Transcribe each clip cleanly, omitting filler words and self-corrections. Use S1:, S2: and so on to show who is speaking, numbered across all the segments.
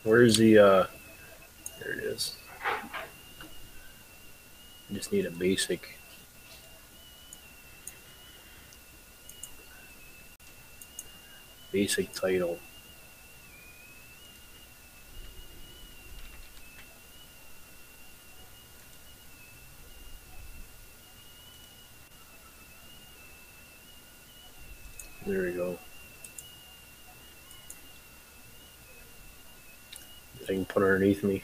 S1: Where's the, there it is. I just need a basic title. There we go. I can put underneath me.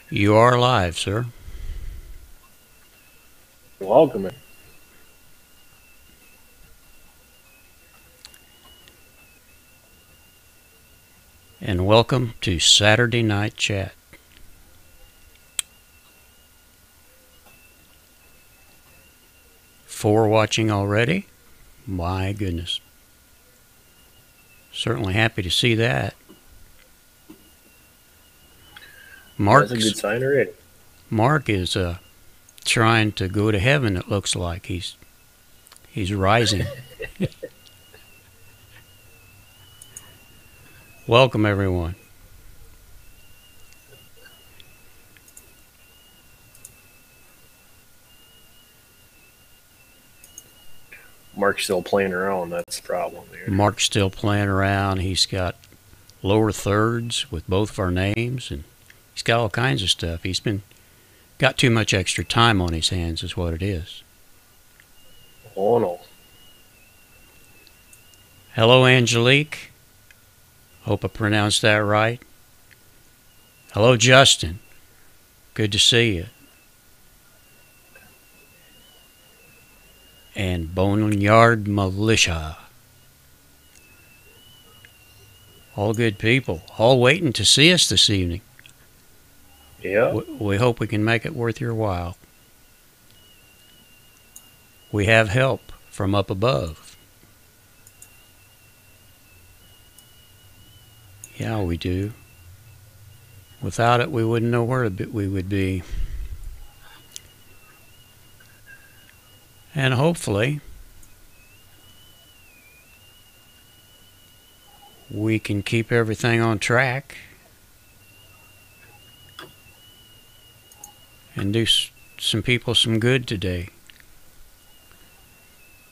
S2: You are live, sir.
S1: Welcome.
S2: And welcome to Saturday Night Chat. Four watching already? My goodness. Certainly happy to see that.
S1: That's a good sign already.
S2: Mark is trying to go to heaven, it looks like. He's rising. Welcome, everyone.
S1: Mark's still playing around. That's the problem there.
S2: Mark's still playing around. He's got lower thirds with both of our names, and he's got all kinds of stuff. He's got too much extra time on his hands is what it is.
S1: Oh, no.
S2: Hello, Angelique. Hope I pronounced that right. Hello, Justin. Good to see you. And Boneyard Militia. All good people. All waiting to see us this evening.
S1: Yeah.
S2: We hope we can make it worth your while. We have help from up above. Yeah, we do. Without it, we wouldn't know where we would be. And hopefully, we can keep everything on track and do some people some good today.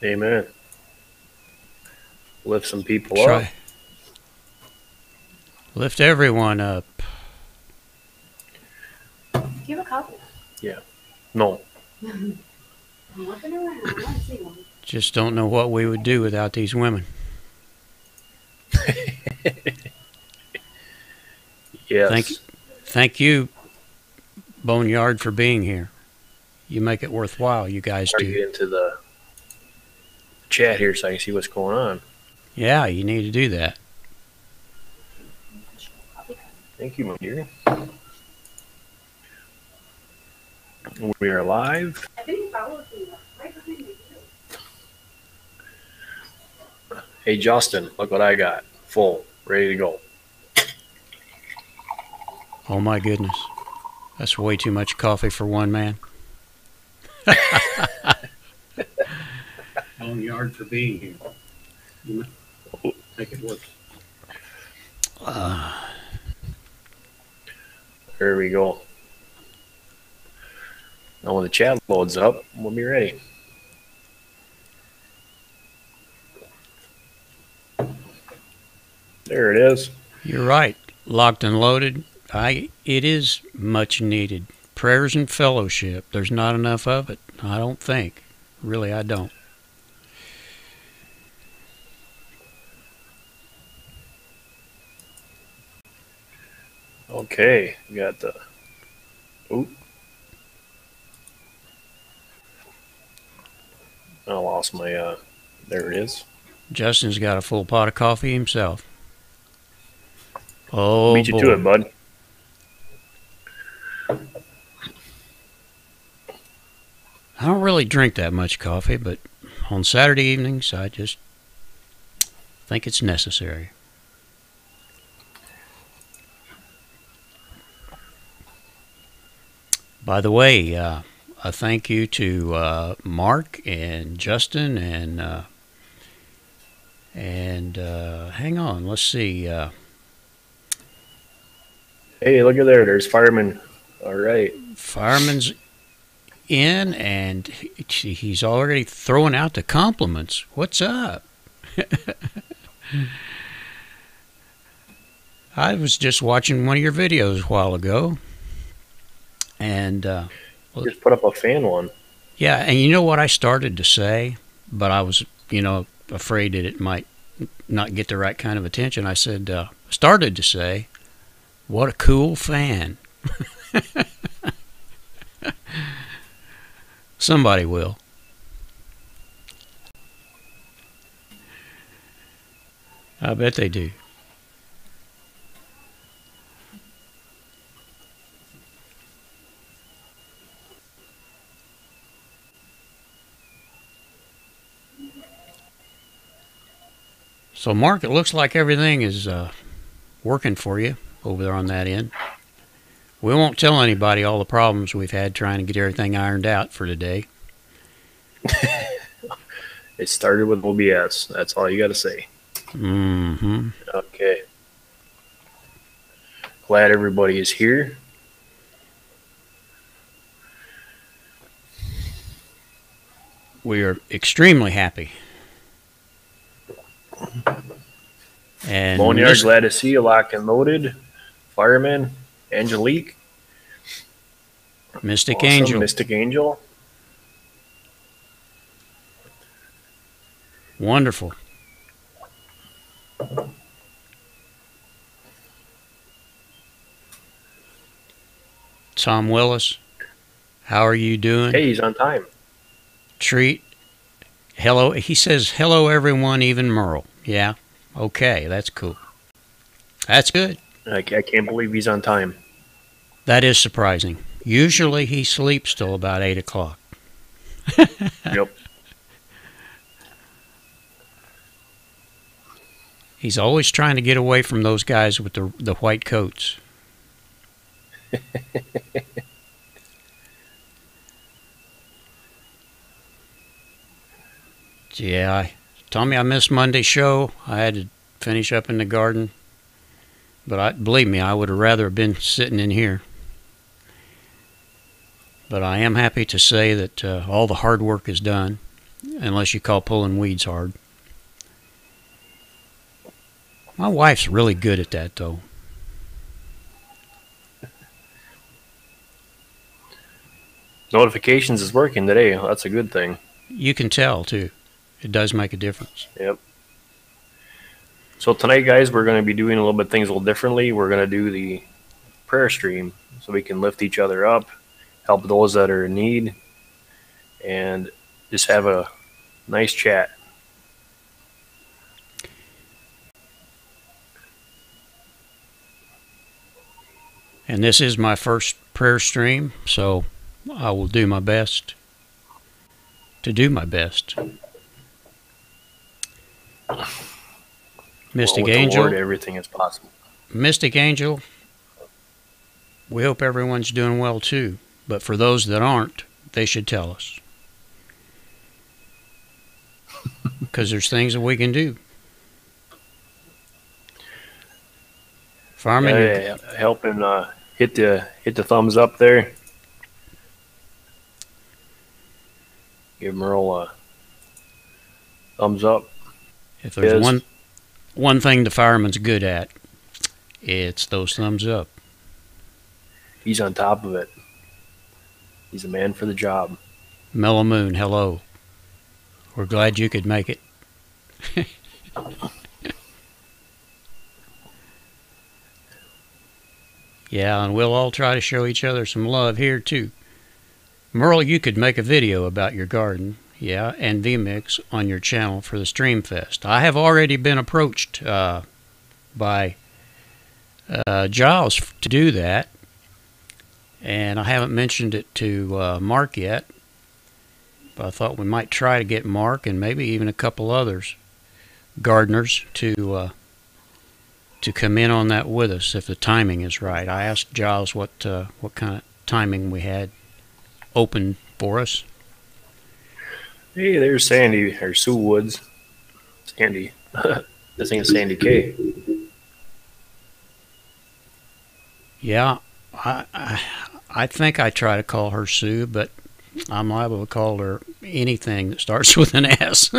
S1: Amen. Lift some people up.
S2: Lift everyone up.
S3: Do you have a copy?
S1: Yeah. No.
S3: I'm looking around. I don't see one.
S2: Just don't know what we would do without these women.
S1: Yes.
S2: Thank you, Boneyard, for being here. You make it worthwhile, you guys do.
S1: Get into the chat here so I can see what's going on.
S2: Yeah, you need to do that.
S1: Thank you, my dear. We are live. Hey, Justin, look what I got. Full, ready to go.
S2: Oh, my goodness. That's way too much coffee for one man.
S4: Boneyard for being here. You make it work.
S1: There we go. Now when the chat loads up, we'll be ready. There it is.
S2: You're right. Locked and loaded. It is much needed. Prayers and fellowship. There's not enough of it. I don't think. Really, I don't.
S1: Okay, we got the. Oop. I lost my. There it is.
S2: Justin's got a full pot of coffee himself. Oh,
S1: beat you
S2: boy.
S1: to it, bud.
S2: I don't really drink that much coffee, but on Saturday evenings, I just think it's necessary. By the way, a thank you to Mark and Justin and hang on, let's see.
S1: Hey, look at there. There's fireman. All right.
S2: Fireman's in, and he's already throwing out the compliments. What's up? I was just watching one of your videos a while ago, and
S1: Just put up a fan one.
S2: yeah, and you know what I started to say, but I was, afraid that it might not get the right kind of attention. I said, started to say, what a cool fan. Somebody will. I bet they do. So, Mark, it looks like everything is working for you over there on that end. We won't tell anybody all the problems we've had trying to get everything ironed out for today.
S1: It started with OBS. That's all you got to say.
S2: Mm-hmm.
S1: Okay. Glad everybody is here.
S2: We are extremely happy. And
S1: Boneyard, glad to see you. Locked and loaded. Fireman, Angelique.
S2: Mystic
S1: Awesome.
S2: Angel.
S1: Mystic Angel.
S2: Wonderful. Tom Willis, how are you doing?
S1: Hey, he's on time.
S2: Treat. Hello. He says, hello, everyone, even Merle. Yeah. Okay, that's cool. That's good.
S1: I can't believe he's on time.
S2: That is surprising. Usually he sleeps till about 8 o'clock.
S1: Yep.
S2: He's always trying to get away from those guys with the white coats. Yeah, Tommy, I missed Monday's show. I had to finish up in the garden. But believe me, I would have rather been sitting in here. But I am happy to say that all the hard work is done, unless you call pulling weeds hard. My wife's really good at that, though.
S1: Notifications is working today. That's a good thing.
S2: You can tell, too. It does make a difference.
S1: Yep. So tonight, guys, we're going to be doing a little bit things a little differently. We're going to do the prayer stream so we can lift each other up, help those that are in need, and just have a nice chat.
S2: And this is my first prayer stream, so I will do my best to do my best. Mystic Angel.
S1: Lord, everything is possible.
S2: Mystic Angel, we hope everyone's doing well too. But for those that aren't, they should tell us. Because there's things that we can do. Farming.
S1: Yeah, help him hit the thumbs up there. Give Merle a thumbs up.
S2: If there's one thing the fireman's good at, it's those thumbs up.
S1: He's on top of it. He's a man for the job.
S2: Mellow Moon, hello. We're glad you could make it. Yeah, and we'll all try to show each other some love here, too. Merle, you could make a video about your garden, yeah, and VMix on your channel for the Stream Fest. I have already been approached by Giles to do that, and I haven't mentioned it to Mark yet, but I thought we might try to get Mark and maybe even a couple others, gardeners, to come in on that with us if the timing is right. I asked Giles what kind of timing we had open for us.
S1: Hey, there's Sandy, or Sue Woods. Sandy. This ain't Sandy K.
S2: Yeah, I think I try to call her Sue, but I'm liable to call her anything that starts with an S.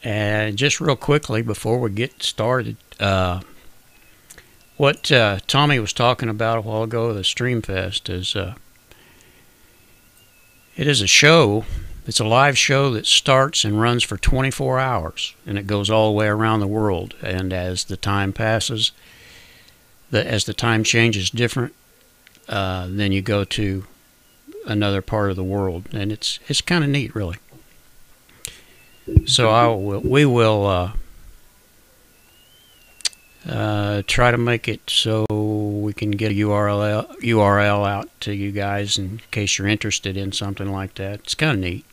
S2: And just real quickly before we get started, what Tommy was talking about a while ago, the Streamfest, is it is a show. It's a live show that starts and runs for 24 hours, and it goes all the way around the world. And as the time passes, as the time changes different, then you go to another part of the world, and it's kind of neat, really. So we will try to make it so we can get a URL out to you guys in case you're interested in something like that. It's kind of neat.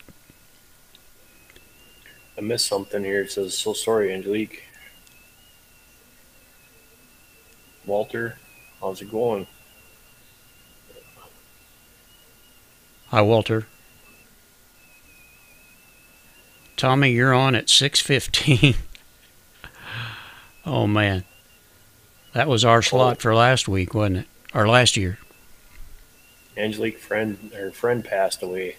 S1: I missed something here. It says, so sorry, Angelique. Walter, how's it going?
S2: Hi, Walter. Tommy, you're on at 6:15. Oh man, that was our slot for last week, wasn't it? Or last year.
S1: Angelique, her friend passed away.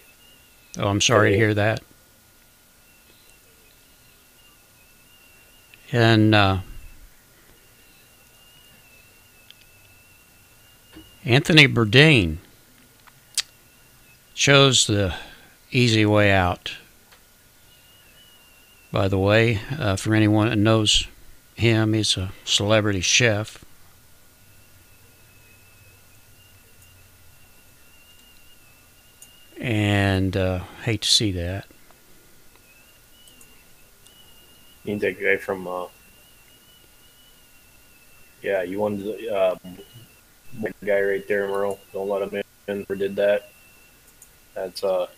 S2: Oh, I'm sorry to hear that. And Anthony Bourdain chose the easy way out. By the way, for anyone that knows him, he's a celebrity chef. And hate to see that.
S1: He's that guy from, yeah, you wanted the guy right there, Merle. Don't let him in. Or did that. That's a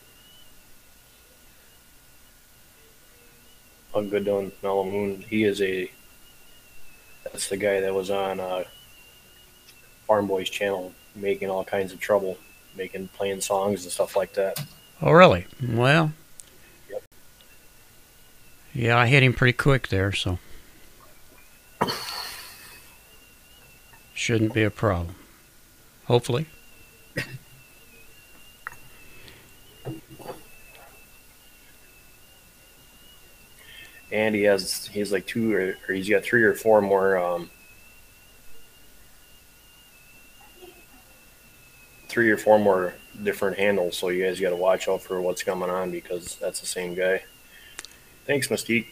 S1: good one, Mellow Moon. That's the guy that was on Farm Boy's channel, making all kinds of trouble, playing songs and stuff like that.
S2: Oh, really? Well,
S1: Yep.
S2: Yeah, I hit him pretty quick there, so shouldn't be a problem. Hopefully.
S1: And he's like or he's got 3 or 4 more 3 or 4 more different handles, so you guys got to watch out for what's coming on because that's the same guy. Thanks, Mystique.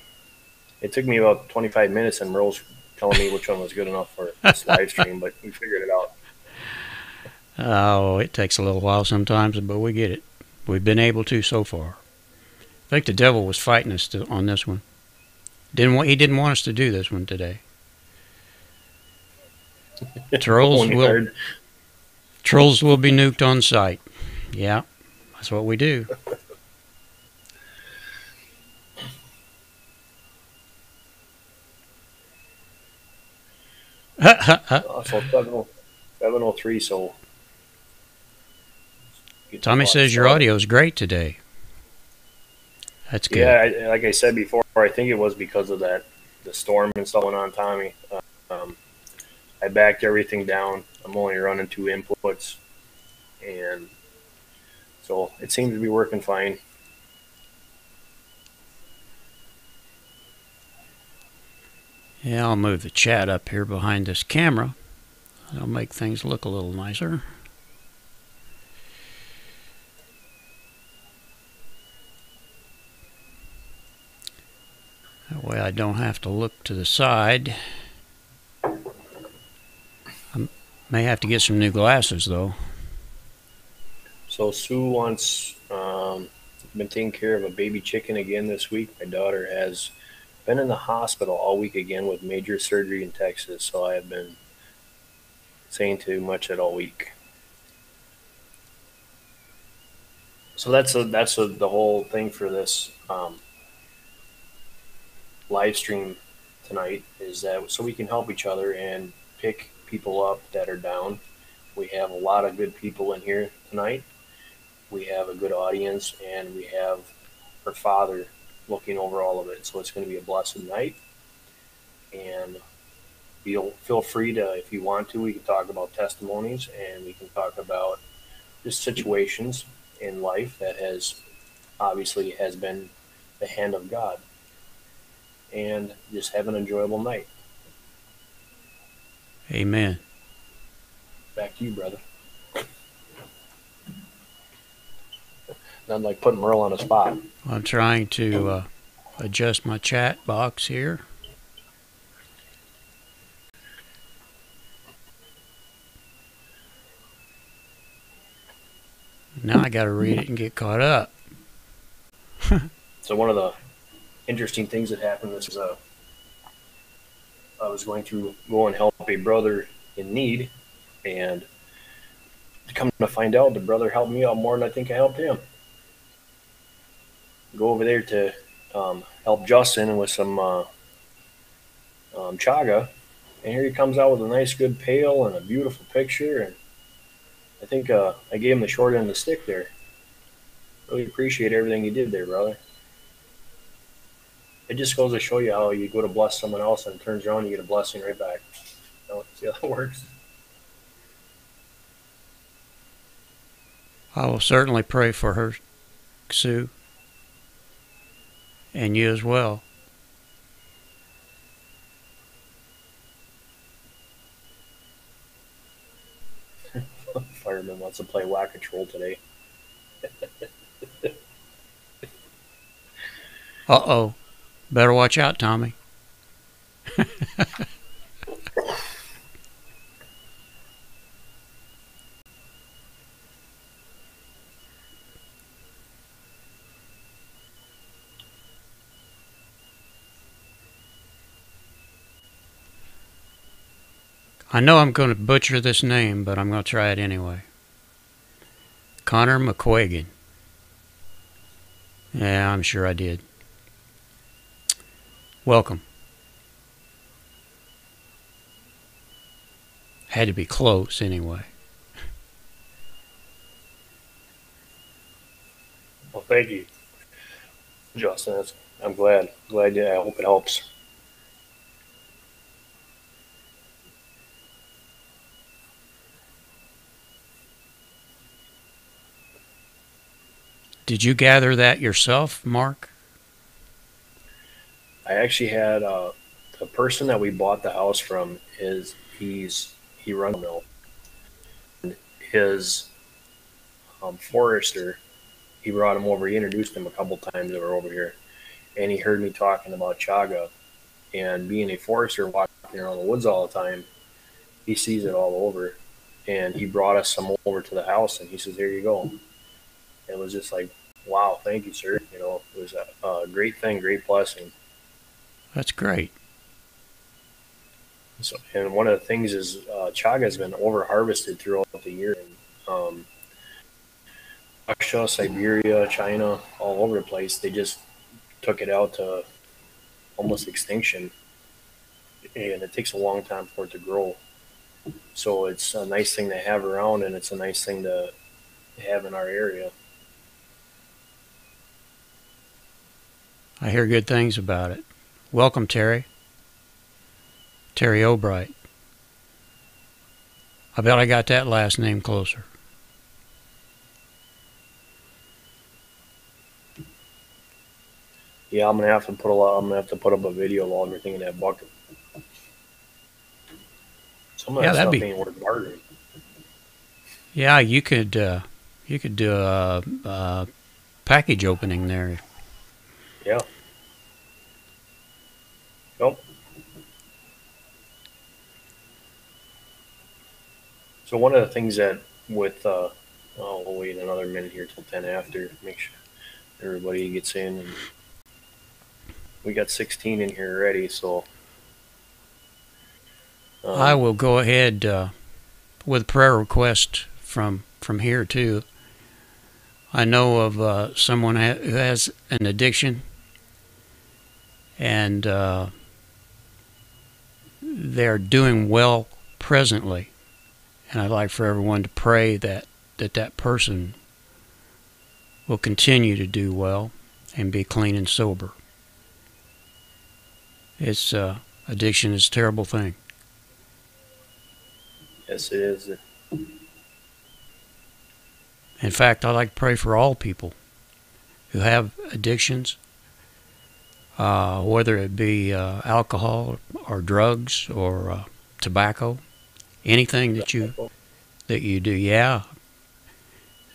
S1: It took me about 25 minutes, and Merle's telling me which one was good enough for this live stream, but we figured it out.
S2: Oh, it takes a little while sometimes, but we get it. We've been able to so far. I think the devil was fighting us on this one. He didn't want us to do this one today. Trolls will be nuked on sight. Yeah, that's what we do.
S1: So 703, so...
S2: Tommy says your audio is great today. That's good.
S1: Yeah, like I said before, I think it was because of the storm and stuff going on, Tommy. I backed everything down. I'm only running 2 inputs, and so it seems to be working fine.
S2: Yeah, I'll move the chat up here behind this camera. That'll make things look a little nicer. That way I don't have to look to the side. I may have to get some new glasses, though.
S1: So Sue wants been taking care of a baby chicken again this week. My daughter has been in the hospital all week again with major surgery in Texas, so I have been saying too much it all week. So that's the whole thing for this live stream tonight, is that so we can help each other and pick people up that are down. We have a lot of good people in here tonight. We have a good audience, and we have her father looking over all of it. So it's going to be a blessed night. And feel free to, if you want to, we can talk about testimonies and we can talk about just situations in life that has been the hand of God, and just have an enjoyable night.
S2: Amen.
S1: Back to you, brother. Not like putting Merle on the spot.
S2: I'm trying to adjust my chat box here. Now I got to read it and get caught up.
S1: So one of the interesting things that happened was I was going to go and help a brother in need, and to come to find out, the brother helped me out more than I think I helped him. Go over there to help Justin with some chaga, and here he comes out with a nice, good pail and a beautiful picture. And I think I gave him the short end of the stick there. Really appreciate everything you did there, brother. It just goes to show you how you go to bless someone else and it turns around and you get a blessing right back. You know, see how that works?
S2: I will certainly pray for her, Sue, and you as well.
S1: Fireman wants to play whack-a-troll today.
S2: Uh-oh. Better watch out, Tommy. I know I'm going to butcher this name, but I'm going to try it anyway. Connor McQuagan. Yeah, I'm sure I did. Welcome. Had to be close anyway.
S1: Well, thank you, Justin. I'm glad. I hope it helps.
S2: Did you gather that yourself, Mark?
S1: I actually had the person that we bought the house from he runs a mill. His forester, he brought him over. He introduced him a couple times that were over here, and he heard me talking about chaga. And being a forester, walking around the woods all the time, he sees it all over. And he brought us some over to the house, and he says, "Here you go." It was just like, wow, thank you, sir. You know, it was a great thing, great blessing.
S2: That's great.
S1: So, and one of the things is chaga has been over harvested throughout the year. Um, Russia, Siberia, China, all over the place. They just took it out to almost extinction, and it takes a long time for it to grow. So it's a nice thing to have around, and it's a nice thing to have in our area.
S2: I hear good things about it. Welcome, Terry. Terry O'Bright. I bet I got that last name closer.
S1: Yeah, I'm gonna have to put up a video of all everything in that bucket. Some of that stuff ain't worth bartering.
S2: Yeah, you could do a package opening there.
S1: Yeah. Nope. So one of the things that with we'll wait another minute here till 10 after, make sure everybody gets in. And we got 16 in here already, so
S2: I will go ahead with a prayer request from here too. I know of someone who has an addiction, and they're doing well presently. And I'd like for everyone to pray that person will continue to do well and be clean and sober. It's addiction is a terrible thing.
S1: Yes, it is.
S2: In fact, I like to pray for all people who have addictions, whether it be alcohol or drugs or tobacco, anything that you do. Yeah,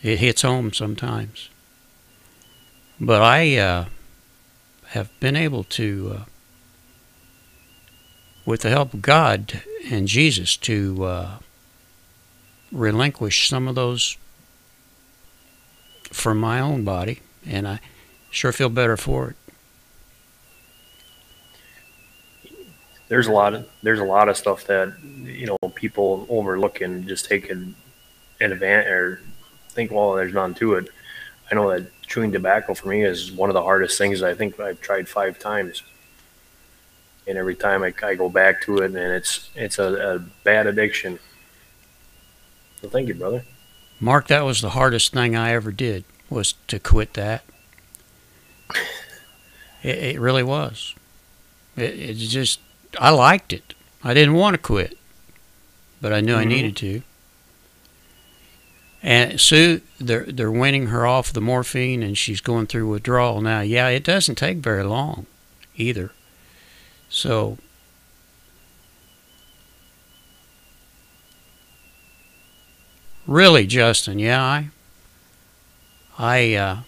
S2: it hits home sometimes. But I have been able to, with the help of God and Jesus, to relinquish some of those from my own body, and I sure feel better for it.
S1: There's a lot of stuff that people overlook and just take an advantage or think, well, there's none to it. I know that chewing tobacco for me is one of the hardest things. I think I've tried 5 times, and every time I go back to it, and it's a bad addiction. So thank you, brother.
S2: Mark, that was the hardest thing I ever did, was to quit that. It really was. It just, I liked it. I didn't want to quit, but I knew I needed to. And Sue, they're weaning her off the morphine, and she's going through withdrawal now. Yeah, it doesn't take very long either. So really, Justin, yeah, I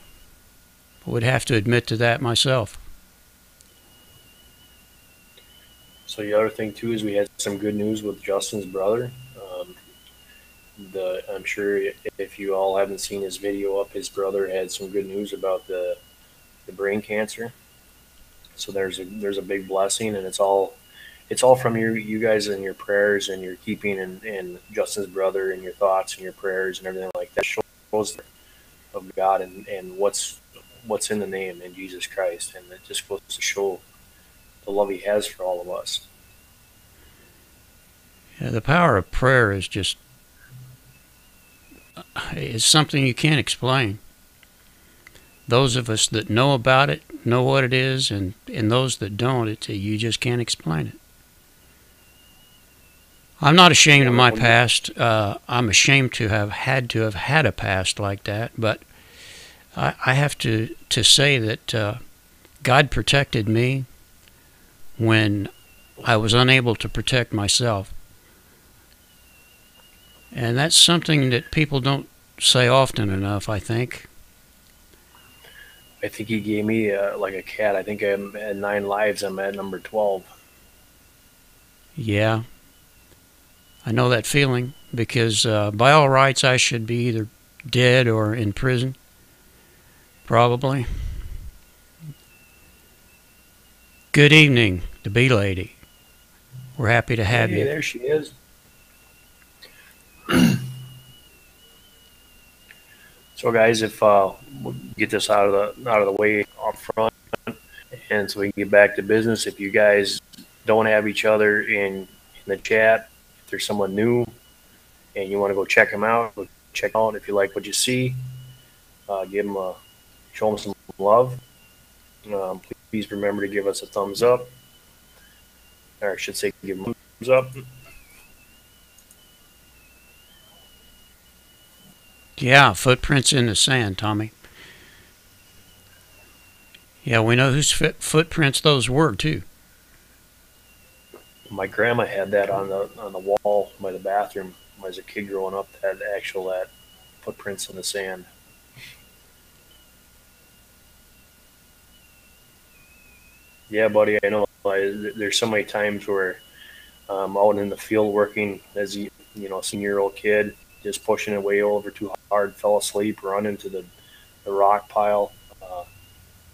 S2: would have to admit to that myself.
S1: So the other thing too is we had some good news with Justin's brother. I'm sure if you all haven't seen his video up, his brother had some good news about the brain cancer. So there's a big blessing, and it's all from you guys and your prayers and your keeping and Justin's brother and your thoughts and your prayers and everything like that shows of God and what's in the name in Jesus Christ, and it just goes to show the love He has for all of us.
S2: Yeah, the power of prayer is just, it's something you can't explain. Those of us that know about it know what it is, and those that don't, you just can't explain it. I'm not ashamed of my past. I'm ashamed to have had a past like that, but I have to say that God protected me when I was unable to protect myself. And that's something that people don't say often enough, I think.
S1: I think He gave me like a cat. I think I'm at 9 lives. I'm at number 12.
S2: Yeah, I know that feeling, because by all rights I should be either dead or in prison, probably. Good evening, the bee lady. We're happy to have you.
S1: There she is. So guys, if we'll get this out of the way up front, and so we can get back to business. If you guys don't have each other in the chat, if there's someone new and you want to go check them out, go check out. If you like what you see, show them some love. Please remember to give us a thumbs up, or I should say, give them a thumbs up.
S2: Yeah, footprints in the sand, Tommy. Yeah, we know whose footprints those were, too.
S1: My grandma had that on the wall by the bathroom as a kid growing up. That footprints in the sand. Yeah, buddy, I know. There's so many times where I'm out in the field working as a senior-year-old kid, just pushing it way over too hard, fell asleep, run into the rock pile,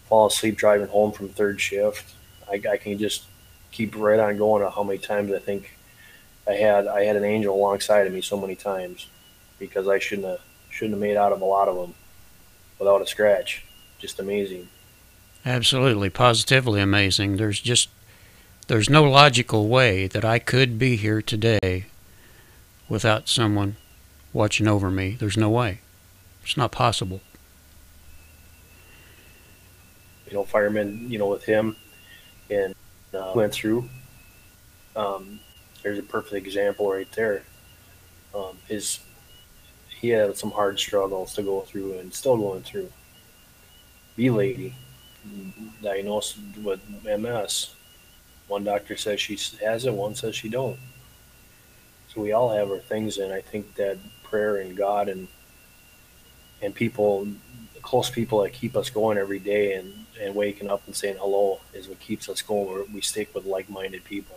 S1: fall asleep driving home from third shift. I can just keep right on going on how many times I think I had an angel alongside of me so many times, because I shouldn't have made out of a lot of them without a scratch. Just amazing.
S2: Absolutely, positively amazing. There's no logical way that I could be here today without someone watching over me. There's no way. It's not possible.
S1: firemen, with him and went through. Um, there's a perfect example right there. His He had some hard struggles to go through and still going through. B lady diagnosed with MS. One doctor says she has it, one says she don't. So we all have our things, and I think that prayer and God and people, close people that keep us going every day and waking up and saying hello is what keeps us going. We stick with like-minded people.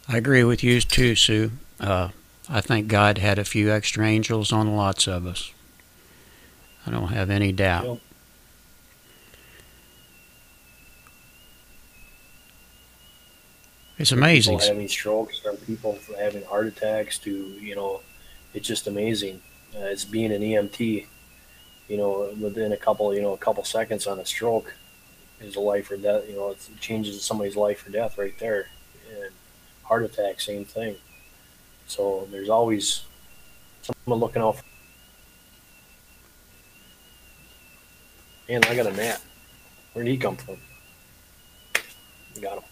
S2: I agree with you too, Sue. I think God had a few extra angels on lots of us. I don't have any doubt.
S1: Yep.
S2: It's
S1: From people
S2: amazing.
S1: having strokes, from people having heart attacks to, it's just amazing. As being an EMT, within a couple seconds on a stroke is a life or death. It changes somebody's life or death right there. And heart attack, same thing. So there's always someone looking out for. Man, I got a gnat. Where'd he come from? Got him.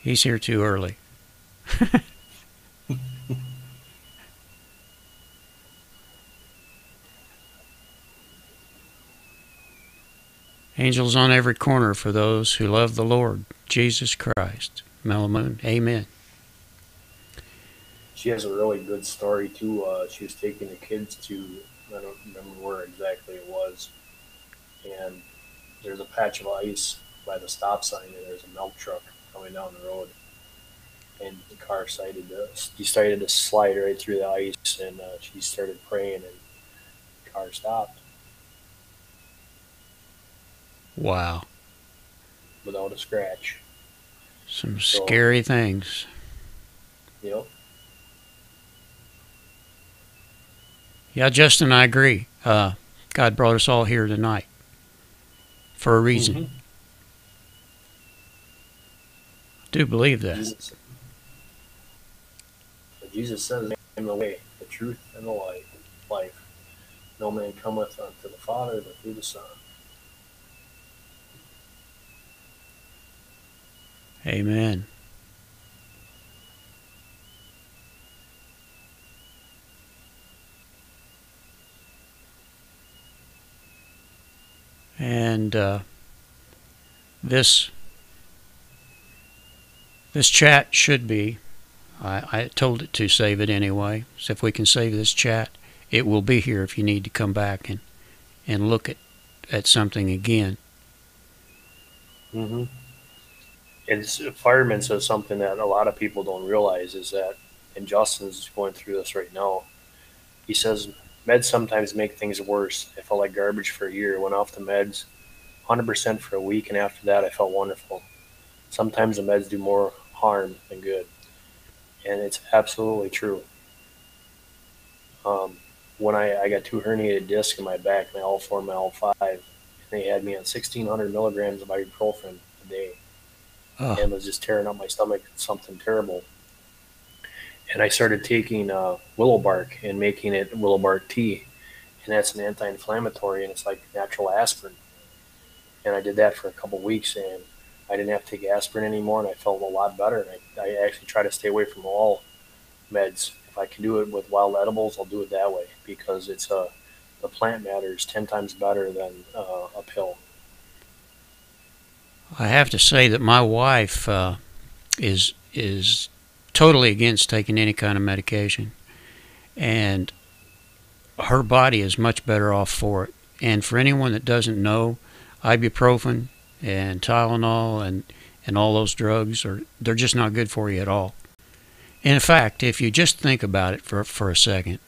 S2: He's here too early. Angels on every corner for those who love the Lord Jesus Christ. Mellow Moon. Amen.
S1: She has a really good story too. She was taking the kids to, I don't remember where exactly it was, and there's a patch of ice by the stop sign, and there's a milk truck coming down the road, and the car decided to slide right through the ice, and she started praying, and the car stopped
S2: Wow.
S1: without a scratch.
S2: Some
S1: So,
S2: scary things.
S1: you know,
S2: Yeah, Justin, I agree. God brought us all here tonight for a reason.
S1: hmm
S2: I do believe that.
S1: Jesus says, "I am the way, the truth, and the life. No man cometh unto the Father but through the Son."
S2: Amen. And this this chat should be. I told it to save it anyway. So if we can save this chat, it will be here if you need to come back and look at something again.
S1: hmm And fireman says something that a lot of people don't realize is that, and Justin's going through this right now. He says meds sometimes make things worse. I felt like garbage for a year. Went off the meds 100% for a week, and after that, I felt wonderful. Sometimes the meds do more harm than good, and it's absolutely true. Um, when I got two herniated discs in my back, my L4 and my L5, and they had me on 1,600 milligrams of ibuprofen a day,
S2: Oh,
S1: and was just tearing up my stomach, something terrible. And I started taking willow bark and making it willow bark tea, and that's an anti-inflammatory, and it's like natural aspirin. And I did that for a couple of weeks, and I didn't have to take aspirin anymore, and I felt a lot better. And I actually try to stay away from all meds. If I can do it with wild edibles, I'll do it that way because the plant matter is 10 times better than a pill.
S2: I have to say that my wife is totally against taking any kind of medication, and her body is much better off for it. And for anyone that doesn't know, ibuprofen and Tylenol and all those drugs they're just not good for you at all. In fact, if you just think about it for a second,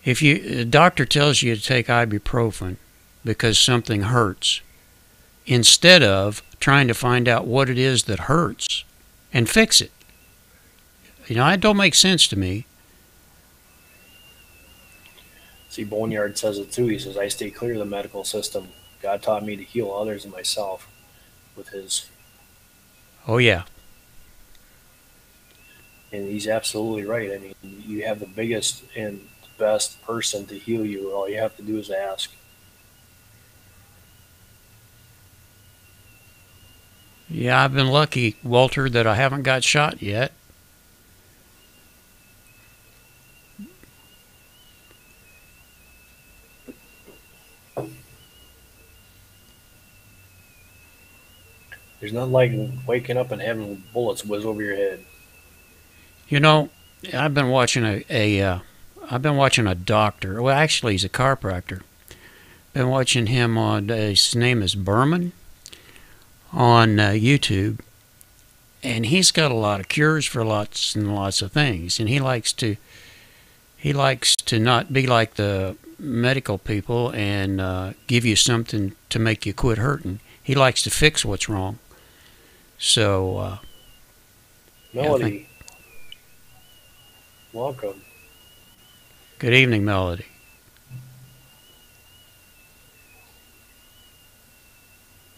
S2: if a doctor tells you to take ibuprofen because something hurts, instead of trying to find out what it is that hurts and fix it, it don't make sense to me.
S1: See, Boneyard says it too. He says, "I stay clear of the medical system. God taught me to heal others and myself with his,"
S2: Oh yeah,
S1: and he's absolutely right. I mean, you have the biggest and best person to heal you. All you have to do is ask.
S2: Yeah, I've been lucky, Walter, that I haven't got shot yet.
S1: There's nothing like waking up and having bullets whiz over your head.
S2: You know, I've been watching I've been watching a doctor. Well, actually, he's a chiropractor. Been watching him on. His name is Berman on YouTube, and he's got a lot of cures for lots and lots of things. And he likes to not be like the medical people and give you something to make you quit hurting. He likes to fix what's wrong. So yeah, I think.
S1: Melody, welcome.
S2: Good evening, Melody.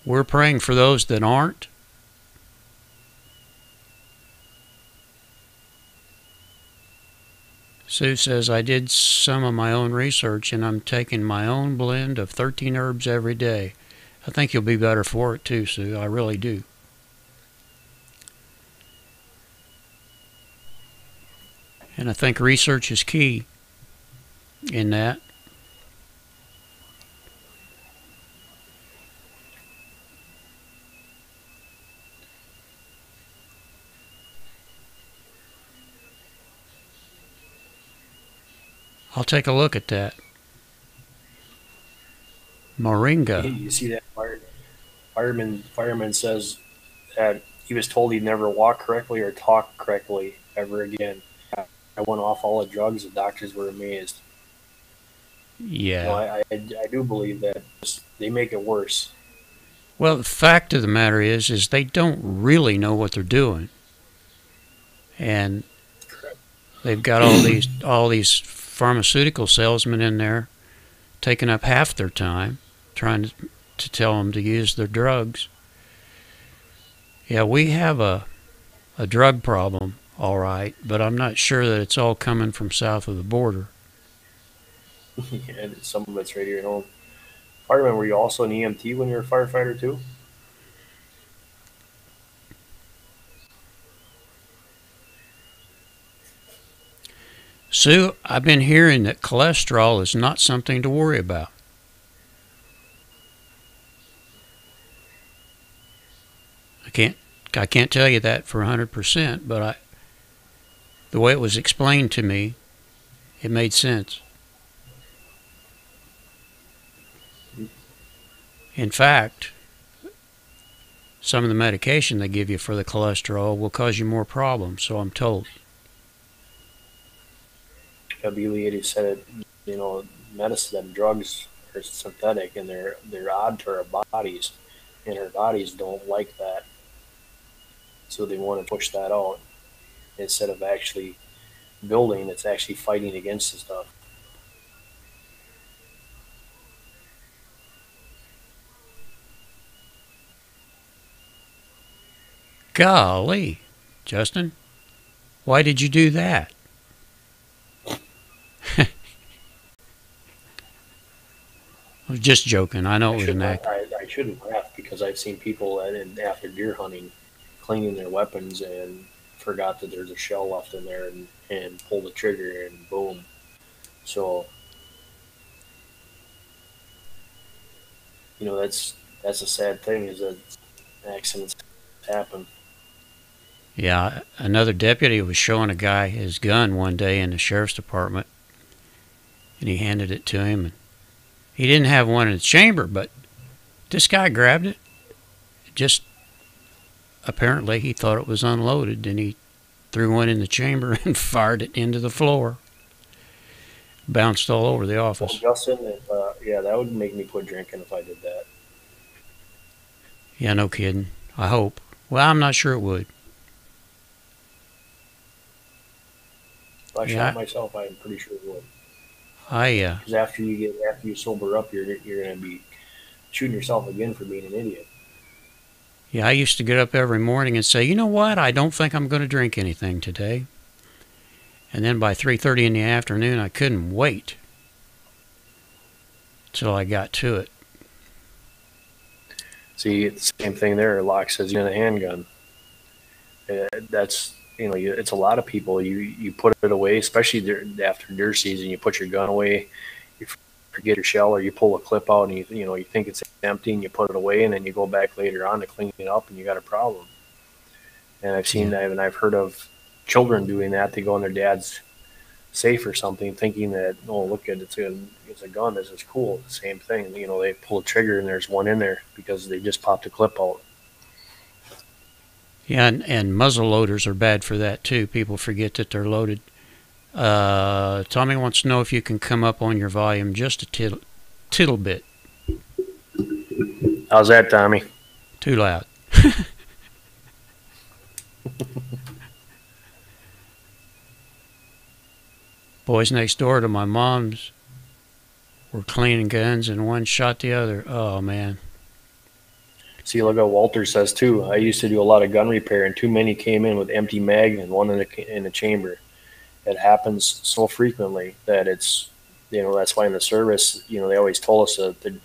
S2: We're praying for those that aren't. Sue says, I did some of my own research and I'm taking my own blend of 13 herbs every day. I think you'll be better for it too, Sue. I really do. And I think research is key in that. I'll take a look at that. Moringa.
S1: You see that fireman says that he was told he'd never walk correctly or talk correctly ever again. I went off all the drugs. The doctors were amazed.
S2: Yeah.
S1: I do believe that they make it worse.
S2: Well, the fact of the matter is they don't really know what they're doing. And they've got all these pharmaceutical salesmen in there taking up half their time trying to tell them to use their drugs. Yeah, we have a drug problem, all right, but I'm not sure that it's all coming from south of the border.
S1: Yeah, some of it's right here at home. Fireman, were you also an EMT when you were a firefighter too?
S2: Sue, I've been hearing that cholesterol is not something to worry about. I can't tell you that for 100%, but the way it was explained to me, it made sense. In fact, some of the medication they give you for the cholesterol will cause you more problems, so I'm told.
S1: Billy said it, medicine and drugs are synthetic and they're odd to our bodies, and our bodies don't like that. So they want to push that out instead of actually building. It's actually fighting against the stuff.
S2: Golly, Justin, why did you do that? I was just joking. I know it was an act.
S1: I shouldn't laugh because I've seen people after deer hunting cleaning their weapons and forgot that there's a shell left in there and pull the trigger and boom. So that's a sad thing is that accidents happen.
S2: Yeah, another deputy was showing a guy his gun one day in the sheriff's department, and he handed it to him. And he didn't have one in the chamber, but this guy grabbed it. Just apparently he thought it was unloaded, and he threw one in the chamber and fired it into the floor. Bounced all over the office.
S1: Well, Justin, yeah, that would make me quit drinking if I did that.
S2: Yeah, no kidding. I hope. Well, I'm not sure it would.
S1: If I shot myself, I'm pretty sure it would.
S2: Because
S1: after you sober up, you're going to be shooting yourself again for being an idiot.
S2: Yeah, I used to get up every morning and say, you know what? I don't think I'm going to drink anything today. And then by 3:30 in the afternoon, I couldn't wait till I got to it.
S1: See, it's the same thing there. Locke says you in a handgun. That's it's a lot of people. You put it away, especially after deer season. You put your gun away, you forget your shell, or you pull a clip out and you think it's empty and you put it away, and then you go back later on to clean it up and you got a problem. And I've seen
S2: Yeah.
S1: that, and I've heard of children doing that. They go in their dad's safe or something, thinking that, oh, look at it's a gun. This is cool. Same thing. They pull a trigger and there's one in there because they just popped a clip out.
S2: Yeah, and muzzle loaders are bad for that too. People forget that they're loaded. Tommy wants to know if you can come up on your volume just a tittle bit.
S1: How's that, Tommy?
S2: Too loud. Boys next door to my mom's were cleaning guns and one shot the other. Oh, man.
S1: See, look what Walter says too. I used to do a lot of gun repair, and too many came in with empty mag and one in the chamber. It happens so frequently that that's why in the service, they always told us to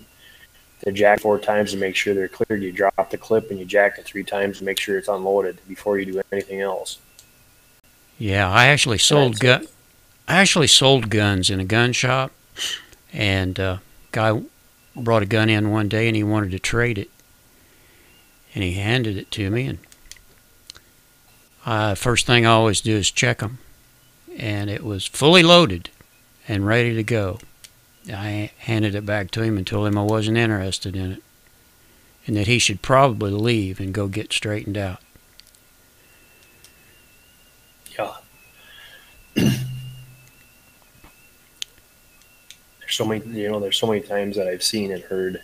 S1: jack 4 times to make sure they're cleared. You drop the clip and you jack it 3 times to make sure it's unloaded before you do anything else.
S2: Yeah, I actually sold guns in a gun shop, and guy brought a gun in one day and he wanted to trade it, and he handed it to me, and first thing I always do is check them, and it was fully loaded and ready to go. I handed it back to him and told him I wasn't interested in it, and that he should probably leave and go get straightened out.
S1: Yeah. There's so many times that I've seen and heard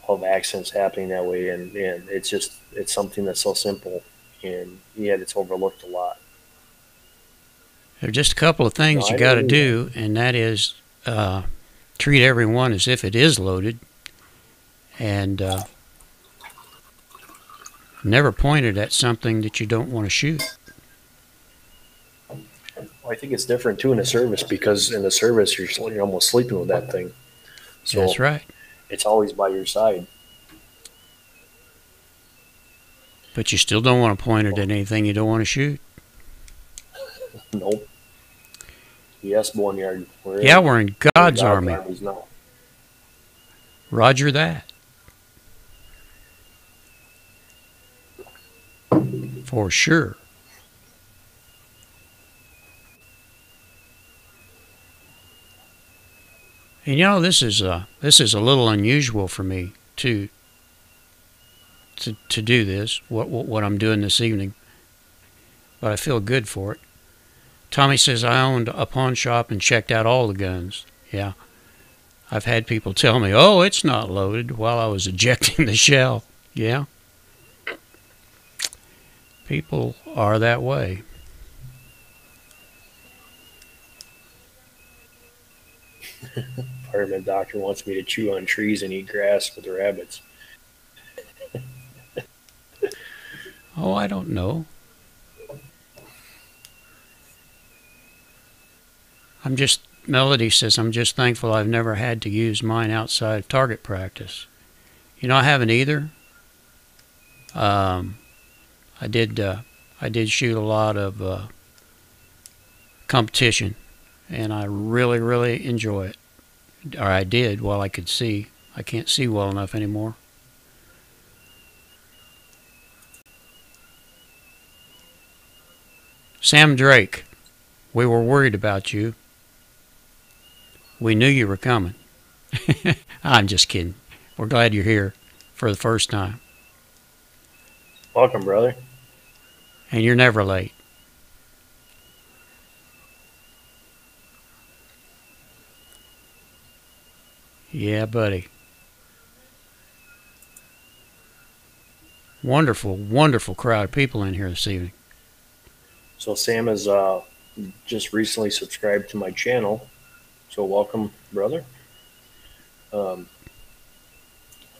S1: of accidents happening that way, and it's something that's so simple, and yet it's overlooked a lot.
S2: There are just a couple of things you got to do, and that is treat everyone as if it is loaded, and never point it at something that you don't want to shoot.
S1: Well, I think it's different too in the service, because in the service you're almost sleeping with that thing. So
S2: that's right.
S1: It's always by your side.
S2: But you still don't want to point it at anything you don't want to shoot.
S1: Nope. Yes, Boneyard.
S2: We're in God's army.
S1: Now.
S2: Roger that. For sure. And this is a little unusual for me to do this. What I'm doing this evening, but I feel good for it. Tommy says I owned a pawn shop and checked out all the guns. Yeah, I've had people tell me, "Oh, it's not loaded," while I was ejecting the shell. Yeah, people are that way.
S1: Fireman doctor wants me to chew on trees and eat grass with the rabbits.
S2: Oh, I don't know. Melody says, I'm just thankful I've never had to use mine outside of target practice. I haven't either. I did shoot a lot of competition, and I really, really enjoy it. Or I did while I could see. I can't see well enough anymore. Sam Drake, we were worried about you. We knew you were coming. I'm just kidding. We're glad you're here for the first time.
S1: Welcome, brother.
S2: And you're never late. Yeah, buddy. Wonderful, wonderful crowd of people in here this evening.
S1: So Sam has just recently subscribed to my channel. So welcome, brother. Like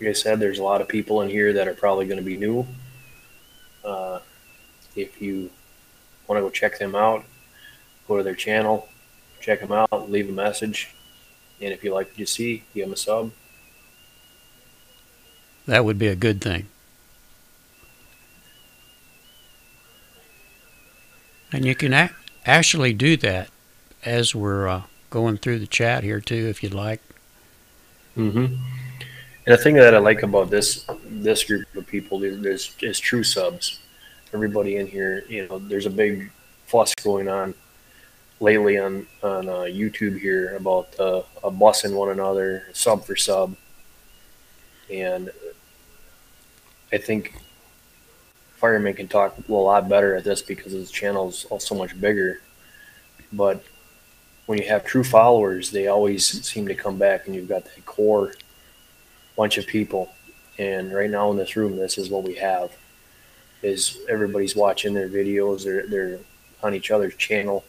S1: I said, there's a lot of people in here that are probably going to be new. If you want to go check them out, go to their channel, check them out, leave a message. And if you like what you see, give them a sub.
S2: That would be a good thing. And you can actually do that as we're going through the chat here too, if you'd like.
S1: Mm-hmm. And the thing that I like about this group of people is true subs. Everybody in here, there's a big fuss going on lately on YouTube here about bussing one another, sub for sub, and I think Fireman can talk a lot better at this because his channel's so much bigger. But when you have true followers, they always seem to come back, and you've got that core bunch of people. And right now in this room, this is what we have: is everybody's watching their videos, they're on each other's channel,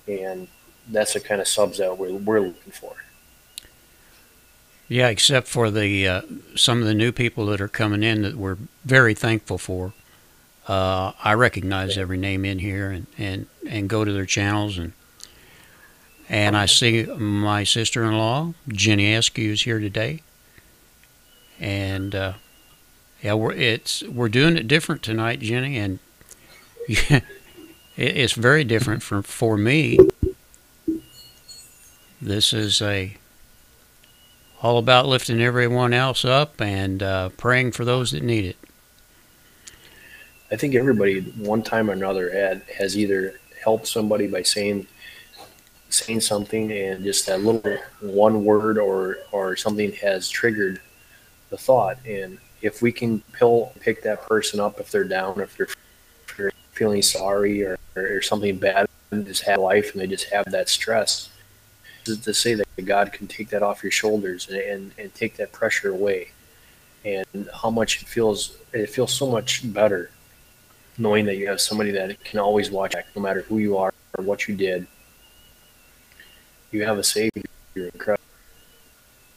S1: and that's the kind of subs that we're looking for.
S2: Yeah, except for the some of the new people that are coming in that we're very thankful for. I recognize every name in here and go to their channels, and I see my sister-in-law Jenny Askew is here today, and yeah, we're doing it different tonight, Jenny, and yeah, it's very different for me. This is all about lifting everyone else up and praying for those that need it.
S1: I think everybody, one time or another, has either helped somebody by saying something, and just that little one word or something has triggered the thought. And if we can pick that person up if they're down, if they're feeling sorry or something bad has had life and they just have that stress, to say that God can take that off your shoulders and take that pressure away, and how much it feels so much better knowing that you have somebody that can always watch back, no matter who you are or what you did. You have a Savior. You're incredible.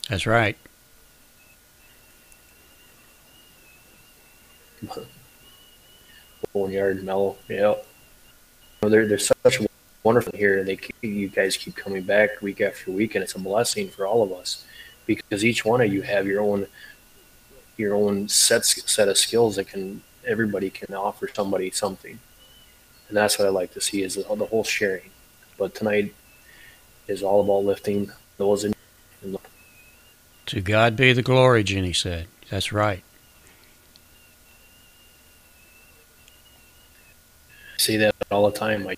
S2: That's right.
S1: Boneyard, Merle, yeah. They're such wonderful here, and you guys keep coming back week after week, and it's a blessing for all of us because each one of you have your own set of skills that everybody can offer somebody something, and that's what I like to see is the whole sharing. But tonight is all about lifting those in.
S2: To God be the glory, Jenny said. That's right.
S1: I say that all the time. My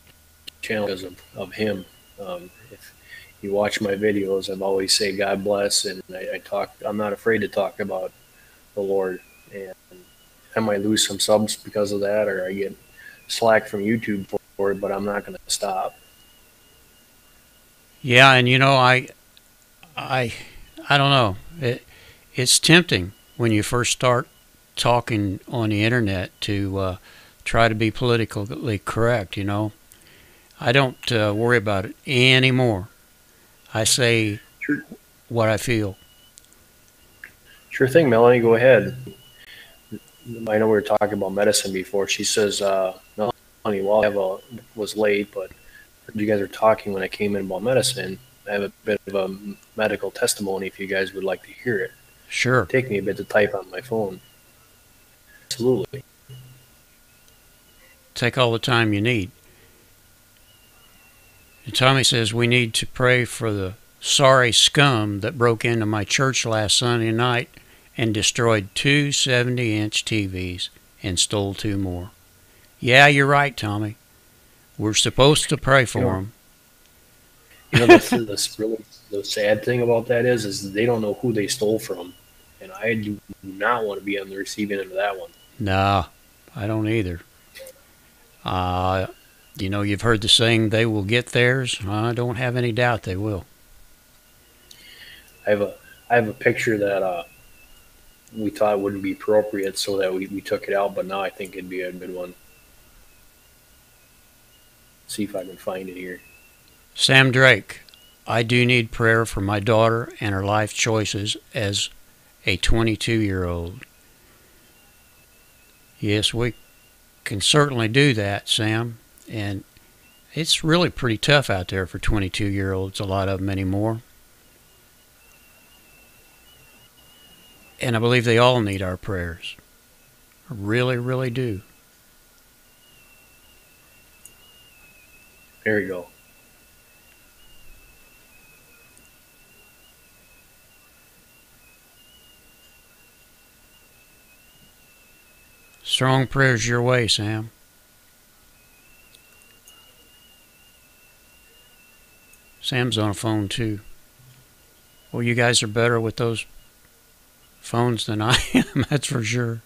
S1: channel is of him. If you watch my videos, I've always say God bless, and I talk. I'm not afraid to talk about the Lord, and I might lose some subs because of that, or I get slack from YouTube for it, but I'm not going to stop.
S2: Yeah, and I don't know. It's tempting when you first start talking on the internet to try to be politically correct. I don't worry about it anymore. I say
S1: Sure.
S2: what I feel.
S1: Sure thing, Melanie. Go ahead. I know we were talking about medicine before. She says, Melanie, well, I was late, but you guys were talking when I came in about medicine. I have a bit of a medical testimony if you guys would like to hear it.
S2: Sure.
S1: It'll take me a bit to type on my phone. Absolutely.
S2: Take all the time you need. And Tommy says we need to pray for the sorry scum that broke into my church last Sunday night and destroyed two 70-inch TVs and stole two more. Yeah, you're right, Tommy. We're supposed to pray for them.
S1: The sad thing about that is they don't know who they stole from, and I do not want to be on the receiving end of that one.
S2: No, I don't either. You've heard the saying, they will get theirs. I don't have any doubt they will.
S1: I have a picture that we thought wouldn't be appropriate, so that we took it out, but now I think it'd be a good one. See if I can find it here.
S2: Sam Drake, I do need prayer for my daughter and her life choices as a 22-year-old. Yes, we can certainly do that, Sam. And it's really pretty tough out there for 22-year-olds, a lot of them anymore. And I believe they all need our prayers. I really, really do.
S1: There you go.
S2: Strong prayers your way, Sam. Sam's on a phone too. Well, you guys are better with those phones than I am, that's for sure.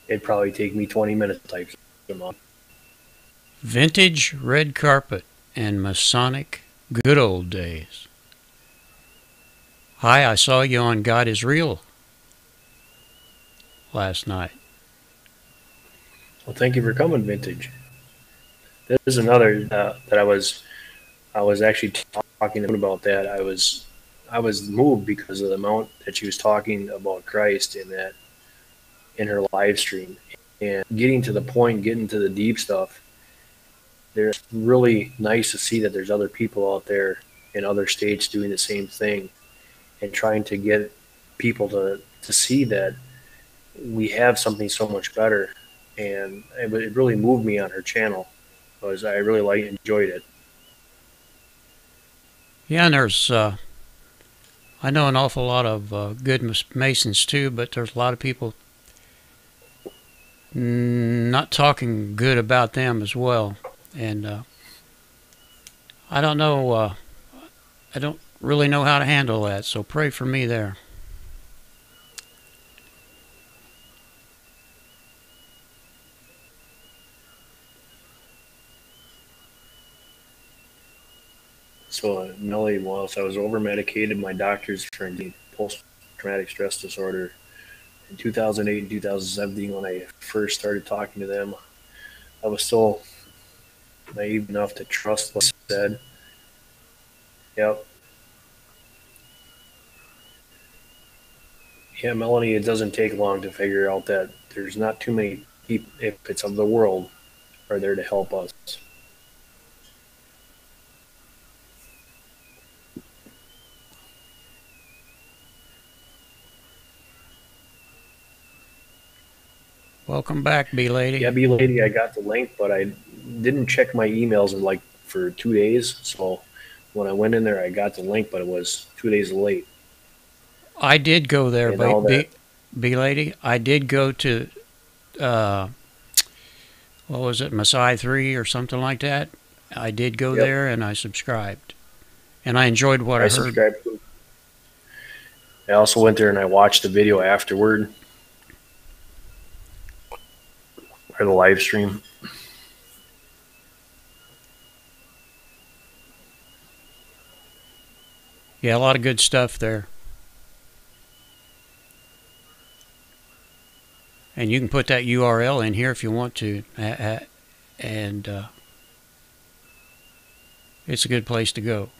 S1: It'd probably take me 20 minutes to type them up.
S2: Vintage red carpet and Masonic good old days. Hi, I saw you on God is Real last night.
S1: Well, thank you for coming, Vintage. This is another that I was actually talking about that. I was moved because of the amount that she was talking about Christ in her live stream and getting to the point, getting to the deep stuff. There's really nice to see that there's other people out there in other states doing the same thing and trying to get people to see that we have something so much better. And it really moved me on her channel because I really enjoyed it.
S2: Yeah, and there's, I know an awful lot of good Masons too, but there's a lot of people not talking good about them as well. And I don't know, I don't really know how to handle that, so pray for me there.
S1: So, Millie, whilst I was over medicated, my doctors for post traumatic stress disorder in 2008 and 2017, when I first started talking to them, I was still naive enough to trust what they said. Yep. Yeah, Melanie, it doesn't take long to figure out that there's not too many people, if it's of the world, are there to help us.
S2: Welcome back, B-Lady.
S1: Yeah, B-Lady, I got the link, but I didn't check my emails in like for 2 days. So when I went in there, I got the link, but it was 2 days late.
S2: I did go there,
S1: And all that.
S2: B-Lady. I did go to, what was it, Masai 3 or something like that. I did go there and I subscribed. And I enjoyed what I heard.
S1: Subscribed to. I also went there and I watched the video afterward, or the live stream.
S2: Yeah, a lot of good stuff there. And you can put that URL in here if you want to. And it's a good place to go.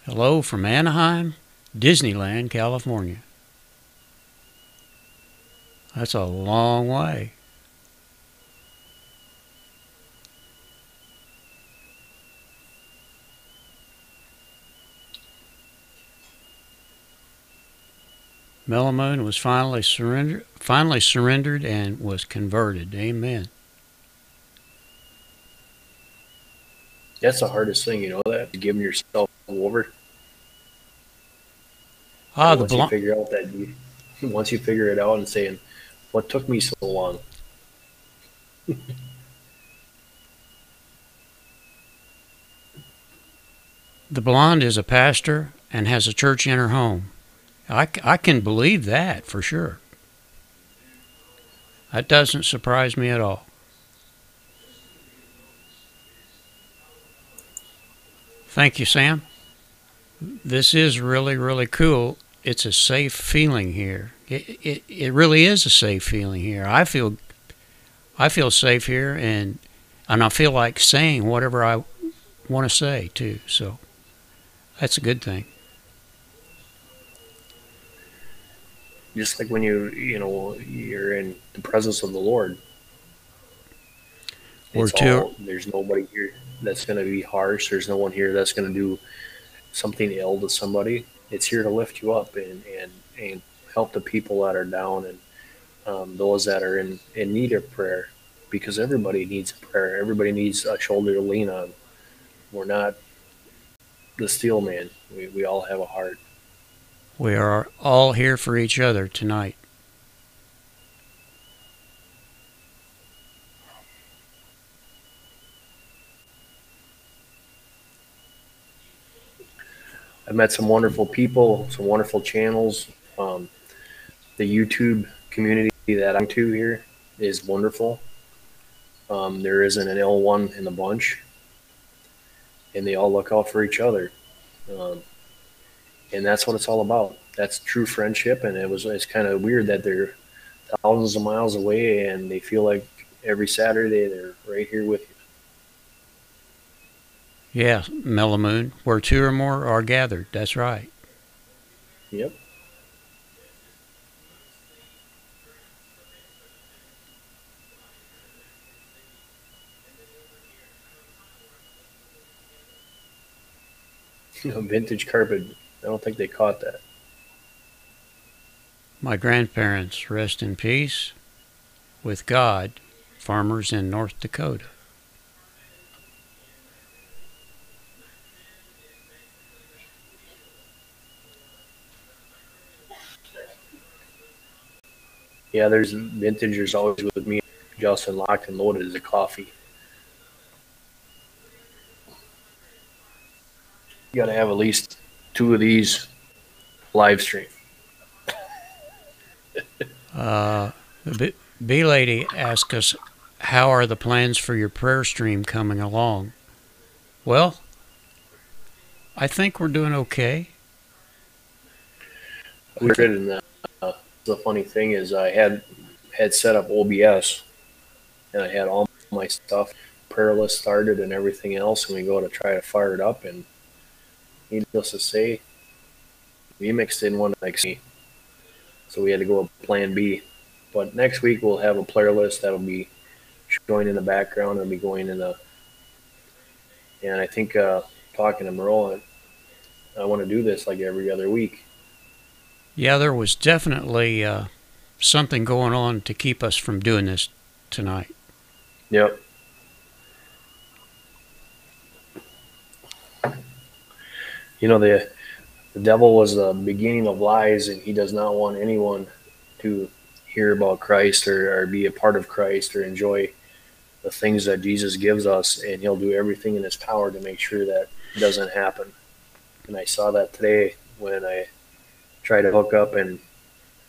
S2: Hello from Anaheim, Disneyland, California. That's a long way. Melamoon was finally surrendered and was converted. Amen.
S1: That's the hardest thing, you know that? Giving yourself over.
S2: Once
S1: you figure out that once you figure it out and saying, what took me so long?
S2: The blonde is a pastor and has a church in her home. I can believe that for sure. That doesn't surprise me at all. Thank you, Sam. This is really, really cool. It's a safe feeling here. It really is a safe feeling here. I feel safe here, and I feel like saying whatever I want to say too. So that's a good thing.
S1: Just like when you're in the presence of the Lord,
S2: We're
S1: it's
S2: two.
S1: all there's nobody here that's going to be harsh. There's no one here that's going to do something ill to somebody. It's here to lift you up and help the people that are down and those that are in need of prayer, because everybody needs prayer. Everybody needs a shoulder to lean on. We're not the steel man. We all have a heart.
S2: We are all here for each other tonight.
S1: I've met some wonderful people, some wonderful channels. Um, the YouTube community that I'm to here is wonderful. There isn't an ill one in the bunch, and they all look out for each other. Um, and that's what it's all about. That's true friendship. And it's kind of weird that they're thousands of miles away and they feel like every Saturday they're right here with
S2: Yeah, Melamoon, where two or more are gathered. That's right.
S1: you. Yep. Vintage carpet. I don't think they caught that.
S2: My grandparents, rest in peace, with God, farmers in North Dakota.
S1: Yeah, there's vintagers always with me, Justin, locked and loaded as a coffee. You got to have at least two of these live stream.
S2: The bee lady asked us, how are the plans for your prayer stream coming along? Well, I think we're doing okay.
S1: We did, and the funny thing is, I had set up OBS, and I had all my stuff, prayer list started, and everything else, and we go to try to fire it up, and needless to say, Remix didn't want to like me, so we had to go with Plan B. But next week we'll have a player list that'll be showing in the background. It'll be going in the, and I think talking to Merle, I want to do this like every other week.
S2: Yeah, there was definitely something going on to keep us from doing this tonight.
S1: Yep. You know, the devil was the beginning of lies, and he does not want anyone to hear about Christ or be a part of Christ or enjoy the things that Jesus gives us, and he'll do everything in his power to make sure that doesn't happen. And I saw that today when I tried to hook up and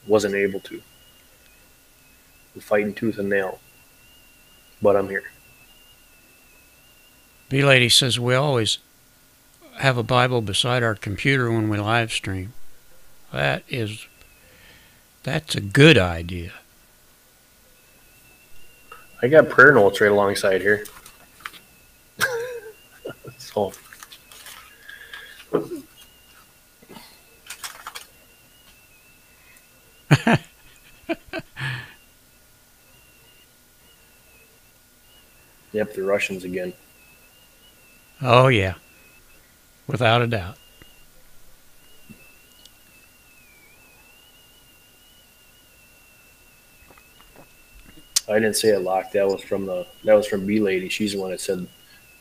S1: wasn't able to. I'm fighting tooth and nail, but I'm here.
S2: Bee lady says we always have a Bible beside our computer when we live stream. That's a good idea.
S1: I got prayer notes right alongside here. So yep, the Russians again.
S2: Oh yeah, without a doubt.
S1: I didn't say it locked. That was from B Lady. She's the one that said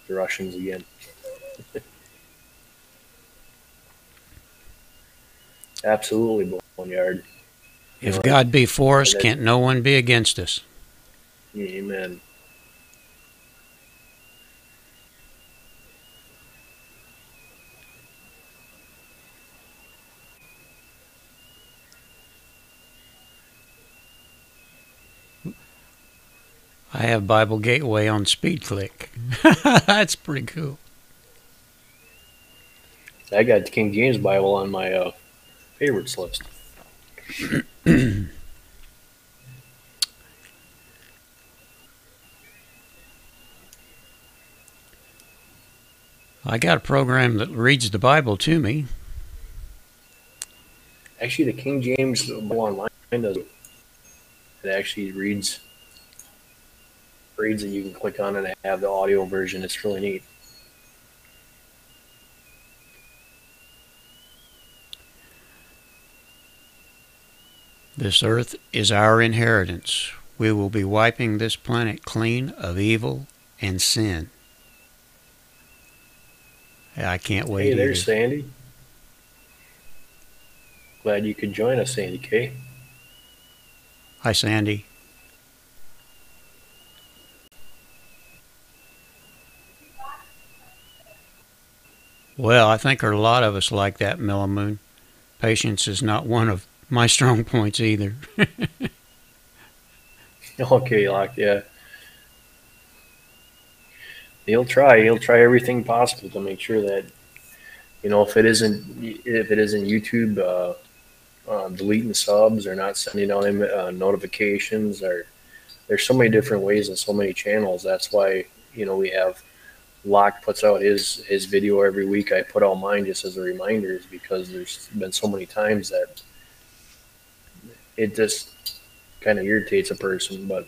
S1: the Russians again. Absolutely, Boneyard. You
S2: If
S1: know,
S2: God be for us,
S1: and
S2: can't no one be against us.
S1: amen.
S2: I have Bible Gateway on SpeedClick. That's pretty cool.
S1: I got the King James Bible on my favorites list.
S2: I got a program that reads the Bible to me.
S1: Actually, the King James Bible online does it. It actually reads that you can click on and have the audio version. It's really neat.
S2: This earth is our inheritance. We will be wiping this planet clean of evil and sin. I can't wait
S1: Hey,
S2: either.
S1: there's Sandy. Glad you could join us, Sandy K.
S2: Hi, Sandy. Well, I think there are a lot of us like that, Millimoon. Patience is not one of my strong points either.
S1: Okay, Locke, yeah. He'll try. He'll try everything possible to make sure that, if it isn't YouTube deleting subs or not sending out him notifications, or there's so many different ways and so many channels. That's why we have Locke puts out his video every week. I put out mine just as a reminder, is because there's been so many times that it just kind of irritates a person, but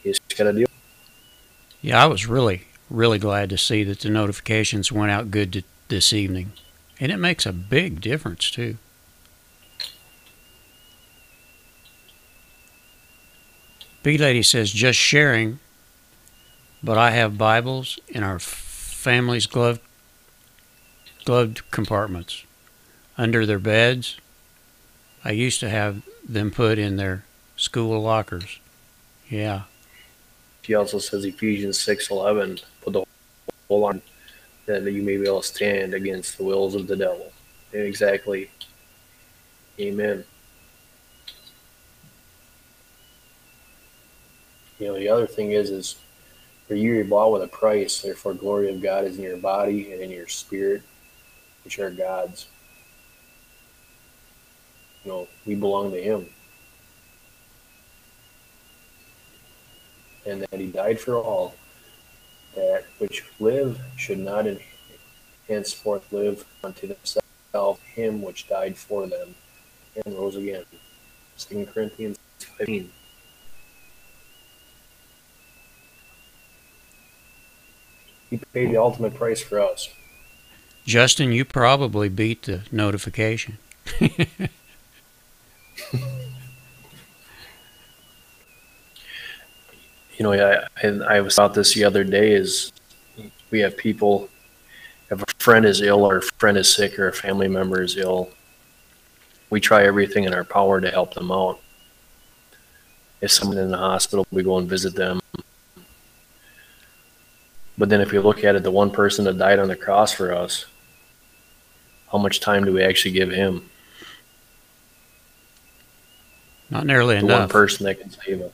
S1: you just gotta deal.
S2: Yeah, I was really, really glad to see that the notifications went out good this evening. And it makes a big difference, too. Big Lady says, just sharing, but I have Bibles in our family's gloved compartments. Under their beds, I used to have them put in their school lockers. Yeah.
S1: He also says Ephesians 6:11, put the whole on that you may be able to stand against the wills of the devil. Exactly. Amen. The other thing is for you are bought with a price, therefore glory of God is in your body and in your spirit, which are God's. We belong to him. And that he died for all, that which live should not henceforth live unto themselves, him which died for them and rose again. 2 Corinthians 15. He paid the ultimate price for us.
S2: Justin, you probably beat the notification.
S1: I was about this the other day. Is we have people, if a friend is ill or a friend is sick or a family member is ill, we try everything in our power to help them out. If someone's in the hospital, we go and visit them. But then if you look at it, the one person that died on the cross for us, how much time do we actually give him?
S2: Not nearly
S1: The
S2: enough.
S1: one person that can save us.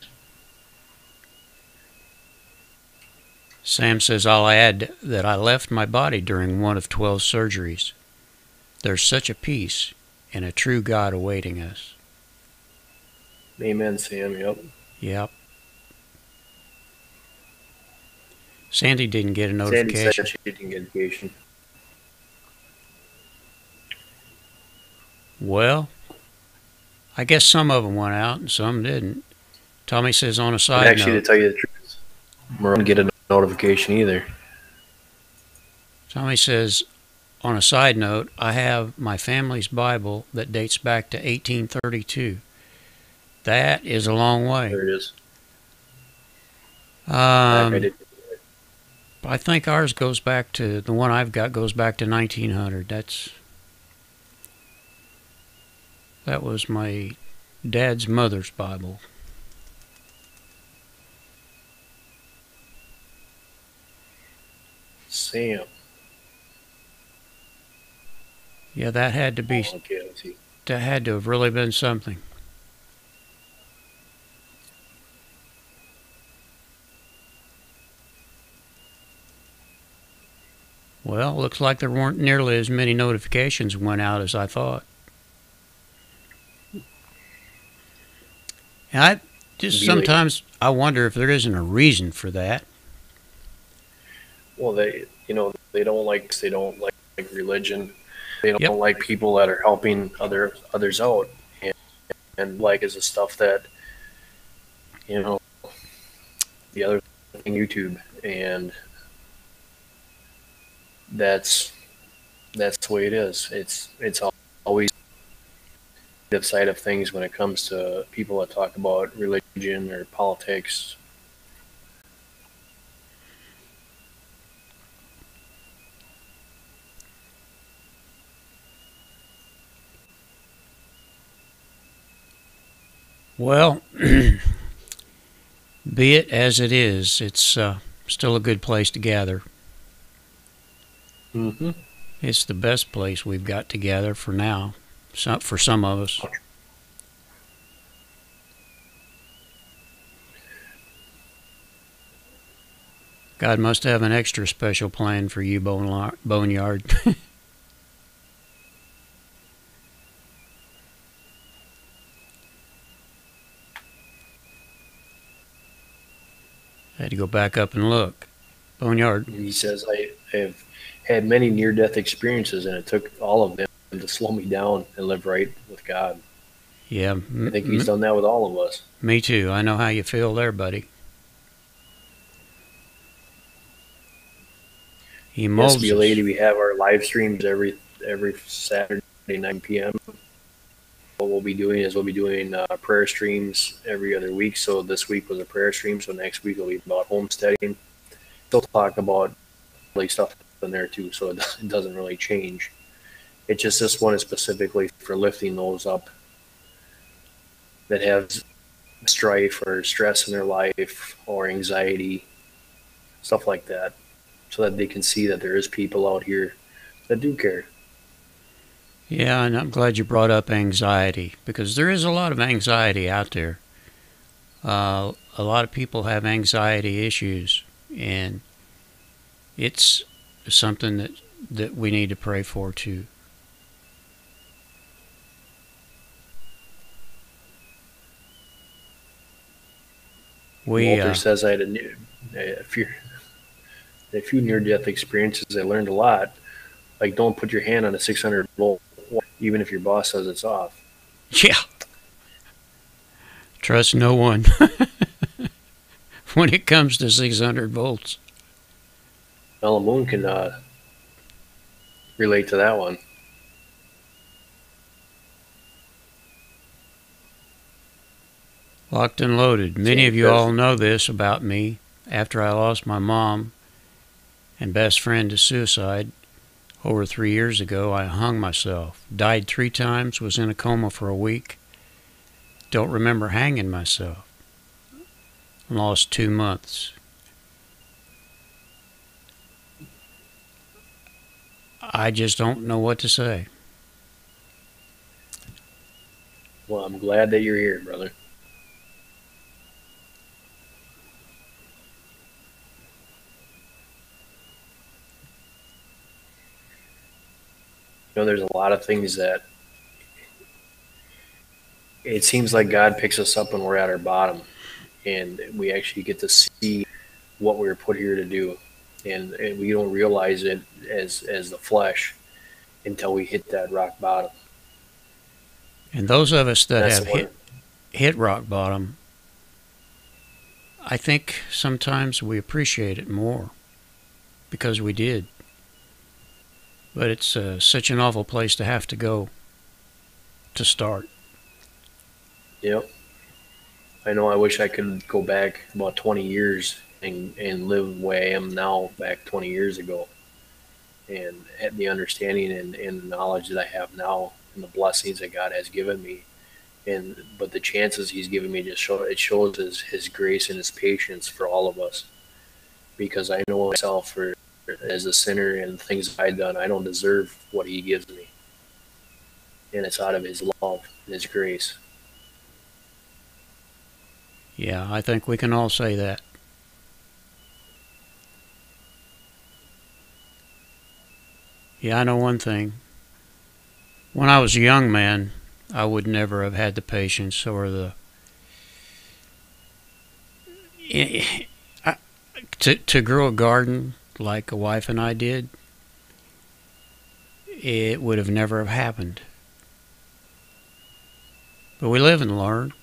S2: Sam says, I'll add that I left my body during one of 12 surgeries. There's such a peace and a true God awaiting us.
S1: Amen, Sam. Yep.
S2: Yep. Sandy didn't get a
S1: Sandy
S2: notification.
S1: said she didn't get notification.
S2: Well, I guess some of them went out and some didn't. Tommy says on a
S1: But
S2: side
S1: actually,
S2: note.
S1: to tell you the truth, Merle didn't get a notification either.
S2: Tommy says, on a side note, I have my family's Bible that dates back to 1832. That is a long way.
S1: There it is. I
S2: think ours goes back to, the one I've got goes back to 1900. That was my dad's mother's Bible.
S1: Sam.
S2: Yeah, that had to be.
S1: Okay, let's see.
S2: That had to have really been something. Well, looks like there weren't nearly as many notifications went out as I thought. And sometimes I wonder if there isn't a reason for that.
S1: Well, they don't like religion. They don't like people that are helping others out. And like is the stuff that, you know, the other thing, YouTube, and that's the way it is. It's always the side of things when it comes to people that talk about religion or politics.
S2: Well, be it as it is, it's still a good place to gather.
S1: Mm-hmm.
S2: It's the best place we've got to gather for now, for some of us. God must have an extra special plan for you, Boneyard. I had to go back up and look. Boneyard.
S1: He says, I have had many near death experiences, and it took all of them to slow me down and live right with God.
S2: Yeah,
S1: I think he's done that with all of us.
S2: me too. I know how you feel there, buddy. He
S1: Yes,
S2: molds
S1: be a
S2: us.
S1: lady. We have our live streams every Saturday 9 p.m. What we'll be doing is we'll be doing prayer streams every other week. So this week was a prayer stream. So next week will be about homesteading. Still talk about like stuff in there too. So it doesn't really change. It's just this one is specifically for lifting those up that have strife or stress in their life or anxiety, stuff like that, so that they can see that there is people out here that do care.
S2: Yeah, and I'm glad you brought up anxiety because there is a lot of anxiety out there. A lot of people have anxiety issues, and it's something that we need to pray for too.
S1: Walter says I had a few near death experiences. I learned a lot. Like, don't put your hand on a 600-volt, even if your boss says it's off.
S2: Yeah. Trust no one when it comes to 600 volts.
S1: Ella Moon can relate to that one.
S2: Locked and loaded. Many of you all know this about me. After I lost my mom and best friend to suicide over 3 years ago, I hung myself. Died 3 times, was in a coma for a week. Don't remember hanging myself. Lost 2 months. I just don't know what to say.
S1: Well, I'm glad that you're here, brother. You know, there's a lot of things that it seems like God picks us up when we're at our bottom, and we actually get to see what we were put here to do, and we don't realize it as the flesh until we hit that rock bottom.
S2: And those of us that
S1: That's
S2: have hit rock bottom, I think sometimes we appreciate it more because we did. But it's such an awful place to have to go to start.
S1: Yep. I know I wish I could go back about 20 years and live the way I am now back 20 years ago, and have the understanding and the knowledge that I have now and the blessings that God has given me. But the chances he's given me just shows his grace and his patience for all of us, because I know myself as a sinner and things I've done, I don't deserve what he gives me. And it's out of his love and his grace.
S2: Yeah, I think we can all say that. Yeah, I know one thing. When I was a young man, I would never have had the patience or the to grow a garden like a wife and I did. It would have never have happened. But we live and learn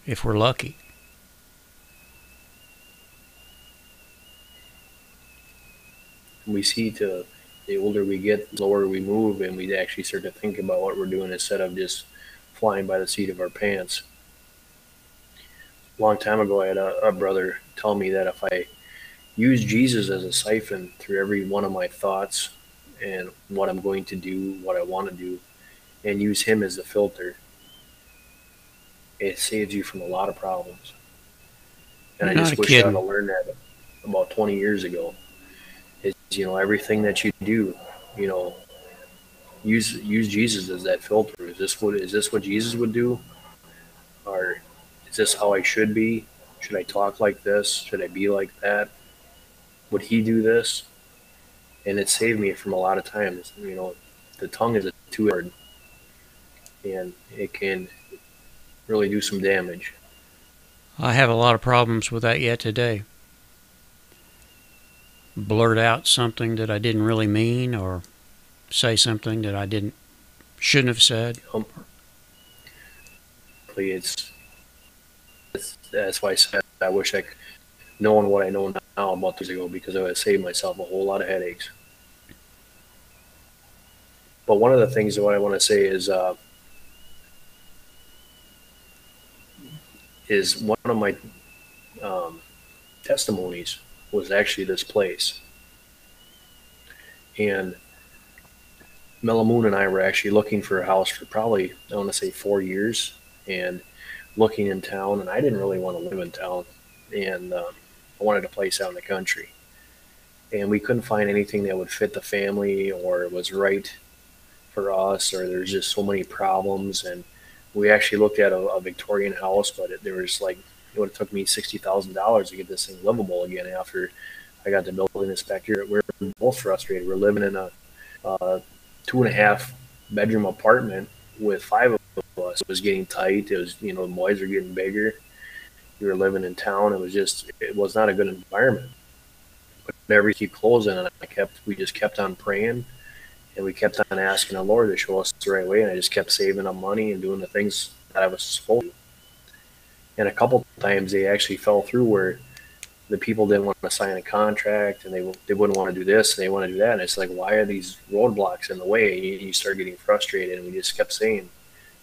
S2: if we're lucky.
S1: We see to the older we get, the lower we move, and we actually start to think about what we're doing instead of just flying by the seat of our pants. A long time ago, I had a brother tell me that if I use Jesus as a siphon through every one of my thoughts and what I'm going to do, what I want to do, and use Him as the filter, it saves you from a lot of problems. And
S2: You're
S1: I
S2: not
S1: just wish I'd have
S2: kidding.
S1: learned that about 20 years ago. Is everything that you do, you know, use Jesus as that filter. Is this what Jesus would do, or is this how I should be? Should I talk like this? Should I be like that? Would He do this? And it saved me from a lot of times. The tongue is a two-edged sword, and it can really do some damage.
S2: I have a lot of problems with that yet today. Blurt out something that I didn't really mean, or say something that I didn't shouldn't have said.
S1: That's why I said I wish I could known what I know now about 2 years ago, because I would have saved myself a whole lot of headaches. But one of the things that I want to say is one of my um, testimonies was actually this place. And Melamoon and I were actually looking for a house for probably, I want to say, 4 years, and looking in town. And I didn't really want to live in town, and I wanted a place out in the country. And we couldn't find anything that would fit the family or was right for us, or there's just so many problems. And we actually looked at a Victorian house, but there was like, it would have took me $60,000 to get this thing livable again after I got the building inspector. We're both frustrated. We're living in a 2.5 bedroom apartment with five of us. It was getting tight. It was, the boys were getting bigger. We were living in town. It was not a good environment. But every keep closing, and we just kept on praying, and we kept on asking the Lord to show us the right way. And I just kept saving up money and doing the things that I was supposed to. And a couple times they actually fell through where the people didn't want to sign a contract, and they wouldn't want to do this and they want to do that. And it's like, why are these roadblocks in the way? And you start getting frustrated, and we just kept saying,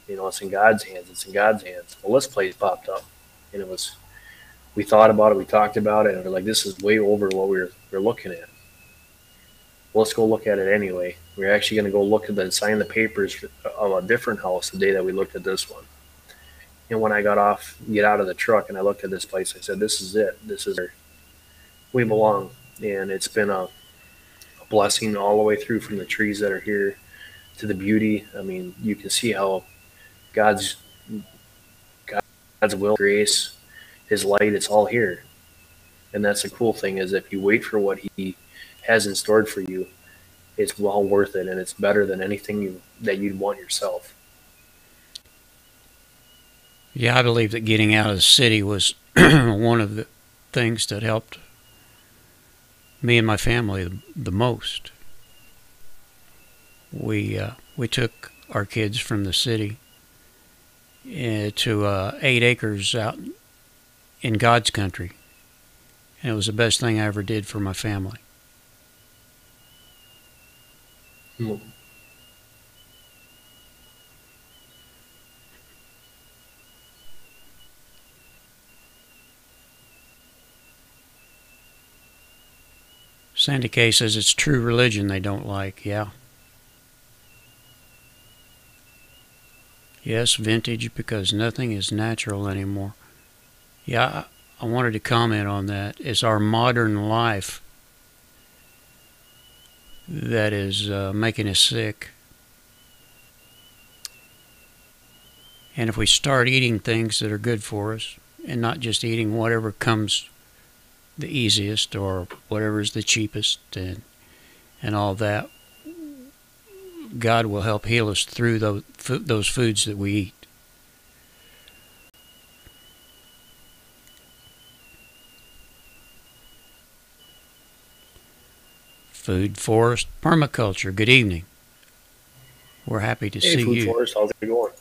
S1: it's in God's hands. It's in God's hands. Well, this place popped up, and we thought about it, we talked about it, and we're like, this is way over what we're looking at. Well, let's go look at it anyway. We're actually going to go sign the papers of a different house the day that we looked at this one. And when I get out of the truck, and I looked at this place, I said, this is it. This is where we belong. And it's been a blessing all the way through, from the trees that are here to the beauty. I mean, you can see how God's will, grace, His light, it's all here. And that's the cool thing, is if you wait for what He has in store for you, it's well worth it, and it's better than anything that you'd want yourself.
S2: Yeah, I believe that getting out of the city was one of the things that helped me and my family the most. We took our kids from the city to 8 acres out in God's country, and it was the best thing I ever did for my family.
S1: Mm.
S2: Sandy Kay says it's true religion they don't like. Yeah. Yes, vintage, because nothing is natural anymore. Yeah, I wanted to comment on that. It's our modern life that is making us sick. And if we start eating things that are good for us, and not just eating whatever comes the easiest or whatever is the cheapest and all that, God will help heal us through those foods that we eat. Food Forest Permaculture, good evening. We're happy to
S1: Hey,
S2: see
S1: Food
S2: you.
S1: Forest, how's it going?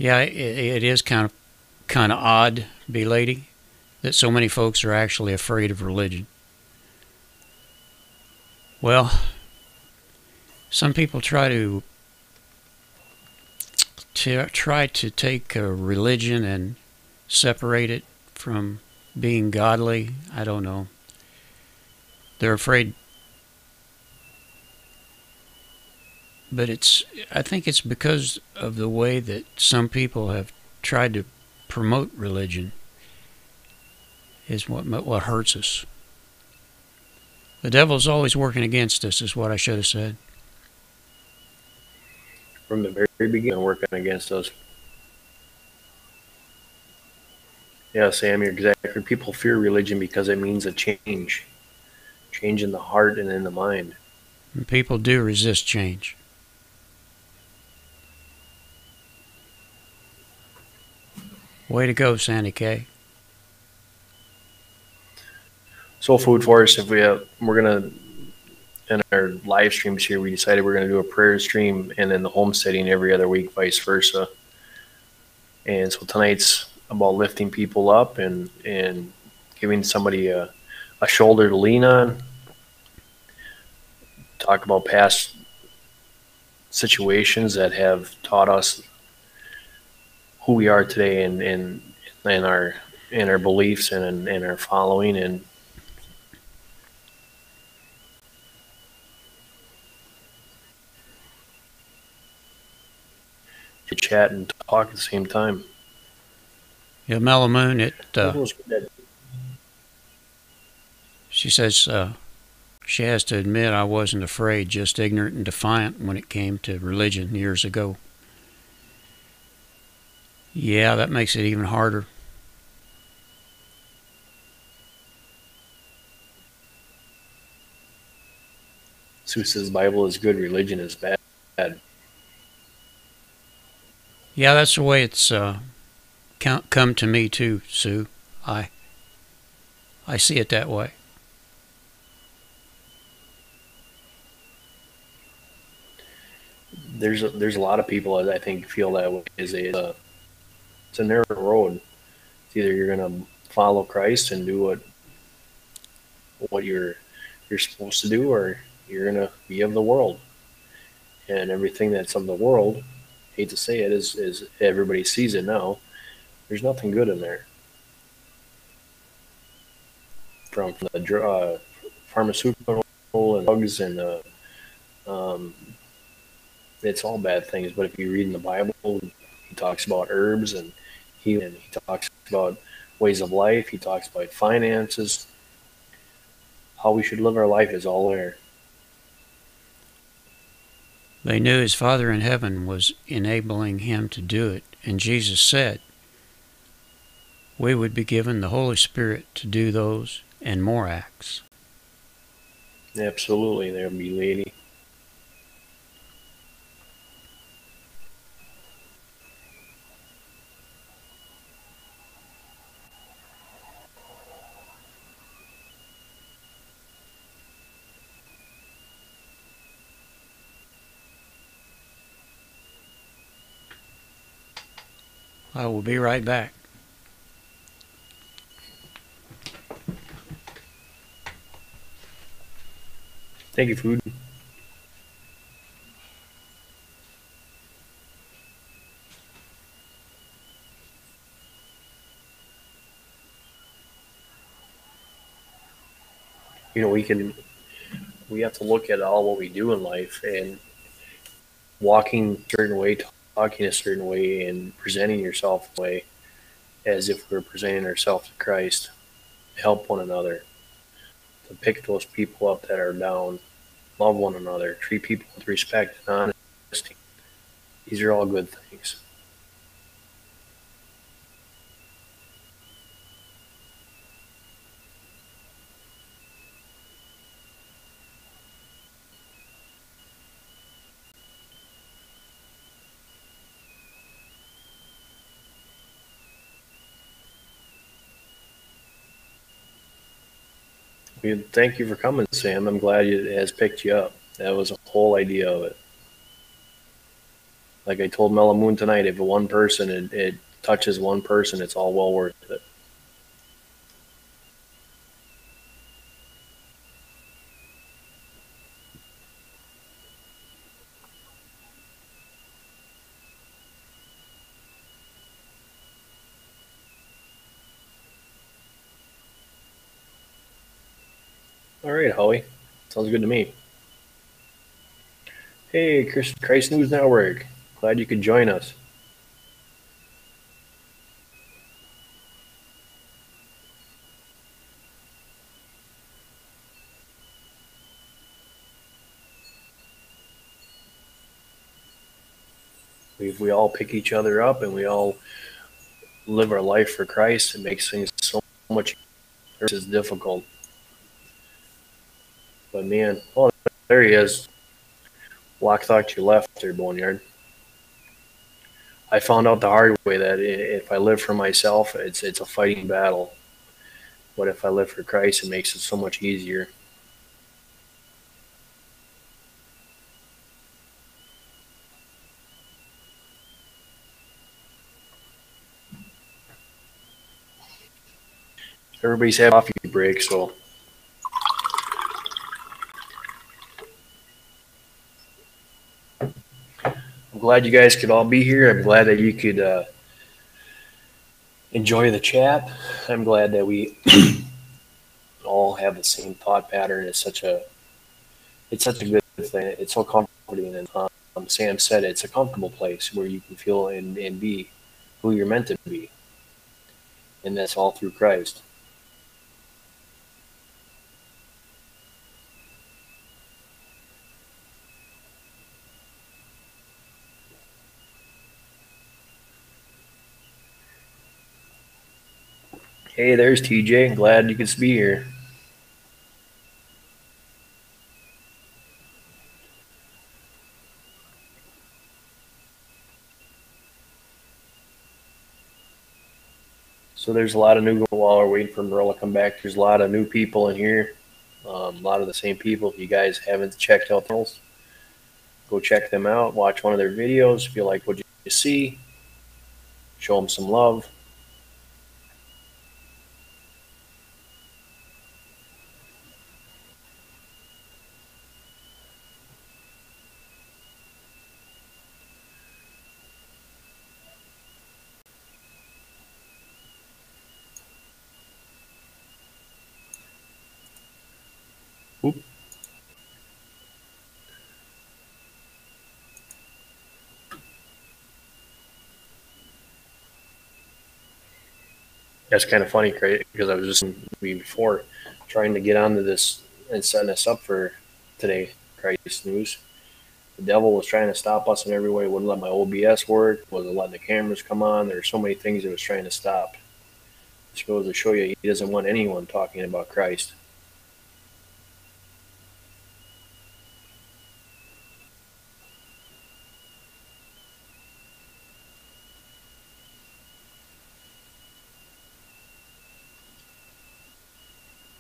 S2: Yeah, it is kind of odd, B lady, that so many folks are actually afraid of religion. Well, some people try to take a religion and separate it from being godly. I don't know. They're afraid, but I think it's because of the way that some people have tried to promote religion is what hurts us. The devil's always working against us, is what I should have said.
S1: From the very beginning, working against us. Yeah, Sam, you're exactly. People fear religion because it means a change in the heart and in the mind.
S2: And people do resist change. Way to go, Sandy K.
S1: So, food for us. If we're gonna in our live streams here, we decided we're gonna do a prayer stream and then the homesteading every other week, vice versa. And so tonight's about lifting people up and giving somebody a shoulder to lean on. Talk about past situations that have taught us who we are today and our beliefs and our following and to chat and talk at the same time.
S2: Yeah, Mellow Moon, she says she has to admit I wasn't afraid, just ignorant and defiant when it came to religion years ago. Yeah, that makes it even harder.
S1: Sue says Bible is good, religion is bad.
S2: Yeah, that's the way it's come to me too, Sue. I I see it that way.
S1: There's a lot of people that I think feel that way. It's a narrow road. It's either you're gonna follow Christ and do what you're supposed to do, or you're gonna be of the world. And everything that's of the world, hate to say it, is everybody sees it now. There's nothing good in there. From the pharmaceutical and drugs and um, it's all bad things. But if you read in the Bible, he talks about herbs and healing. He talks about ways of life. He talks about finances. How we should live our life is all there.
S2: They knew his Father in heaven was enabling him to do it, and Jesus said we would be given the Holy Spirit to do those and more acts.
S1: Absolutely, there'll be lady.
S2: I will be right back.
S1: Thank you, food. You know, we have to look at all what we do in life and walking a certain way, talking a certain way, and presenting yourself a way as if we're presenting ourselves to Christ. Help one another, to pick those people up that are down, love one another, treat people with respect and honesty. These are all good things. Thank you for coming, Sam. I'm glad it has picked you up. That was the whole idea of it. Like I told Mellow Moon tonight, if one person it touches one person, it's all well worth it. All right, Howie. Sounds good to me. Hey, Christ News Network. Glad you could join us. We all pick each other up and we all live our life for Christ. It makes things so much easier. It's difficult. But man, oh, there he is. Walk thought to your left there, Boneyard. I found out the hard way that if I live for myself, it's a fighting battle. But if I live for Christ, it makes it so much easier. Everybody's having a coffee break, so I'm glad you guys could all be here. I'm glad that you could enjoy the chat. I'm glad that we all have the same thought pattern. It's such a good thing. It's so comforting, and Sam said it's a comfortable place where you can feel and be who you're meant to be, and that's all through Christ. Hey, there's TJ. Glad you could be here. So there's a lot of new while we're waiting for Merle to come back. There's a lot of new people in here. A lot of the same people. If you guys haven't checked out those, go check them out. Watch one of their videos. If you like what you see, show them some love. Oop. That's kind of funny, right? Because I was just before trying to get onto this and setting us up for today, Christ News. The devil was trying to stop us in every way. Wouldn't let my OBS work. Wasn't letting the cameras come on. There were so many things it was trying to stop. Just goes to show you, he doesn't want anyone talking about Christ.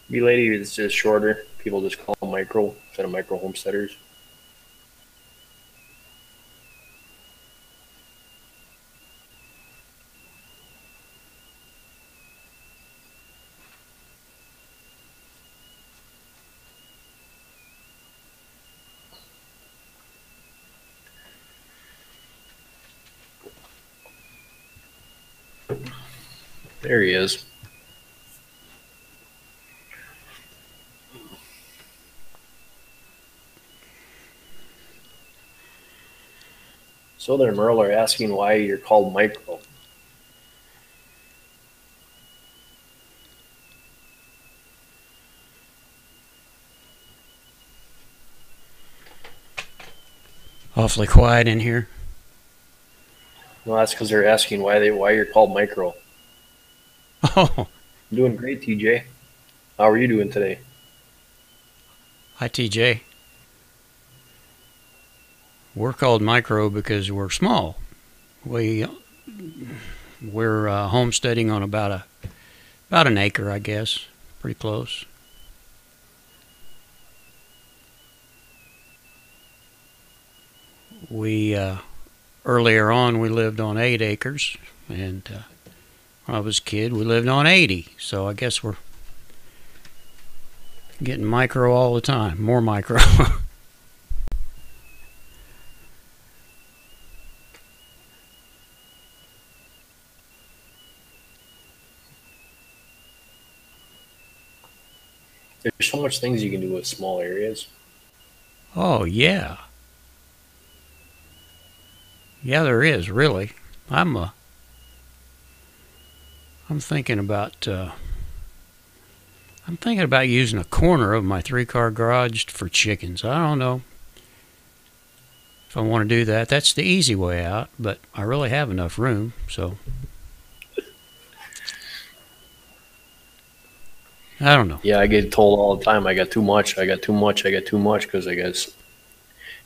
S1: B-Lady is just shorter. People just call them micro instead of micro homesteaders. There he is. So there, Merle are asking why you're called micro.
S2: Awfully quiet in here.
S1: No, that's because they're asking why you're called micro.
S2: Oh,
S1: I'm doing great, TJ. How are you doing today?
S2: hi TJ. We're called micro because we're small. We're homesteading on about an acre, I guess, pretty close. We earlier on we lived on 8 acres, and when I was a kid we lived on 80. So I guess we're getting micro all the time, more micro.
S1: There's so much things you can do with small areas.
S2: Oh yeah, yeah, there is really. I'm uh, I'm thinking about I'm thinking about using a corner of my 3-car garage for chickens. I don't know if I want to do that. That's the easy way out, but I really have enough room, so I don't know.
S1: Yeah, I get told all the time I got too much, I got too much, I got too much because I guess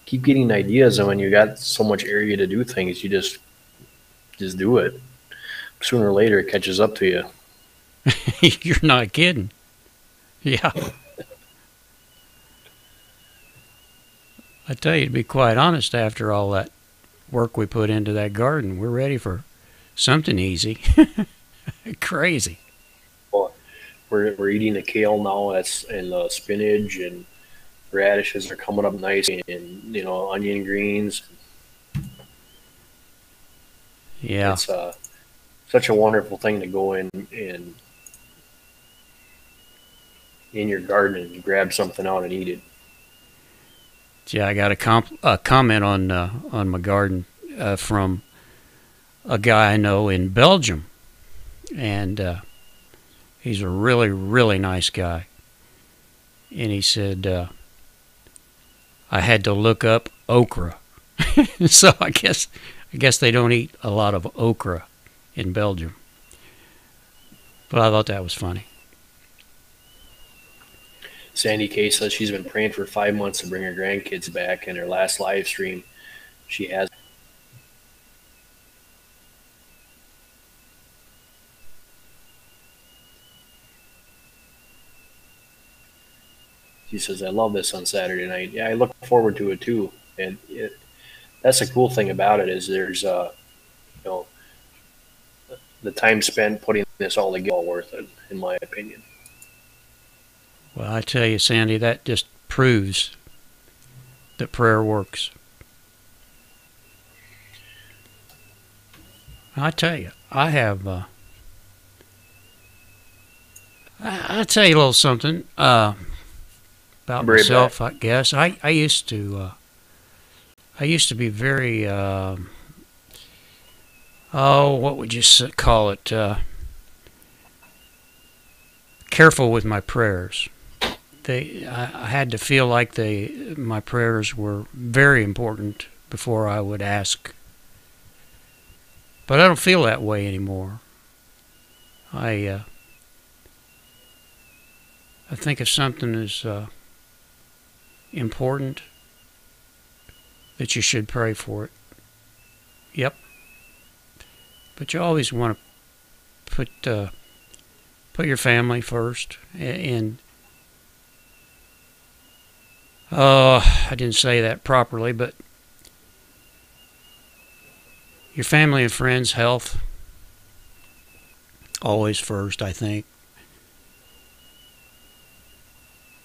S1: keep getting ideas, and when you got so much area to do things, you just do it. Sooner or later, it catches up to you.
S2: You're not kidding. Yeah. I tell you, to be quite honest, after all that work we put into that garden, we're ready for something easy. Crazy.
S1: Well, we're eating the kale now. That's and the spinach and radishes are coming up nice, and onion greens.
S2: Yeah.
S1: It's such a wonderful thing to go in your garden and grab something out and eat it.
S2: Yeah, I got a comment on my garden from a guy I know in Belgium, and he's a really, really nice guy. And he said I had to look up okra, so I guess they don't eat a lot of okra in Belgium. But I thought that was funny.
S1: Sandy Kay says she's been praying for 5 months to bring her grandkids back. In her last live stream, she has. She says, "I love this on Saturday night." Yeah, I look forward to it too. And that's the cool thing about it is there's you know the time spent putting this all together all worth it, in my opinion.
S2: Well, I tell you, Sandy, that just proves that prayer works. I tell you, I have. I'll tell you a little something about myself. I guess I used to. I used to be very. What would you call it? Careful with my prayers. I had to feel like my prayers were very important before I would ask. But I don't feel that way anymore. I think if something is important, that you should pray for it. Yep. But you always want to put your family first. And I didn't say that properly, but your family and friends' health always first, I think.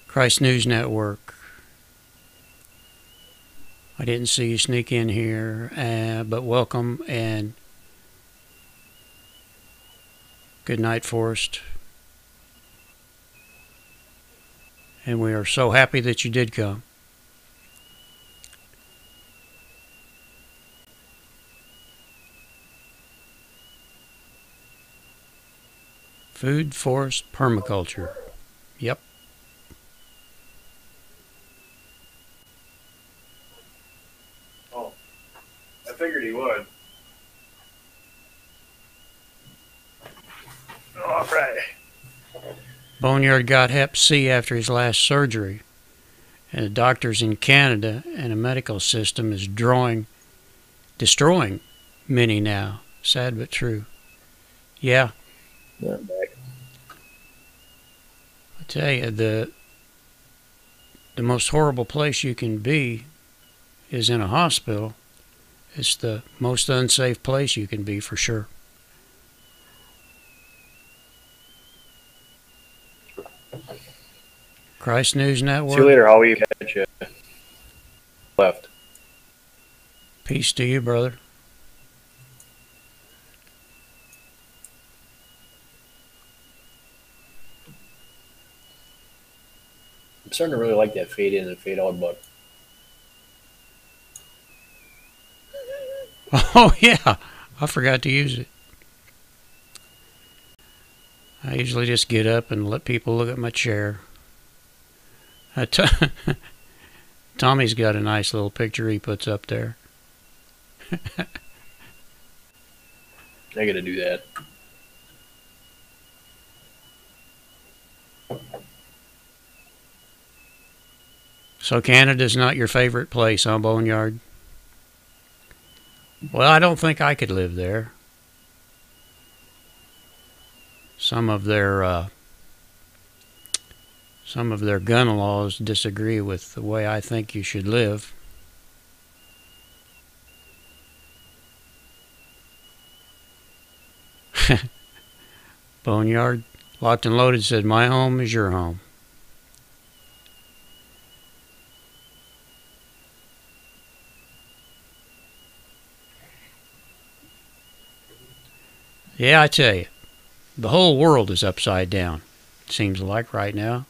S2: Christ News Network. I didn't see you sneak in here, but welcome and good night, Forrest. And we are so happy that you did come. Food, forest, permaculture. Yep.
S1: Oh, I figured he would. All right.
S2: Boneyard got Hep C after his last surgery, and the doctors in Canada and the medical system is destroying many now. Sad but true. Yeah.
S1: Not back.
S2: I tell you, the most horrible place you can be is in a hospital, It's the most unsafe place you can be, for sure. Christ News
S1: See you
S2: Network.
S1: later, Howie. Catch you left.
S2: Peace to you, brother.
S1: I'm starting to really like that fade in and fade out, but
S2: Oh, yeah. I forgot to use it. I usually just get up and let people look at my chair. Tommy's got a nice little picture he puts up there.
S1: I got to do that.
S2: So Canada's not your favorite place, huh, Boneyard? Well, I don't think I could live there. Some of their gun laws disagree with the way I think you should live. Boneyard, Locked and Loaded said, "My home is your home." Yeah, I tell you, the whole world is upside down. It seems like right now.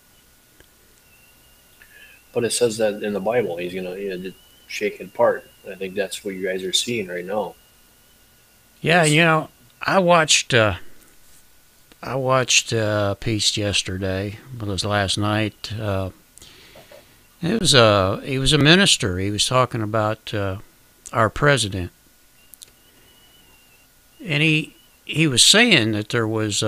S1: But it says that in the Bible, he's gonna just shake it apart. I think that's what you guys are seeing right now.
S2: Yeah, you know, I watched a piece yesterday. It was last night. He was a minister. He was talking about our president, and he was saying that there was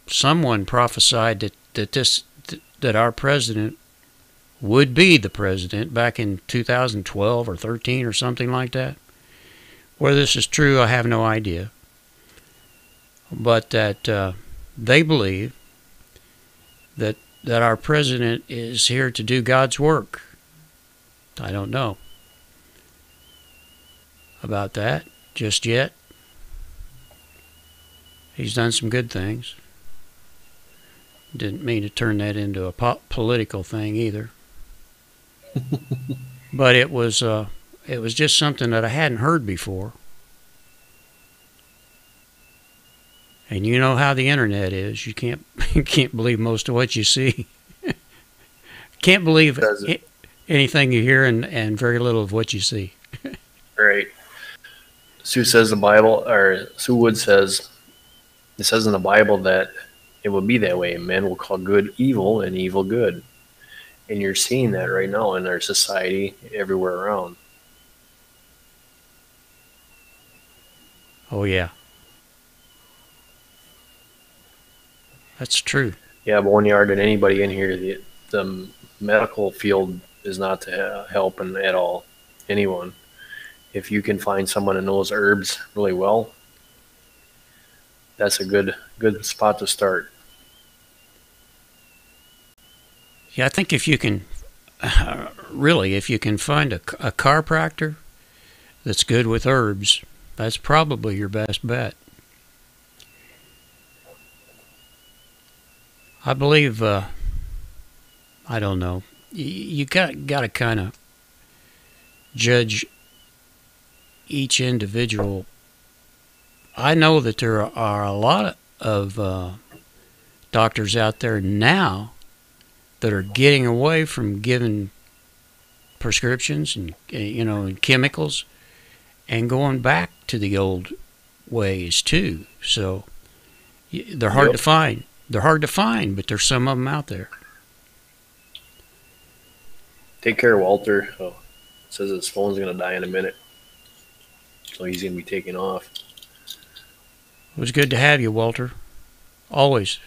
S2: someone prophesied that our president would be the president back in 2012 or 13 or something like that. Whether this is true, I have no idea. But that they believe that our president is here to do God's work. I don't know about that just yet. He's done some good things. Didn't mean to turn that into a political thing either. But it was just something that I hadn't heard before. And you know how the internet is. You can't believe most of what you see. Can't believe anything you hear and very little of what you see.
S1: Right. Sue says the Bible, or Sue Wood says, it says in the Bible that it will be that way. Men will call good evil and evil good. And you're seeing that right now in our society everywhere around.
S2: Oh, yeah. That's true.
S1: Yeah, Boneyard and anybody in here, the medical field is not to helping at all. Anyone. If you can find someone that knows herbs really well, that's a good spot to start.
S2: Yeah, I think if you can, if you can find a chiropractor that's good with herbs, that's probably your best bet. I believe, I don't know, you got to kind of judge each individual. I know that there are a lot of doctors out there now that are getting away from giving prescriptions and and chemicals and going back to the old ways too. So they're hard to find. They're hard to find, but there's some of them out there.
S1: Take care, Walter. Oh, it says his phone's going to die in a minute. So he's going to be taking off.
S2: It was good to have you, Walter. Always.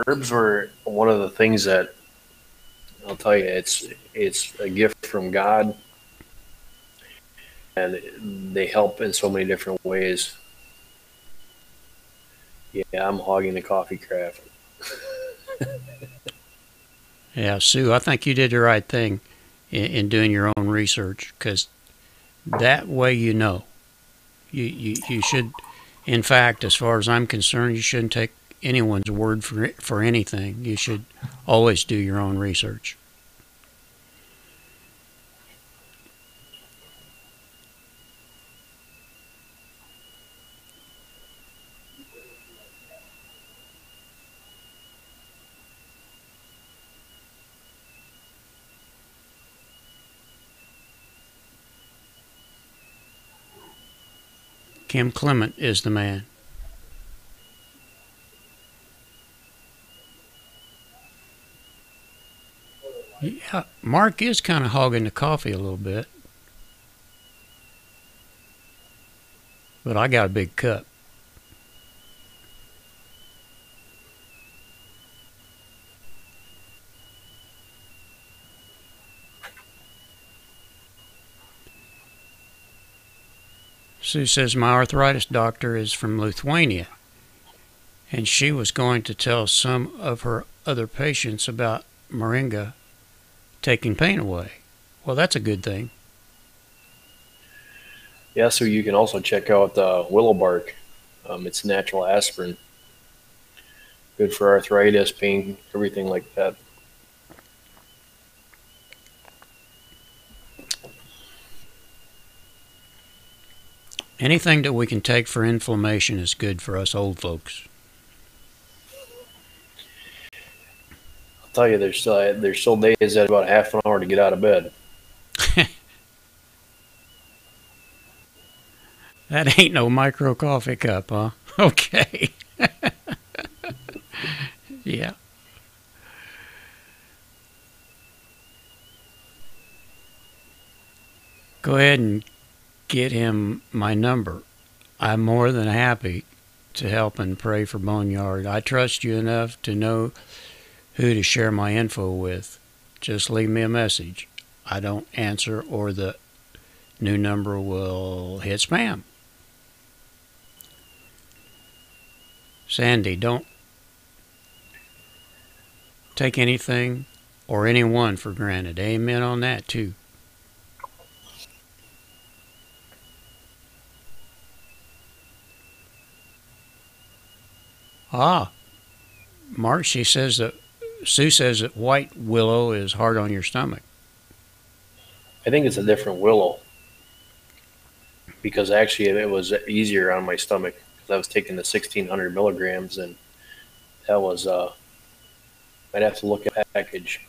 S1: Herbs were one of the things that, I'll tell you, it's a gift from God. And they help in so many different ways. Yeah, I'm hogging the coffee craft.
S2: Yeah, Sue, I think you did the right thing in doing your own research, because That way you know. You should, in fact, as far as I'm concerned, you shouldn't take anyone's word for anything. You should always do your own research. Kim Clement is the man. Yeah, Mark is kind of hogging the coffee a little bit, but I got a big cup. Sue says my arthritis doctor is from Lithuania, and she was going to tell some of her other patients about moringa taking pain away. Well, that's a good thing.
S1: Yeah, so you can also check out willow bark. It's natural aspirin, good for arthritis, pain, everything like that.
S2: Anything that we can take for inflammation is good for us old folks.
S1: I'll tell you, there's still days at about half an hour to get out of bed.
S2: That ain't no micro coffee cup, huh? Okay. Yeah. Go ahead and get him my number. I'm more than happy to help and pray for Boneyard. I trust you enough to know who to share my info with. Just leave me a message. I don't answer, or the new number will hit spam. Sandy, don't take anything or anyone for granted. Amen on that, too. Ah, Mark, Sue says that white willow is hard on your stomach.
S1: I think it's a different willow because actually it was easier on my stomach because I was taking the 1,600 milligrams, and that was I'd have to look at the package.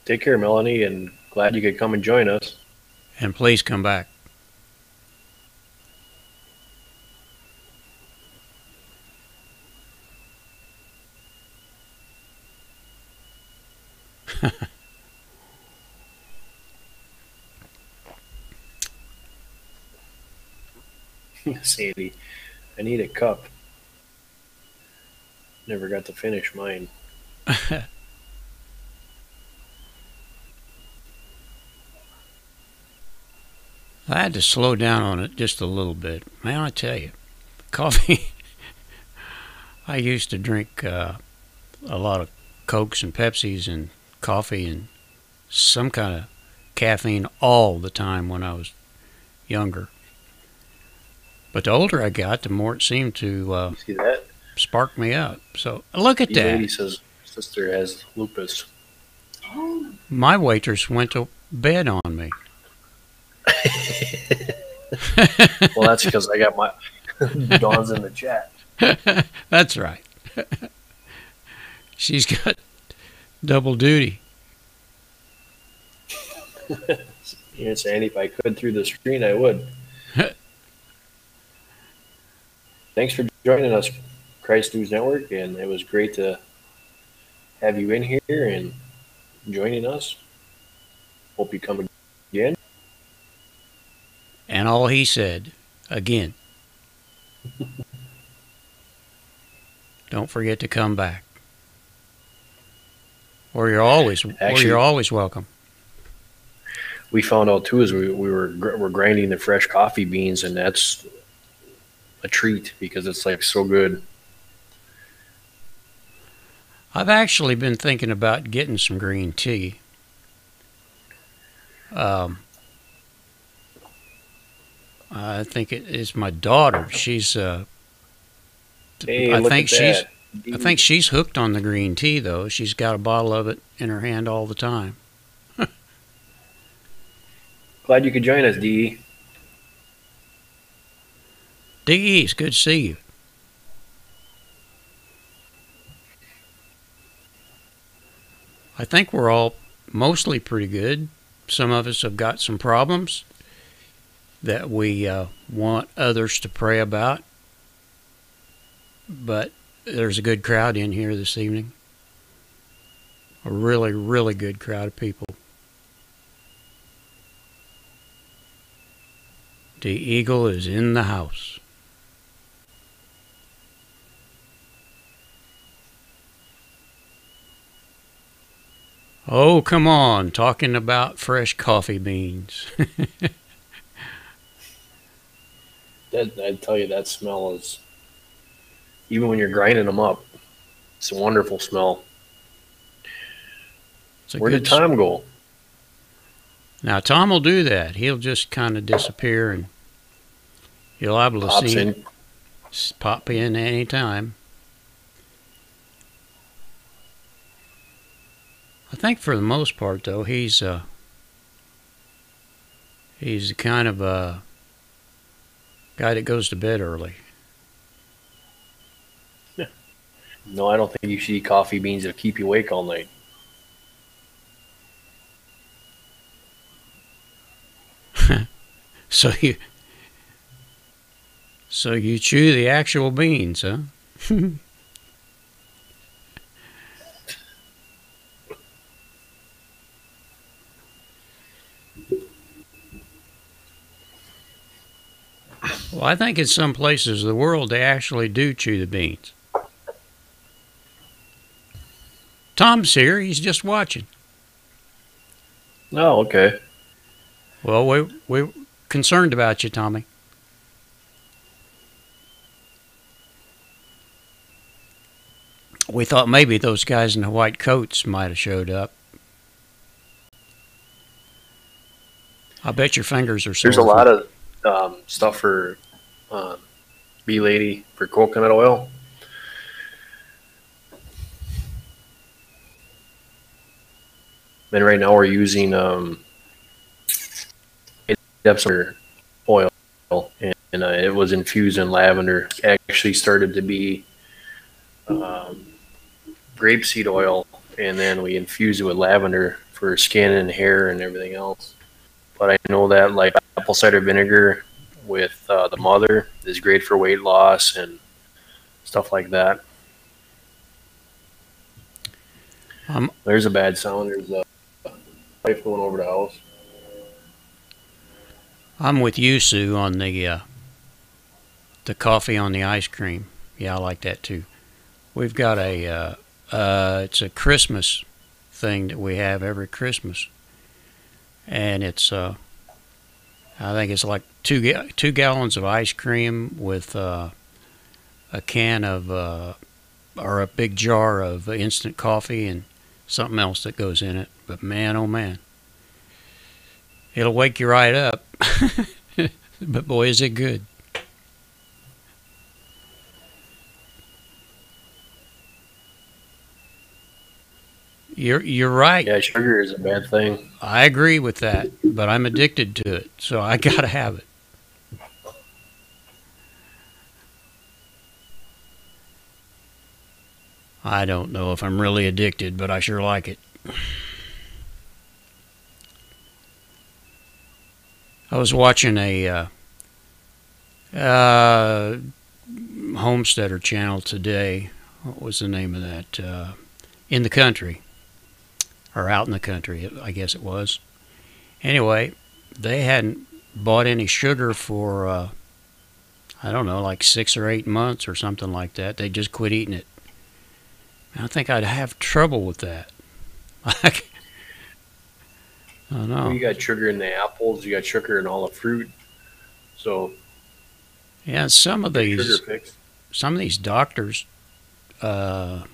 S1: Take care, Melanie, and glad you could come and join us.
S2: And please come back.
S1: Sandy, I need a cup. Never got to finish mine.
S2: I had to slow down on it just a little bit. Man, I tell you, coffee. I used to drink a lot of Cokes and Pepsis and coffee and some kind of caffeine all the time when I was younger. But the older I got, the more it seemed to
S1: You see that?
S2: spark me up. So look at
S1: The lady
S2: that.
S1: says her sister has lupus.
S3: Oh,
S2: My waitress went to bed on me.
S1: Well, that's because I got my Dawn's in the chat.
S2: That's right. She's got double duty.
S1: Yeah, Sandy, if I could through the screen, I would. Thanks for joining us, Christ News Network, and it was great to have you in here and joining us. Hope you come again.
S2: And all he said, again, don't forget to come back. Or you're always
S1: Actually-
S2: welcome.
S1: we found out too is we're grinding the fresh coffee beans, and that's a treat because it's like so good.
S2: I've actually been thinking about getting some green tea. Um, I think it is my daughter.
S1: Hey,
S2: I
S1: look
S2: think
S1: at
S2: she's,
S1: that.
S2: I think she's hooked on the green tea though. She's got a bottle of it in her hand all the time.
S1: Glad you could join us, Dee.
S2: Dee, it's good to see you. I think we're all mostly pretty good. Some of us have got some problems that we want others to pray about, but there's a good crowd in here this evening. A really, really good crowd of people. The Eagle is in the house. Oh, come on, talking about fresh coffee beans.
S1: I tell you, that smell is, even when you're grinding them up, it's a wonderful smell.
S2: It's a
S1: Where did
S2: good.
S1: Tom go?
S2: Now Tom will do that. He'll just kind of disappear, and you'll able to
S1: Pops
S2: see him
S1: in.
S2: pop in any time. I think for the most part, though, he's kind of a guy that goes to bed early.
S1: No, I don't think you should eat coffee beans that keep you awake all night.
S2: So you chew the actual beans, huh? Well, I think in some places of the world they actually do chew the beans. Tom's here. He's just watching.
S1: Oh, okay.
S2: Well, we're concerned about you, Tommy. We thought maybe those guys in the white coats might have showed up. I bet your fingers are sore.
S1: There's a lot of stuff for um, Bee Lady for coconut oil. And right now we're using Epsom oil, and it was infused in lavender. It actually started to be um, grapeseed oil, and then we infused it with lavender for skin and hair and everything else. But I know that like apple cider vinegar with the mother is great for weight loss and stuff like that. There's a bad sound. There's a wife going over the house.
S2: I'm with you, Sue, on the coffee on the ice cream. Yeah, I like that too. We've got it's a Christmas thing that we have every Christmas, and it's I think it's like 2 gallons of ice cream with a can of or a big jar of instant coffee and something else that goes in it. But man, oh man, it'll wake you right up. But boy, is it good. You're right.
S1: Yeah, sugar is a bad thing.
S2: I agree with that, but I'm addicted to it, so I gotta have it. I don't know if I'm really addicted, but I sure like it. I was watching a Homesteader channel today. What was the name of that? In the country, or out in the country, I guess it was. Anyway, they hadn't bought any sugar for, I don't know, like 6 or 8 months or something like that. They just quit eating it. I think I'd have trouble with that. I
S1: Well,
S2: know.
S1: you got sugar in the apples, you got sugar in all the fruit, so
S2: Yeah,
S1: get your sugar fix.
S2: some of these doctors uh,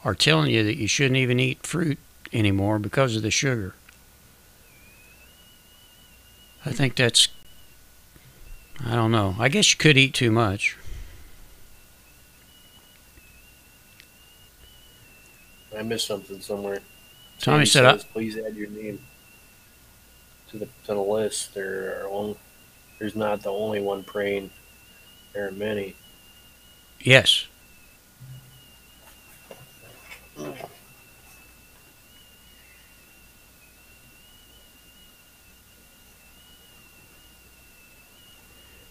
S2: are telling you that you shouldn't even eat fruit anymore because of the sugar. I think that's, I don't know. I guess you could eat too much.
S1: I missed something somewhere.
S2: Tommy
S1: Sandy
S2: said,
S1: says, please add your name to the list. There's not the only one praying. There are many.
S2: yes.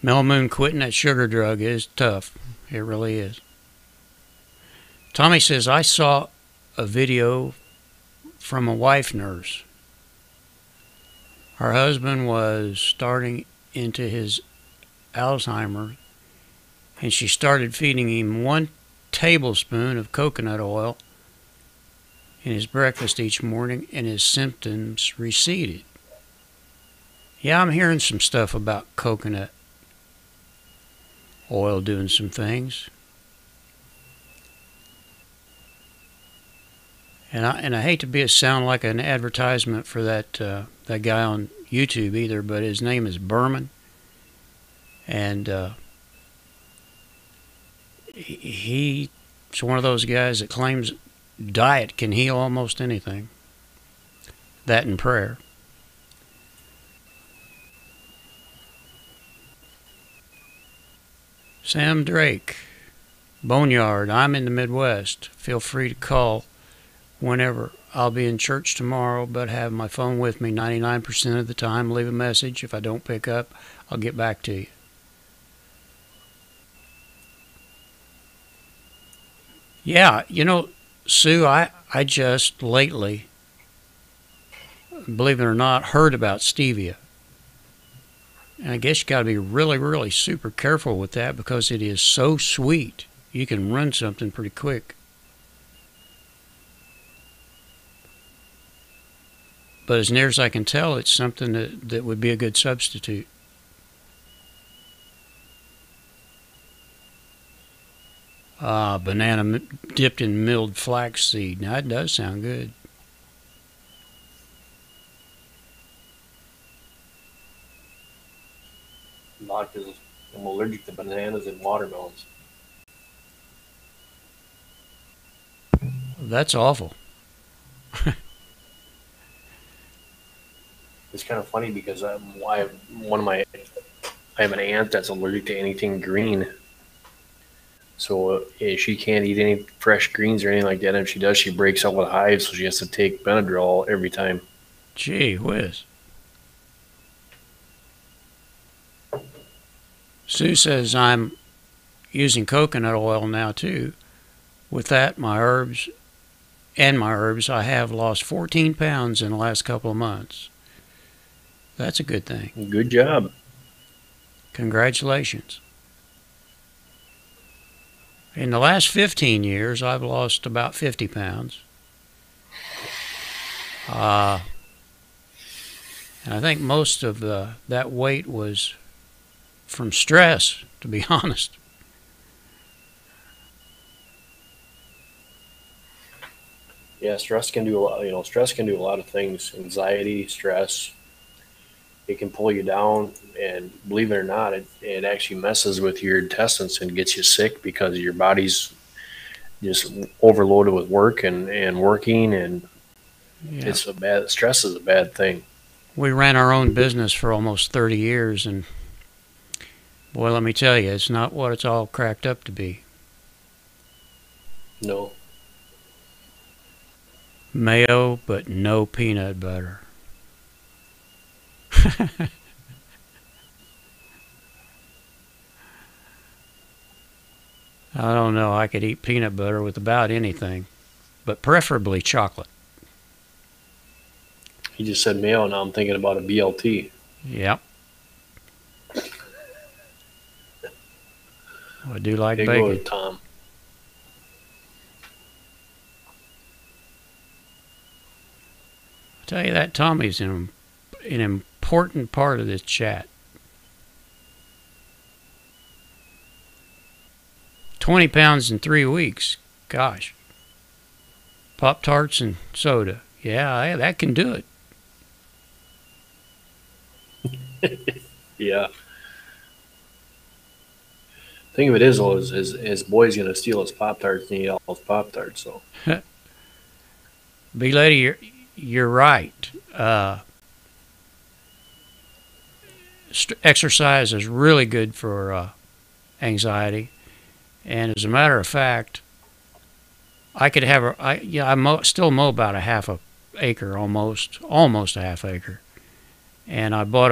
S2: Mel Moon quitting that sugar drug is tough. It really is. Tommy says, I saw a video from a wife nurse. Her husband was starting into his Alzheimer, and she started feeding him 1 tablespoon of coconut oil in his breakfast each morning, and his symptoms receded. Yeah, I'm hearing some stuff about coconut oil doing some things. And I hate to sound like an advertisement for that guy on YouTube either, but his name is Berman, and he's one of those guys that claims diet can heal almost anything. That and prayer. Sam Drake, Boneyard. I'm in the Midwest. Feel free to call whenever. I'll be in church tomorrow, but have my phone with me 99% of the time. Leave a message. If I don't pick up, I'll get back to you. Yeah, Sue, I just lately, believe it or not, heard about stevia. And I guess you got to be really, really super careful with that because it is so sweet. You can run something pretty quick. But as near as I can tell, it's something that would be a good substitute. Banana dipped in milled flaxseed. Now, that does sound good.
S1: Because I'm allergic to bananas and watermelons.
S2: That's awful.
S1: It's kind of funny because I have an aunt that's allergic to anything green. So she can't eat any fresh greens or anything like that. And if she does, she breaks out with hives, so she has to take Benadryl every time.
S2: Gee whiz. Sue says I'm using coconut oil now too. With that, my herbs, I have lost 14 pounds in the last couple of months. That's a good thing.
S1: Good job.
S2: Congratulations. In the last 15 years, I've lost about 50 pounds. And I think most of that weight was from stress, to be honest.
S1: Yeah, stress can do a lot. Stress can do a lot of things. Anxiety, stress. It can pull you down, and believe it or not, it actually messes with your intestines and gets you sick because your body's just overloaded with work and working, and
S2: Yeah.
S1: stress is a bad thing.
S2: We ran our own business for almost 30 years, and boy, let me tell you, it's not what it's all cracked up to be.
S1: No.
S2: Mayo, but no peanut butter. I don't know. I could eat peanut butter with about anything, but preferably chocolate.
S1: He just said mayo. Now I'm thinking about a BLT.
S2: Yep. I do like
S1: There you go,
S2: bacon.
S1: Tom.
S2: Tell you that Tommy's an important part of this chat. 20 pounds in 3 weeks. Gosh. Pop-Tarts and soda. Yeah, that can do it.
S1: Yeah. Thing of it is, though, is his boy's gonna steal his Pop Tarts and eat all his Pop Tarts. So
S2: B-Lady, you're right. Exercise is really good for anxiety. And as a matter of fact, I could have still mow about a half a acre, almost a half acre. And I bought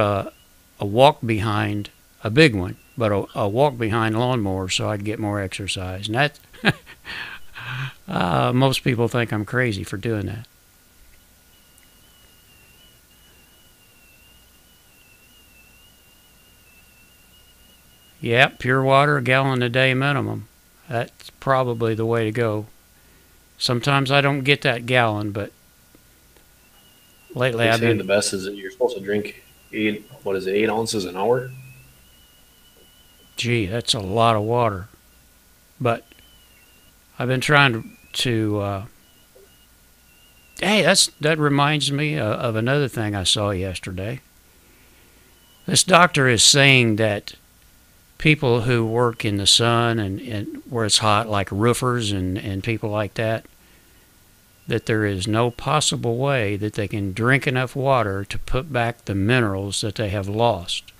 S2: a walk behind, a big one, but a walk behind lawnmower so I'd get more exercise. And that, most people think I'm crazy for doing that. Yep, pure water, a gallon a day minimum. That's probably the way to go. Sometimes I don't get that gallon, but lately I've been...
S1: the best is that you're supposed to drink 8 ounces an hour?
S2: Gee, that's a lot of water. But I've been trying to hey, that reminds me of another thing I saw yesterday. This doctor is saying that people who work in the sun and where it's hot, like roofers and people like that, that there is no possible way that they can drink enough water to put back the minerals that they have lost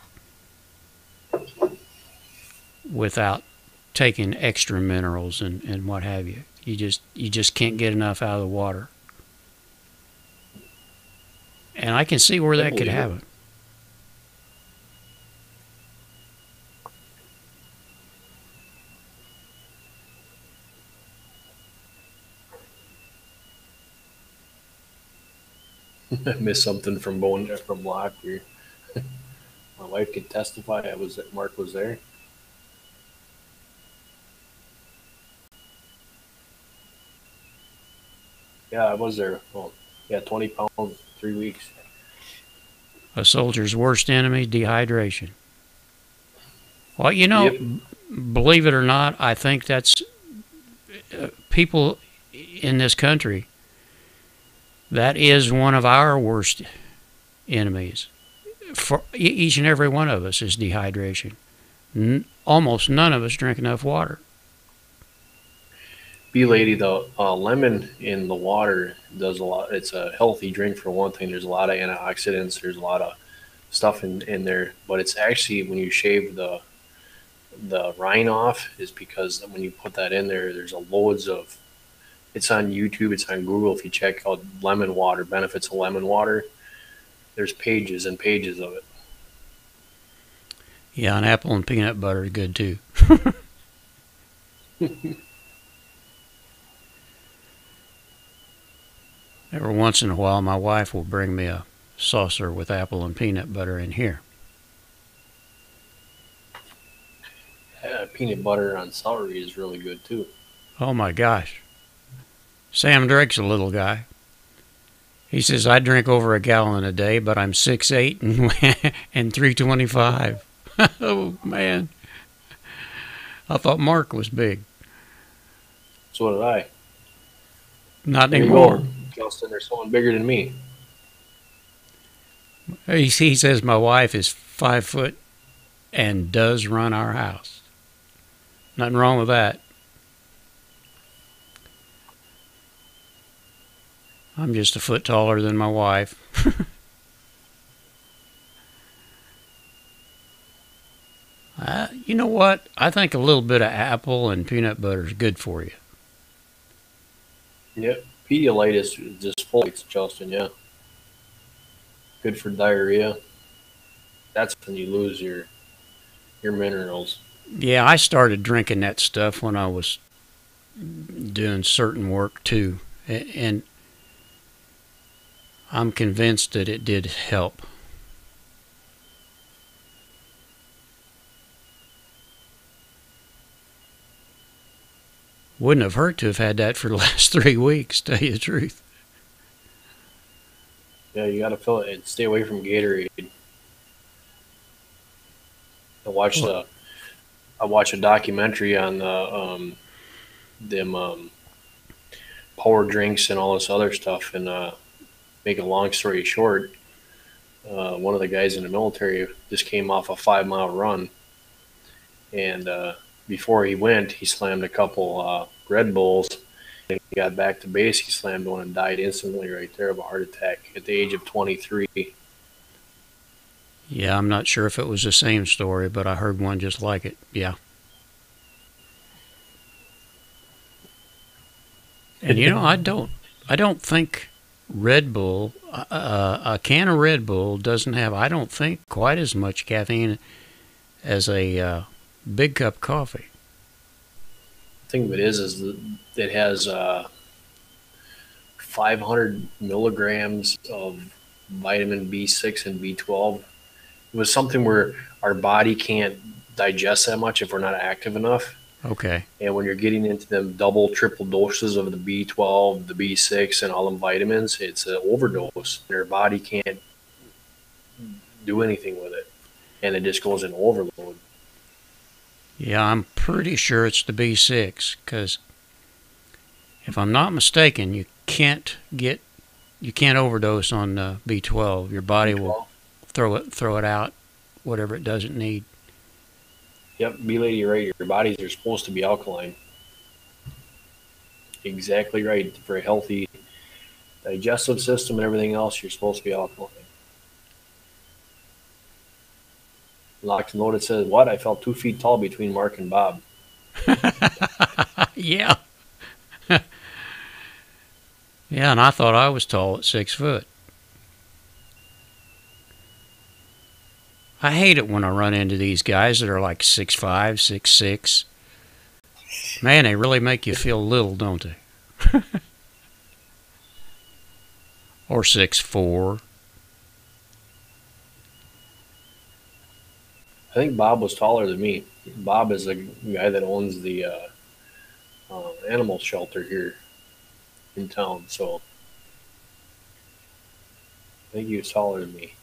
S2: without taking extra minerals and what have you. You just can't get enough out of the water. And I can see where that could happen.
S1: I missed something from Locke here. My wife could testify. Mark was there. Yeah, I was there. Well, yeah, 20 pounds, 3 weeks.
S2: A soldier's worst enemy, dehydration. Well, you know,
S1: Yep.
S2: Believe it or not, I think that's people in this country, that is one of our worst enemies. For each and every one of us is dehydration. Almost none of us drink enough water.
S1: B-Lady, the lemon in the water does a lot. It's a healthy drink for one thing. There's a lot of antioxidants. There's a lot of stuff in there. But it's actually, when you shave the rind off, is because when you put that in there, there's loads of... It's on YouTube. It's on Google. If you check out lemon water, benefits of lemon water, there's pages and pages of it.
S2: Yeah, and apple and peanut butter is good too. Every once in a while, my wife will bring me a saucer with apple and peanut butter in here.
S1: Peanut butter on celery is really good too.
S2: Oh my gosh. Sam Drake's a little guy. He says, I drink over a gallon a day, but I'm 6'8" and 325. Oh, man. I thought Mark was big.
S1: So did I.
S2: Not
S1: There you
S2: anymore.
S1: go, Justin. There's someone bigger than me.
S2: He says my wife is 5 foot and does run our house. Nothing wrong with that. I'm just a foot taller than my wife. You know what? I think a little bit of apple and peanut butter is good for you.
S1: Yep. Pedialyte is just full of Justin, yeah. Good for diarrhea. That's when you lose your minerals.
S2: Yeah, I started drinking that stuff when I was doing certain work too. And I'm convinced that it did help. Wouldn't have hurt to have had that for the last 3 weeks, to tell you the truth.
S1: Yeah, you got to fill it and stay away from Gatorade. I watched
S2: Well,
S1: the I watched a documentary on them power drinks and all this other stuff. And make a long story short, one of the guys in the military just came off a 5 mile run, and before he went, he slammed a couple Red Bulls. And he got back to base. He slammed one and died instantly right there of a heart attack at the age of 23.
S2: yeah, I'm not sure if it was the same story, but I heard one just like it. Yeah. And I don't think Red Bull, a can of Red Bull doesn't have, I don't think, quite as much caffeine as a big cup of coffee.
S1: The thing of it is it has 500 milligrams of vitamin B6 and B12. It was something where our body can't digest that much if we're not active enough.
S2: Okay.
S1: And when you're getting into them double, triple doses of the B12, the B6, and all them vitamins, it's an overdose. Your body can't do anything with it, and it just goes in overload.
S2: Yeah, I'm pretty sure it's the B6 because if I'm not mistaken, you can't overdose on B12. Your body will
S1: B12.
S2: throw it out, whatever it doesn't need.
S1: Yep, B lady, you're right. Your bodies are supposed to be alkaline. Exactly right. For a healthy digestive system and everything else, you're supposed to be alkaline. Locked and loaded says, "What? I felt 2 feet tall between Mark and Bob."
S2: Yeah, yeah, and I thought I was tall at 6 foot. I hate it when I run into these guys that are like 6'5", 6'6". Man, they really make you feel little, don't they? Or 6'4".
S1: I think Bob was taller than me. Bob is the guy that owns the animal shelter here in town, so I think he was taller than me.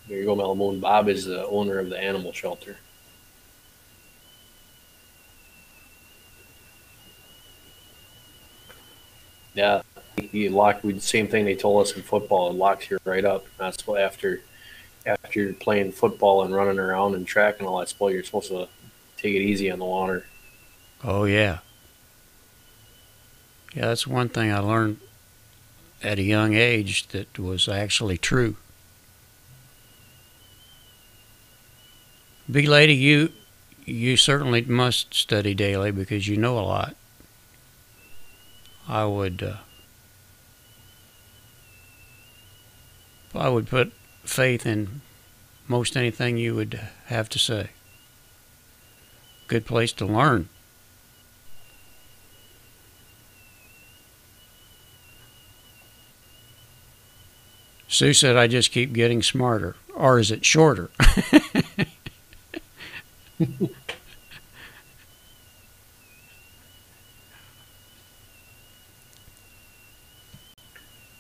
S1: There you go, Malamoon. Bob is the owner of the animal shelter. Yeah, he locked. We same thing they told us in football. It locks you right up. That's what after you're playing football and running around and track and all that sport, you're supposed to take it easy on the water.
S2: Oh yeah, yeah. That's one thing I learned at a young age that was actually true. Big lady, you certainly must study daily because you know a lot. I would I would put faith in most anything you would have to say. Good place to learn. Sue said I just keep getting smarter. Or is it shorter?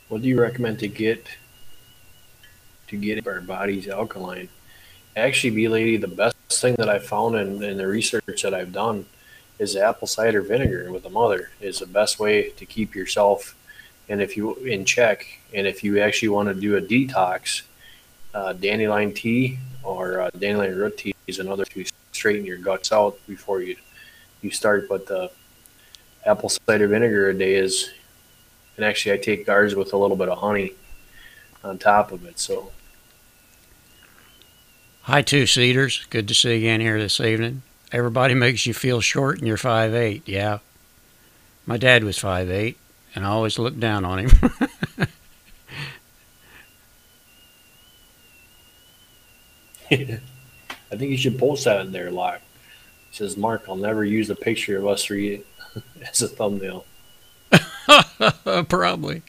S1: What do you recommend to get our bodies alkaline? Actually, B lady, the best thing that I found in the research that I've done is apple cider vinegar with a mother is the best way to keep yourself and if you in check. And if you actually want to do a detox, dandelion tea or dandelion root tea is another to straighten your guts out before you start. But the apple cider vinegar a day is, and actually I take ours with a little bit of honey on top of it. So
S2: Hi, two seaters. Good to see you again here this evening. Everybody makes you feel short and you're 5'8". Yeah. My dad was 5'8", and I always looked down on him.
S1: I think you should post that in there, Locke. It says, Mark, I'll never use a picture of us three as a thumbnail.
S2: Probably.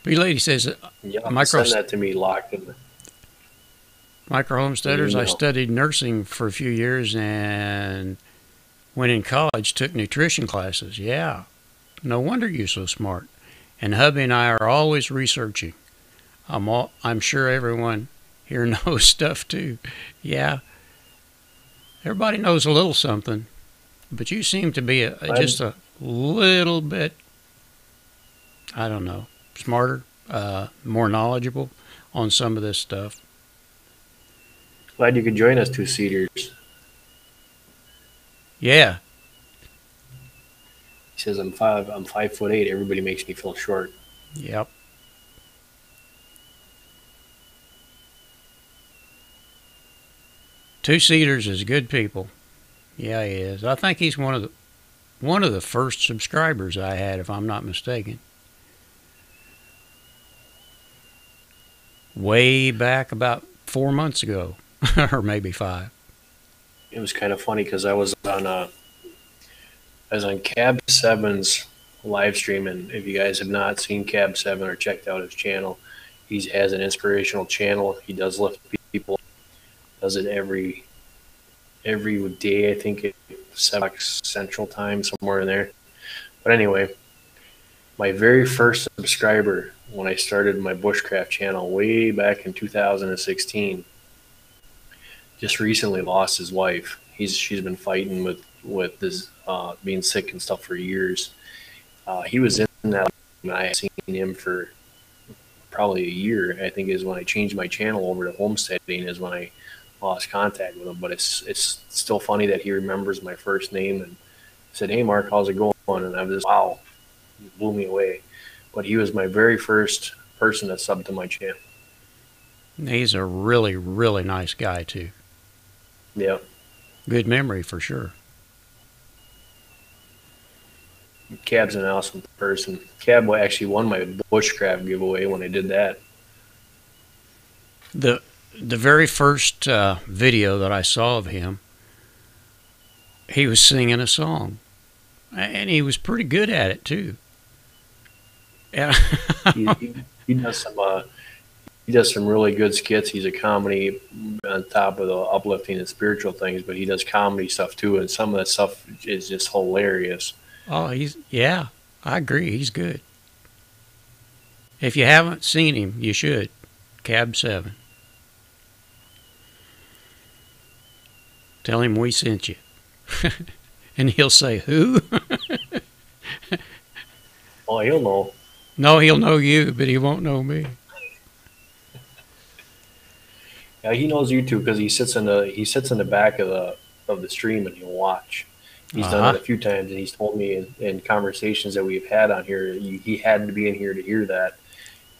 S2: B lady says
S1: You have to
S2: micro.
S1: send that to me, Locke. And
S2: Micro homesteaders. I studied nursing for a few years and when in college took nutrition classes. Yeah, no wonder you're so smart. And hubby and I are always researching. I'm sure everyone here knows stuff too. Yeah, everybody knows a little something, but you seem to be just a little bit, I don't know, smarter, more knowledgeable on some of this stuff.
S1: Glad you could join us, two-seaters.
S2: Yeah.
S1: He says, I'm 5'8". Everybody makes me feel short.
S2: Yep. Two-seaters is good people. Yeah, he is. I think he's one of the first subscribers I had, if I'm not mistaken. Way back about 4 months ago, or maybe 5.
S1: It was kind of funny because I was on Cab 7's live stream, and if you guys have not seen Cab 7 or checked out his channel, he has an inspirational channel. He does lift people. Does it every day, I think, at 7 o'clock Central Time, somewhere in there. But anyway, my very first subscriber when I started my bushcraft channel way back in 2016 just recently lost his wife. She's been fighting with this being sick and stuff for years. He was in that, and I had seen him for probably a year. I think is when I changed my channel over to Homesteading is when I lost contact with him. But it's still funny that he remembers my first name and said, "Hey, Mark, how's it going?" And I was just, wow, it blew me away. But he was my very first person that subbed to my channel.
S2: He's a really, really nice guy, too.
S1: Yeah.
S2: Good memory, for sure.
S1: Cab's an awesome person. Cab actually won my bushcraft giveaway when I did that.
S2: The very first video that I saw of him, he was singing a song. And he was pretty good at it, too. Yeah.
S1: he does some really good skits. He's a comedy on top of the uplifting and spiritual things, but he does comedy stuff too, and some of that stuff is just hilarious.
S2: Oh, I agree. He's good. If you haven't seen him, you should. Cab 7. Tell him we sent you. And he'll say, who?
S1: Oh, he'll know.
S2: No, he'll know you, but he won't know me.
S1: Yeah, he knows you too because he sits in the back of the stream and he'll watch. He's done it a few times, and he's told me in conversations that we've had on here, he had to be in here to hear that,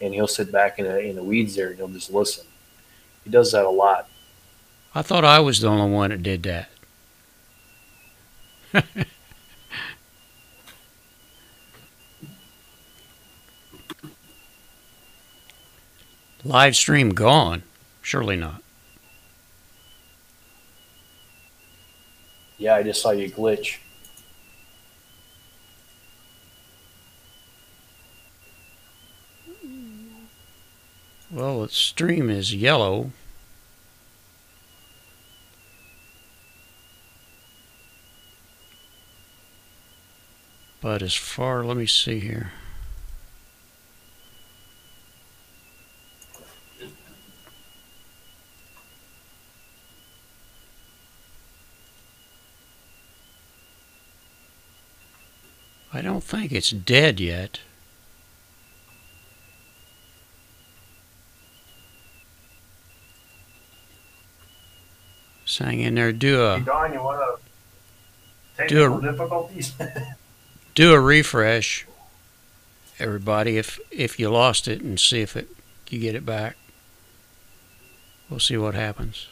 S1: and he'll sit back in the weeds there and he'll just listen. He does that a lot.
S2: I thought I was the only one that did that. Live stream gone? Surely not.
S1: Yeah, I just saw you glitch.
S2: Well, the stream is yellow. But as far, let me see here. I don't think it's dead yet. Hang in there.
S1: Hey, Don, you want to
S2: technical
S1: difficulties?
S2: Do a refresh, everybody, if you lost it, and see if you get it back. We'll see what happens.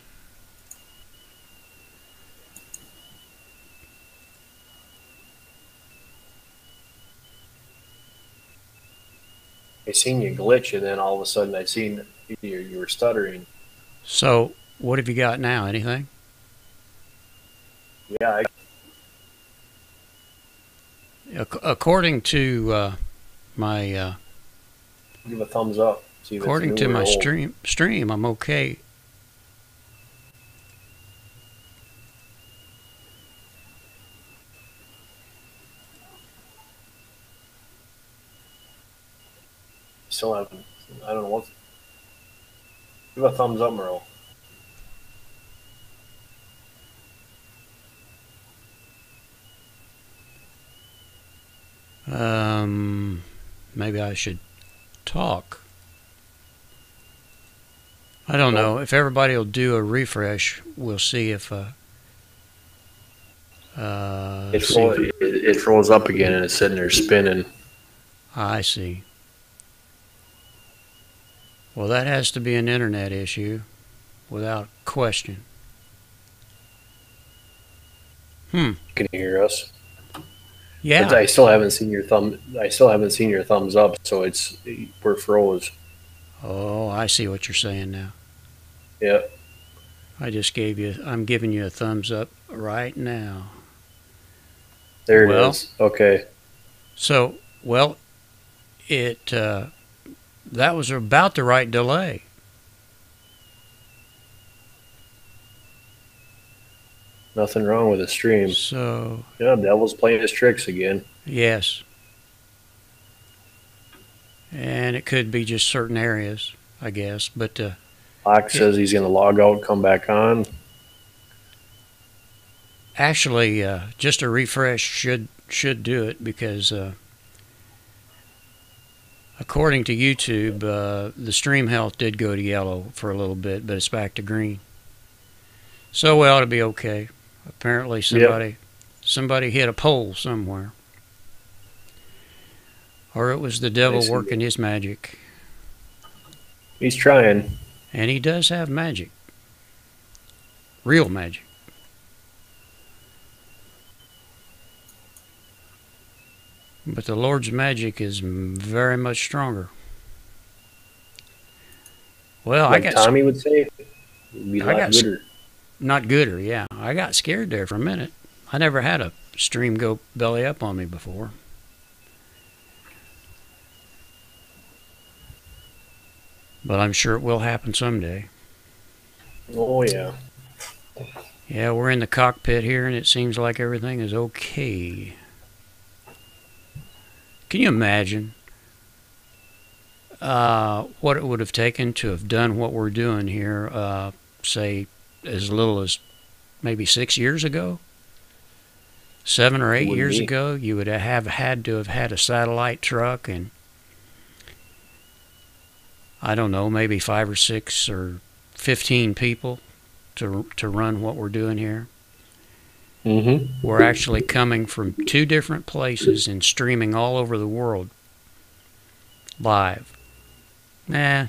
S1: I seen you glitch, and then all of a sudden I seen you were stuttering.
S2: So, what have you got now? Anything?
S1: Yeah.
S2: According to my
S1: Give a thumbs up. See
S2: according to my stream, I'm okay.
S1: Still haven't. I don't know what. Give a thumbs up, Merle.
S2: Maybe I should talk. I don't
S1: Well,
S2: know. If everybody will do a refresh, we'll see if
S1: it,
S2: see if
S1: it froze up again and it's sitting there spinning.
S2: I see. Well, that has to be an internet issue, without question.
S1: You can hear us, but
S2: Yeah.
S1: I still haven't seen your thumb. I still haven't seen your thumbs up, so we're froze.
S2: Oh, I see what you're saying now.
S1: Yeah,
S2: I'm giving you a thumbs up right now.
S1: there it
S2: Well,
S1: is. Okay.
S2: well, it that was about the right delay.
S1: Nothing wrong with the stream.
S2: So,
S1: Yeah, Devil's playing his tricks again.
S2: yes. And it could be just certain areas, I guess. But
S1: Locke says he's going to log out, come back on.
S2: actually, just a refresh should do it because according to YouTube, the stream health did go to yellow for a little bit, but it's back to green. So we ought to be okay. Apparently, somebody hit a pole somewhere, or it was the devil working his magic.
S1: He's trying.
S2: And he does have magic, real magic. But the Lord's magic is very much stronger. Well,
S1: Like Tommy would say, it'd be a lot gooder.
S2: Not gooder, yeah. I got scared there for a minute. I never had a stream go belly up on me before. But I'm sure it will happen someday.
S1: Oh, yeah.
S2: Yeah, we're in the cockpit here, and it seems like everything is okay. Can you imagine what it would have taken to have done what we're doing here, say, as little as maybe 6 years ago? 7 or 8 years ago, you would have had to have had a satellite truck and, I don't know, maybe 5 or 6 or 15 people to run what we're doing here.
S1: Mm-hmm.
S2: We're actually coming from 2 different places and streaming all over the world live. With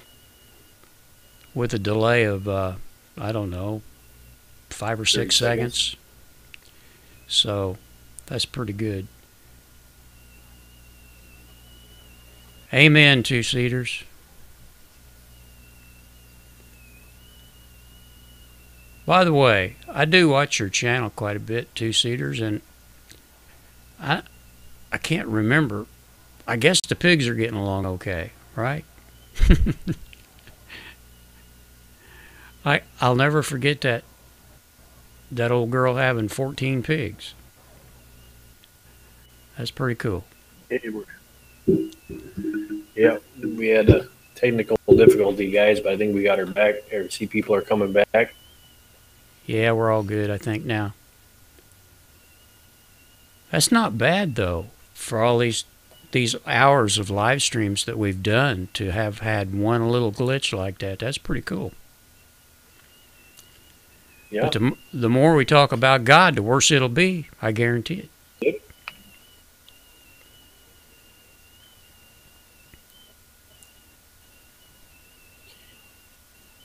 S2: a delay of, I don't know, 5 or 6 seconds. So that's pretty good. Amen, two-seaters. By the way, I do watch your channel quite a bit, two-seaters, and I can't remember. I guess the pigs are getting along okay, right? I'll never forget that old girl having 14 pigs. That's pretty cool.
S1: Yeah, we had a technical difficulty, guys, but I think we got her back. See, people are coming back.
S2: Yeah, we're all good, I think, now. That's not bad, though, for all these hours of live streams that we've done to have had one little glitch like that. That's pretty cool.
S1: Yeah.
S2: But the more we talk about God, the worse it'll be. I guarantee it.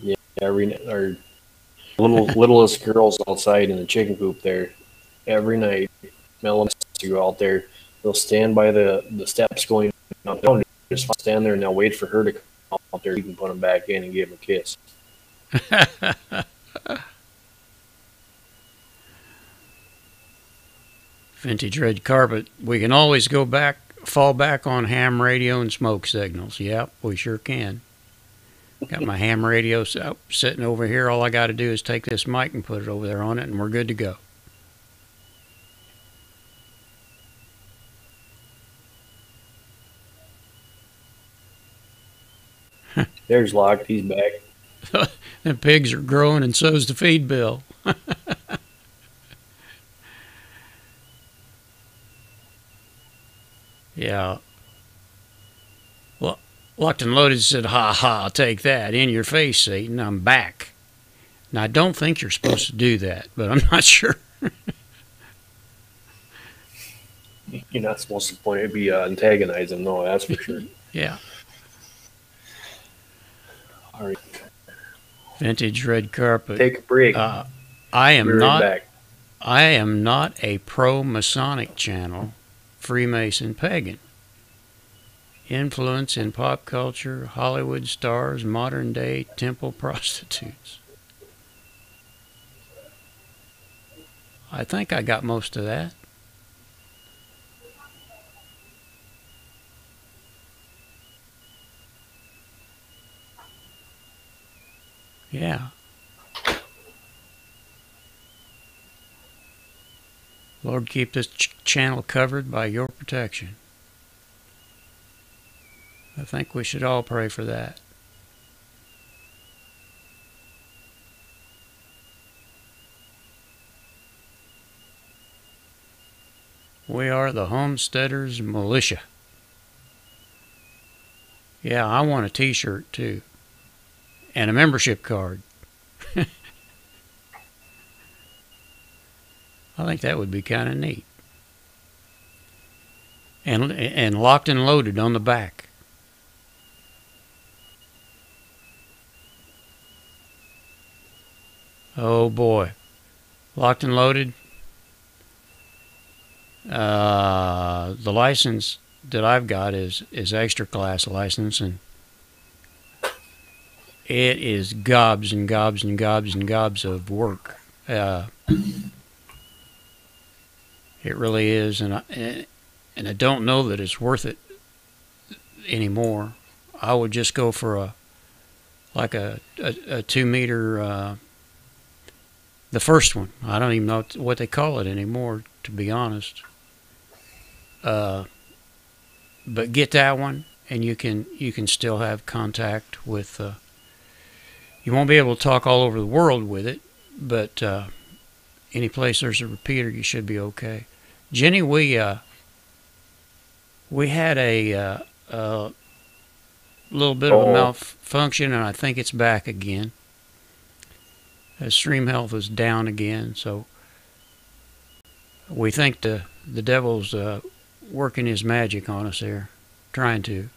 S1: Yep. Yeah, our littlest girls outside in the chicken coop there every night. Mel has to go out there. They'll stand by the steps going up down. Just stand there and they'll wait for her to come out there. You can put them back in and give them a kiss.
S2: Vintage red carpet. We can always fall back on ham radio and smoke signals. Yep, we sure can. Got my ham radio sitting over here. All I got to do is take this mic and put it over there on it, and we're good to go.
S1: There's locked. He's back.
S2: The pigs are growing, and so's the feed bill. Yeah. Well, Locked and Loaded said, "Ha ha, I'll take that. In your face, Satan. I'm back." Now, I don't think you're supposed to do that, but I'm not sure.
S1: You're not supposed to be antagonize him. No, that's for sure.
S2: Yeah.
S1: All right,
S2: Vintage red carpet.
S1: take a break.
S2: I
S1: Be
S2: am
S1: right
S2: not.
S1: back.
S2: I am not a pro-Masonic channel, Freemason pagan. Influence in pop culture, Hollywood stars, modern day temple prostitutes. I think I got most of that. Yeah. Lord, keep this channel covered by your protection. I think we should all pray for that. We are the Homesteaders Militia. Yeah, I want a t-shirt too. And a membership card. I think that would be kind of neat. And Locked and Loaded on the back. Oh boy. Locked and Loaded. The license that I've got is extra class license, and it is gobs and gobs and gobs and gobs of work. It really is, and I don't know that it's worth it anymore. I would just go for a 2 meter, the first one. I don't even know what they call it anymore, to be honest. But get that one, and you can still have contact with. You won't be able to talk all over the world with it, but any place there's a repeater, you should be okay. Jenny, we had a little bit of a malfunction, and I think it's back again. Stream health is down again, so we think the devil's working his magic on us here, trying to.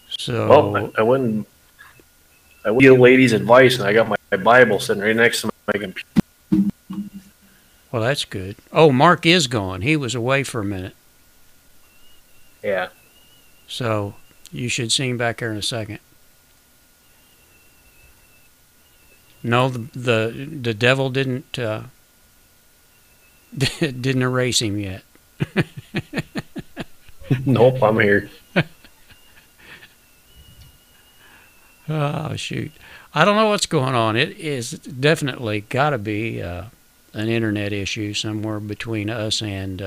S2: So
S1: Well, I wouldn't give the ladies advice, and I got my Bible sitting right next to my computer.
S2: well, that's good. Oh, Mark is gone. He was away for a minute,
S1: Yeah.
S2: so you should see him back there in a second. No, the devil didn't didn't erase him yet.
S1: Nope, I'm here.
S2: Oh shoot, I don't know what's going on. It is definitely got to be an internet issue somewhere between us and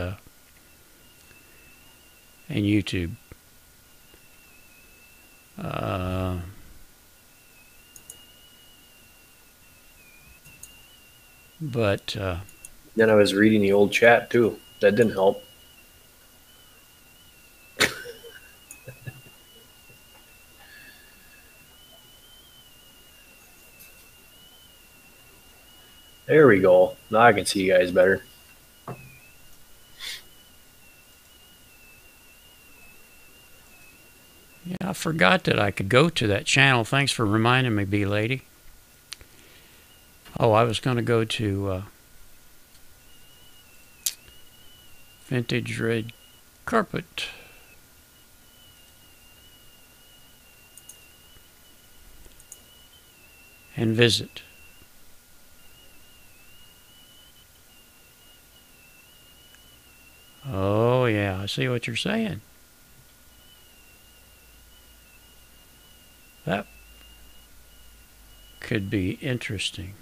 S2: YouTube. But
S1: Then I was reading the old chat too. That didn't help. There we go. Now I can see you guys better.
S2: yeah, I forgot that I could go to that channel. Thanks for reminding me, B lady. Oh, I was going to go to Vintage Red Carpet. And visit. Oh, yeah, I see what you're saying. That could be interesting.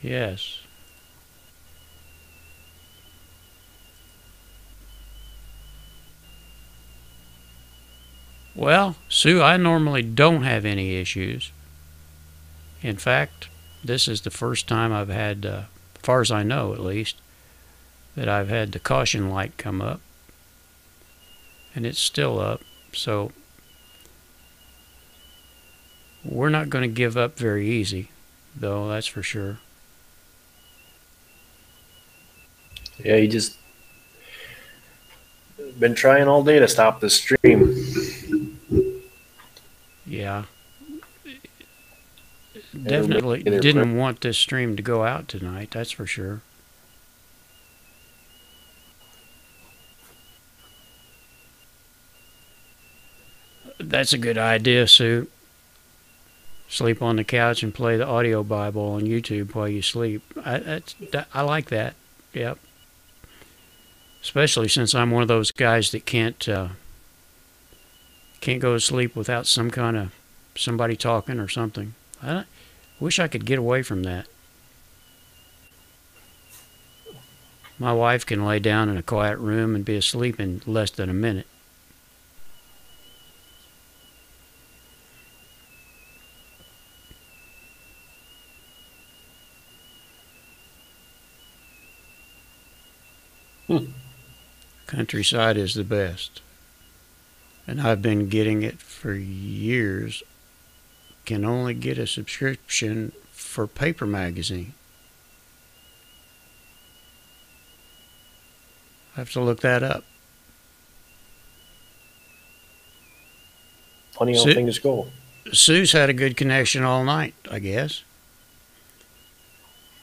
S2: Yes. Well, Sue, I normally don't have any issues. In fact, this is the first time I've had, as far as I know at least, that I've had the caution light come up. And it's still up. So we're not going to give up very easy, though, that's for sure.
S1: Yeah, he just been trying all day to stop the stream.
S2: Yeah.
S1: Everybody
S2: Definitely
S1: their
S2: didn't want this stream to go out tonight, that's for sure. That's a good idea, Sue. Sleep on the couch and play the audio Bible on YouTube while you sleep. I like that. Yep. Especially since I'm one of those guys that can't go to sleep without some kind of somebody talking or something. I wish I could get away from that. My wife can lay down in a quiet room and be asleep in less than a minute. Countryside is the best. And I've been getting it for years. Can only get a subscription for paper magazine. I have to look that up.
S1: Funny how things go.
S2: Sue's had a good connection all night, I guess.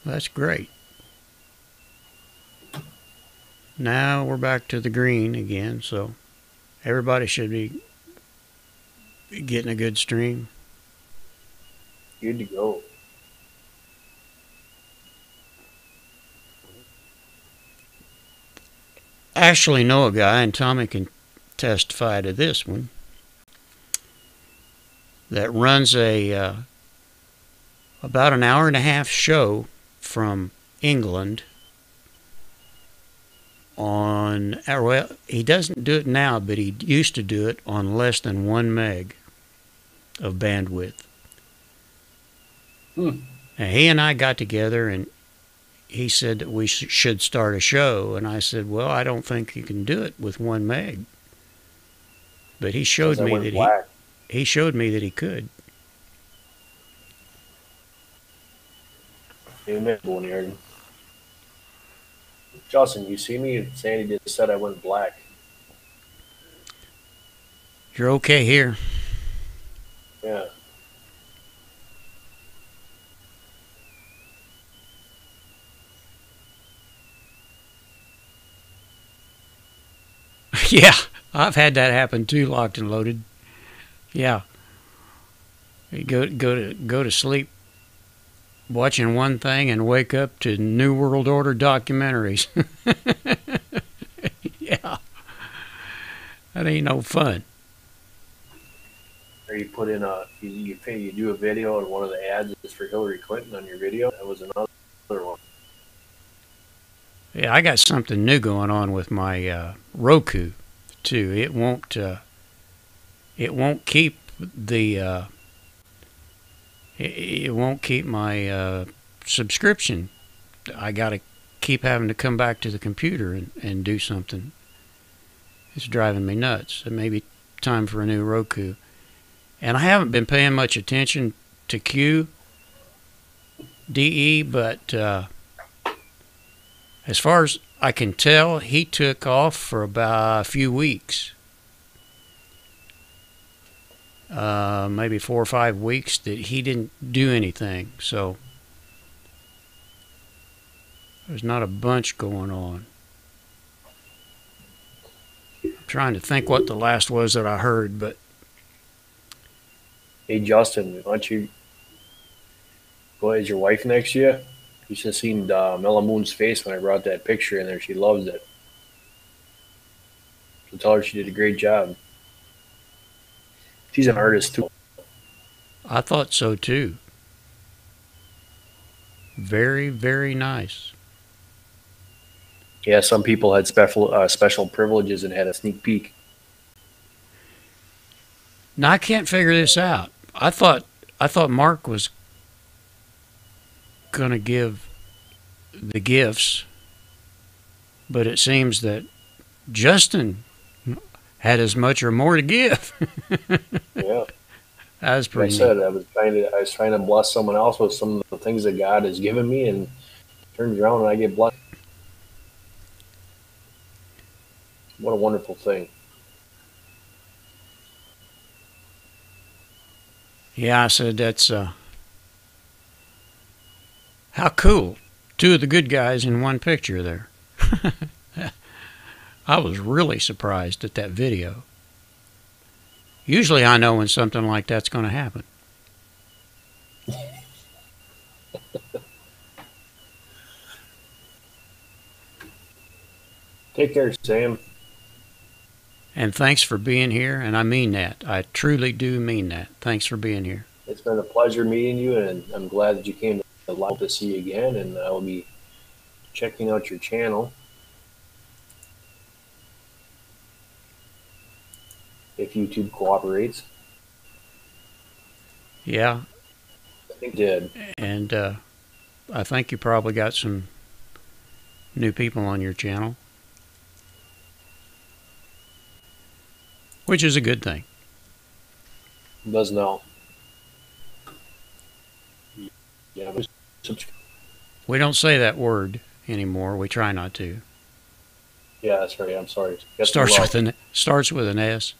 S2: That's great. Now we're back to the green again, so everybody should be getting a good stream.
S1: Good to go.
S2: I actually know a guy, and Tommy can testify to this one, that runs a about an hour and a half show from England on, well, he doesn't do it now, but he used to do it on less than 1 meg of bandwidth. And he and I got together, and he said that we should start a show, and I said, well, I don't think you can do it with 1 meg. But he showed me that he showed me that he could.
S1: Amen. Justin, you see me? Sandy just said I went black.
S2: You're okay here.
S1: Yeah.
S2: Yeah, I've had that happen too, locked and loaded. Yeah. You go to sleep watching one thing and wake up to New World Order documentaries. Yeah. That ain't no fun.
S1: Or you put in you do a video, and one of the ads is for Hillary Clinton on your video. That was another one.
S2: Yeah, I got something new going on with my Roku too. It won't keep the it won't keep my subscription. I got to keep having to come back to the computer and do something. It's driving me nuts. It may be time for a new Roku. And I haven't been paying much attention to QDE, but as far as I can tell, he took off for about a few weeks. Maybe 4 or 5 weeks that he didn't do anything. So there's not a bunch going on. I'm trying to think what the last was that I heard, but
S1: Hey Justin, why don't you go ahead? Is your wife next to you? You should have seen Mela Moon's face when I brought that picture in there. She loves it. So tell her she did a great job. She's an artist too.
S2: I thought so too. Very, very nice.
S1: Yeah, some people had special privileges and had a sneak peek.
S2: Now I can't figure this out. I thought Mark was going to give the gifts, but it seems that Justin had as much or more to give.
S1: Yeah.
S2: That was
S1: Like I
S2: pretty neat.
S1: said, I was trying to bless someone else with some of the things that God has given me, and turns around and I get blessed. What a wonderful thing.
S2: Yeah, I said that's how cool. Two of the good guys in one picture there. I was really surprised at that video. Usually I know when something like that's going to happen.
S1: Take care, Sam.
S2: And thanks for being here, and I mean that. I truly do mean that. Thanks for being here.
S1: It's been a pleasure meeting you, and I'm glad that you came to the live to see you again. And I will be checking out your channel if YouTube cooperates.
S2: Yeah,
S1: I think it did.
S2: and I think you probably got some new people on your channel, which is a good thing.
S1: Does now. Yeah,
S2: We don't say that word anymore. We try not to.
S1: yeah, that's right. I'm sorry. Starts
S2: Starts with an S.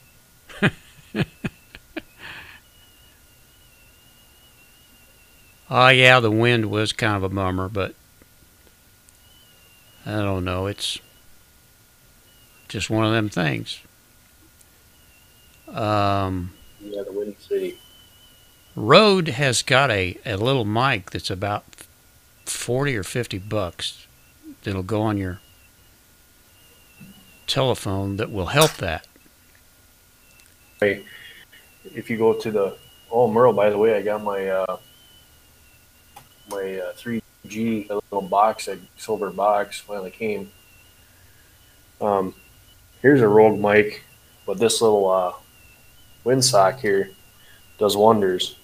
S2: Yeah, the wind was kind of a bummer, but I don't know. It's just one of them things.
S1: Yeah, the Windy City.
S2: Rode has got a little mic that's about 40 or 50 bucks that'll go on your telephone that will help that.
S1: If you go to the Merle, by the way, I got my 3G little box, a silver box, finally came. Here's a Rogue mic, but this little windsock here does wonders.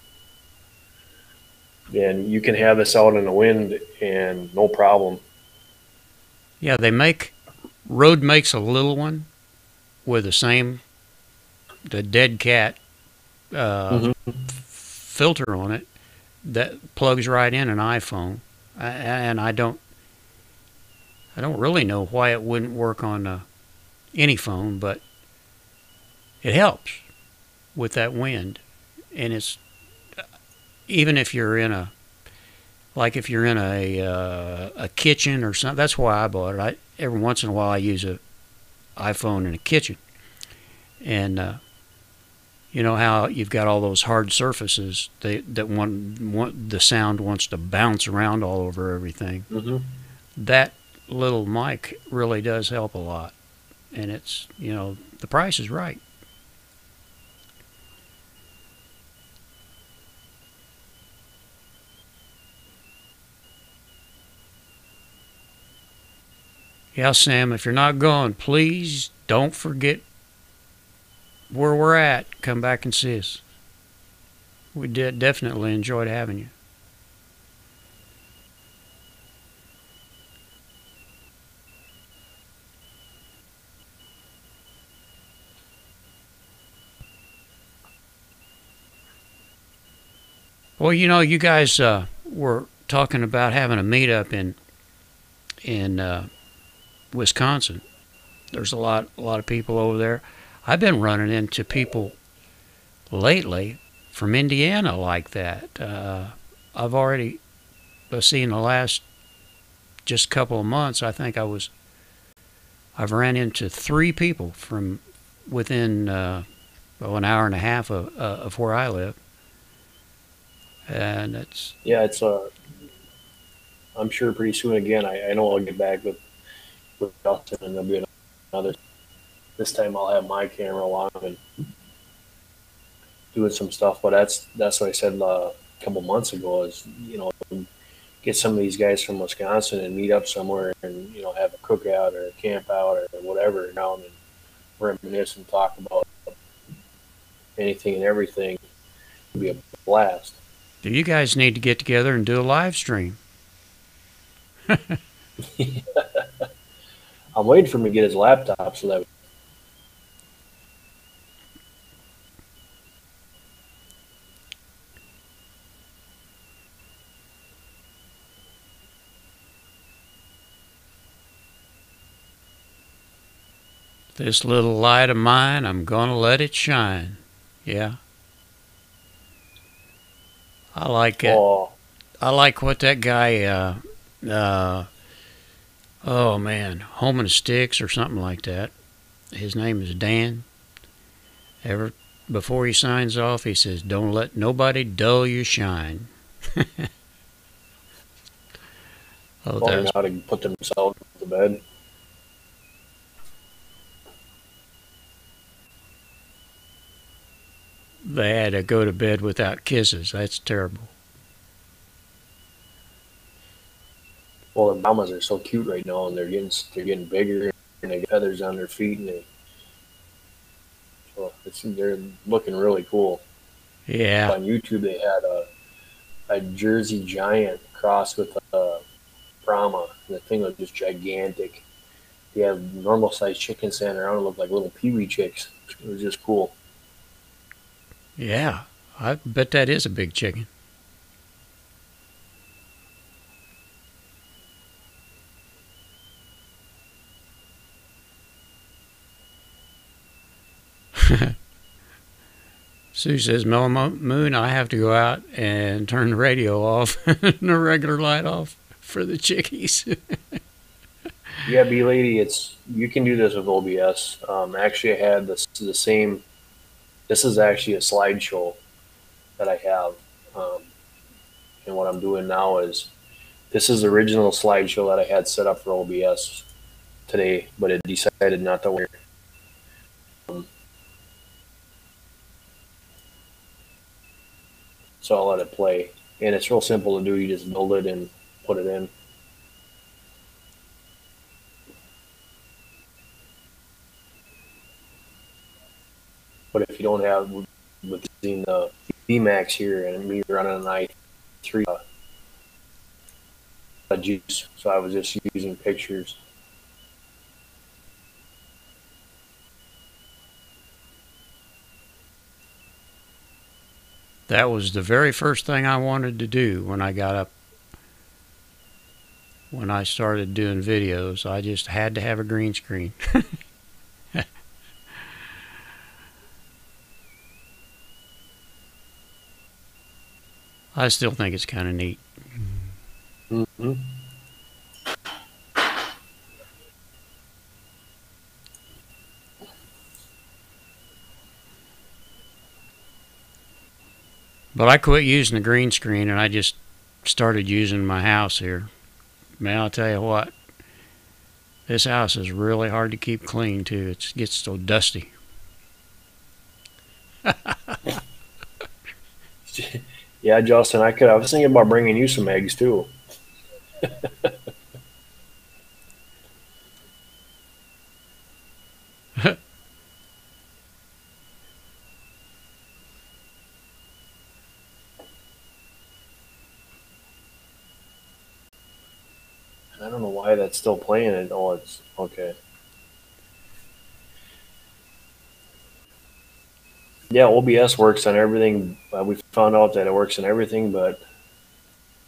S1: And you can have this out in the wind and no problem.
S2: Yeah, Rode makes a little one with the dead cat filter on it that plugs right in an iPhone, and I don't really know why it wouldn't work on any phone, but it helps with that wind, and it's even if you're in a kitchen or something. That's why I bought it. Every once in a while I use a iPhone in a kitchen, and you know how you've got all those hard surfaces that want the sound wants to bounce around all over everything.
S1: Mm-hmm.
S2: That little mic really does help a lot, and it's the price is right. Yeah, Sam, if you're not going, please don't forget where we're at. Come back and see us. We definitely enjoyed having you. Well, you guys were talking about having a meetup in Wisconsin. There's a lot of people over there. I've been running into people lately from Indiana like that. I've already, let's see, in the last just couple of months, I think I've ran into 3 people from within an hour and a half of where I live, and it's
S1: It's I'm sure pretty soon again. I know I'll get back with Dustin, and there'll be another. This time I'll have my camera along and doing some stuff. But that's what I said a couple months ago. Is get some of these guys from Wisconsin and meet up somewhere and have a cookout or a camp out or whatever down and reminisce and talk about anything and everything. It'd be a blast.
S2: Do you guys need to get together and do a live stream?
S1: I'm waiting for him to get his laptop so that
S2: This little light of mine, I'm gonna let it shine. Yeah. I like it.
S1: oh,
S2: I like what that guy, uh, oh man, Home and Sticks or something like that. His name is Dan. Ever before he signs off, he says, "Don't let nobody dull your shine." Oh,
S1: learning
S2: that's
S1: how to put themselves to bed.
S2: they had to go to bed without kisses. That's terrible.
S1: Well, the mamas are so cute right now, and they're getting bigger, and they got feathers on their feet, and they're looking really cool.
S2: Yeah,
S1: On YouTube, they had a Jersey Giant crossed with a Brahma, and the thing was just gigantic. They have normal sized chickens standing around and look like little peewee chicks. It was just cool.
S2: yeah. I bet that is a big chicken. Sue says, Mellow Moon, I have to go out and turn the radio off and the regular light off for the chickies.
S1: Yeah, B lady, it's you can do this with OBS. Actually, I had the same. This is actually a slideshow that I have, um, and what I'm doing now is this is the original slideshow that I had set up for OBS today, but it decided not to work. So I'll let it play, and it's real simple to do. You just build it and put it in. But if you don't have with using the VMAX here and me running an i3 juice, so I was just using pictures.
S2: That was the very first thing I wanted to do when I got up. When I started doing videos, I just had to have a green screen. I still think it's kind of neat.
S1: Mm-hmm.
S2: But I quit using the green screen and I just started using my house here. Man, I'll tell you what, this house is really hard to keep clean too. It gets so dusty.
S1: Yeah, Justin, I was thinking about bringing you some eggs too. I don't know why that's still playing it. Oh, it's okay. Yeah, OBS works on everything. We found out that it works on everything but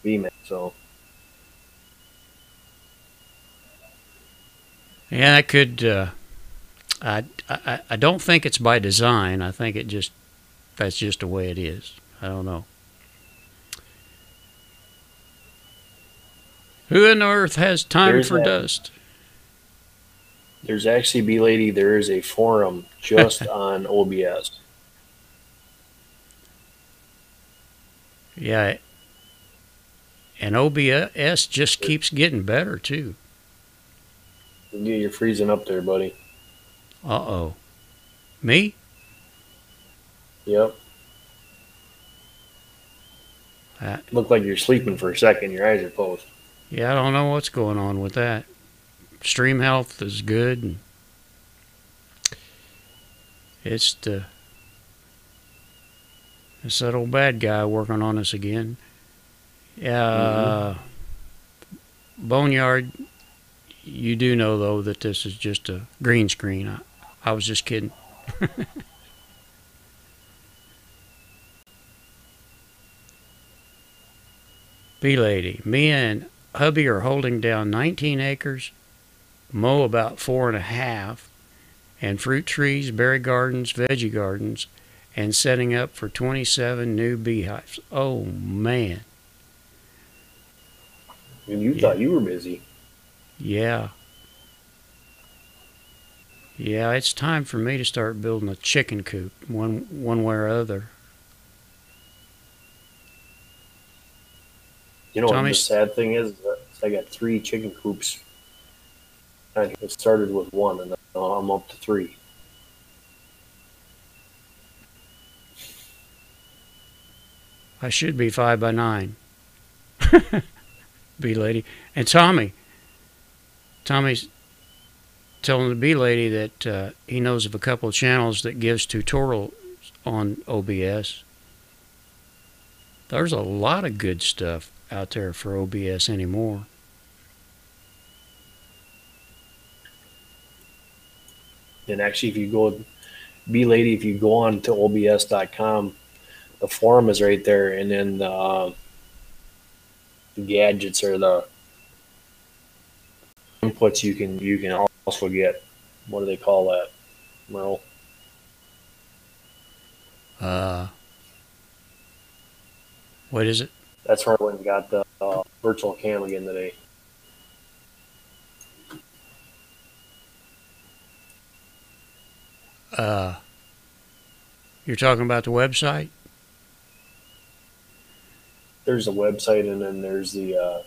S1: VMAX. So
S2: Yeah, that could. I don't think it's by design. I think that's just the way it is. I don't know. Who on earth has time
S1: there's
S2: for
S1: that.
S2: dust?
S1: There's actually, B lady, there is a forum just on OBS.
S2: Yeah, and OBS just keeps getting better too.
S1: You're freezing up there, buddy.
S2: Uh-oh. Me?
S1: Yep. Looked like you're sleeping for a second. Your eyes are closed.
S2: Yeah, I don't know what's going on with that. Stream health is good. And it's the It's that old bad guy working on us again. Boneyard, you do know, though, that this is just a green screen. I was just kidding. Bee Lady, me and hubby are holding down 19 acres, mow about 4.5, and fruit trees, berry gardens, veggie gardens, and setting up for 27 new beehives. Oh, man.
S1: And you
S2: Yeah.
S1: thought you were busy.
S2: Yeah. Yeah, it's time for me to start building a chicken coop, one way or other.
S1: You know what
S2: Tommy,
S1: the sad thing is? That I got 3 chicken coops. And it started with 1, and now I'm up to 3.
S2: I should be 5 by 9. Bee Lady. And Tommy's telling the Bee Lady that he knows of a couple of channels that gives tutorials on OBS. There's a lot of good stuff out there for OBS anymore.
S1: And actually, if you go, Bee Lady, if you go on to obs.com, the forum is right there, and then the gadgets or the inputs you can also get. What do they call that, Merle?
S2: What is it?
S1: That's where I went and got the virtual cam again today.
S2: You're talking about the website?
S1: There's a website, and then there's the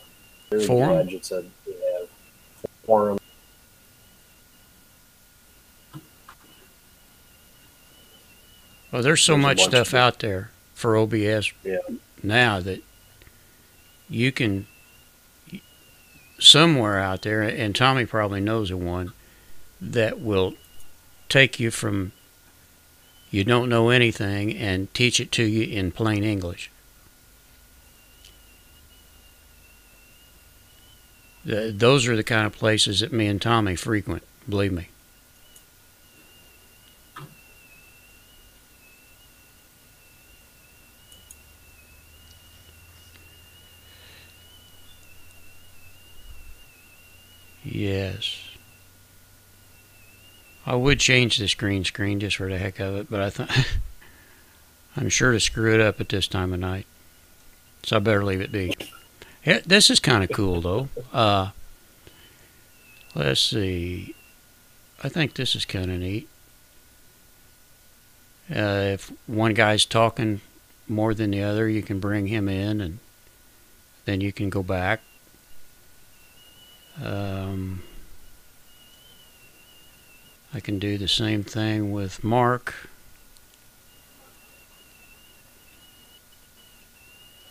S2: Forum?
S1: gadgets that they have. Forum.
S2: Well, there's so
S1: There's a
S2: much
S1: bunch
S2: stuff
S1: of
S2: out there for OBS
S1: Yeah.
S2: now that you can, somewhere out there, and Tommy probably knows of one, that will take you from you don't know anything and teach it to you in plain English. Those are the kind of places that me and Tommy frequent, believe me. Yes. I would change this green screen just for the heck of it, but I'm sure to screw it up at this time of night. So I better leave it be. Yeah, this is kind of cool, though. Let's see. I think this is kind of neat. If one guy's talking more than the other, you can bring him in, and then you can go back. I can do the same thing with Mark.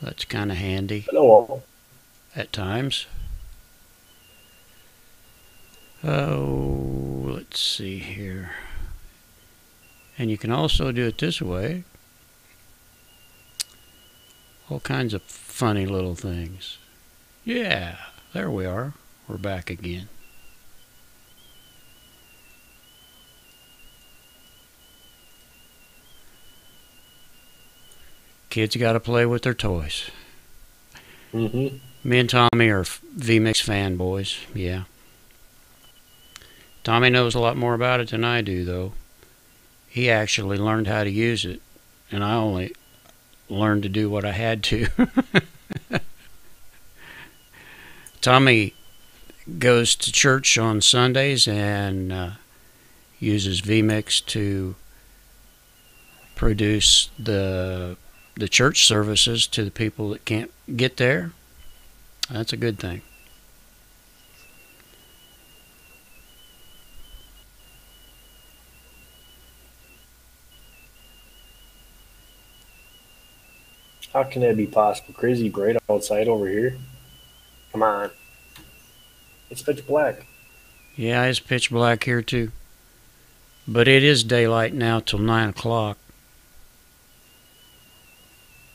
S2: That's kind of handy
S1: Hello.
S2: at times. Oh, let's see here. And you can also do it this way. All kinds of funny little things. Yeah, there we are. We're back again. Kids got to play with their toys.
S1: Mm-hmm.
S2: Me and Tommy are VMix fanboys, yeah. Tommy knows a lot more about it than I do, though. He actually learned how to use it, and I only learned to do what I had to. Tommy goes to church on Sundays and uses VMix to produce the church services to the people that can't get there. That's a good thing.
S1: How can that be possible? Crazy bright outside over here. Come on. It's pitch black.
S2: Yeah, it's pitch black here too. But it is daylight now till 9 o'clock.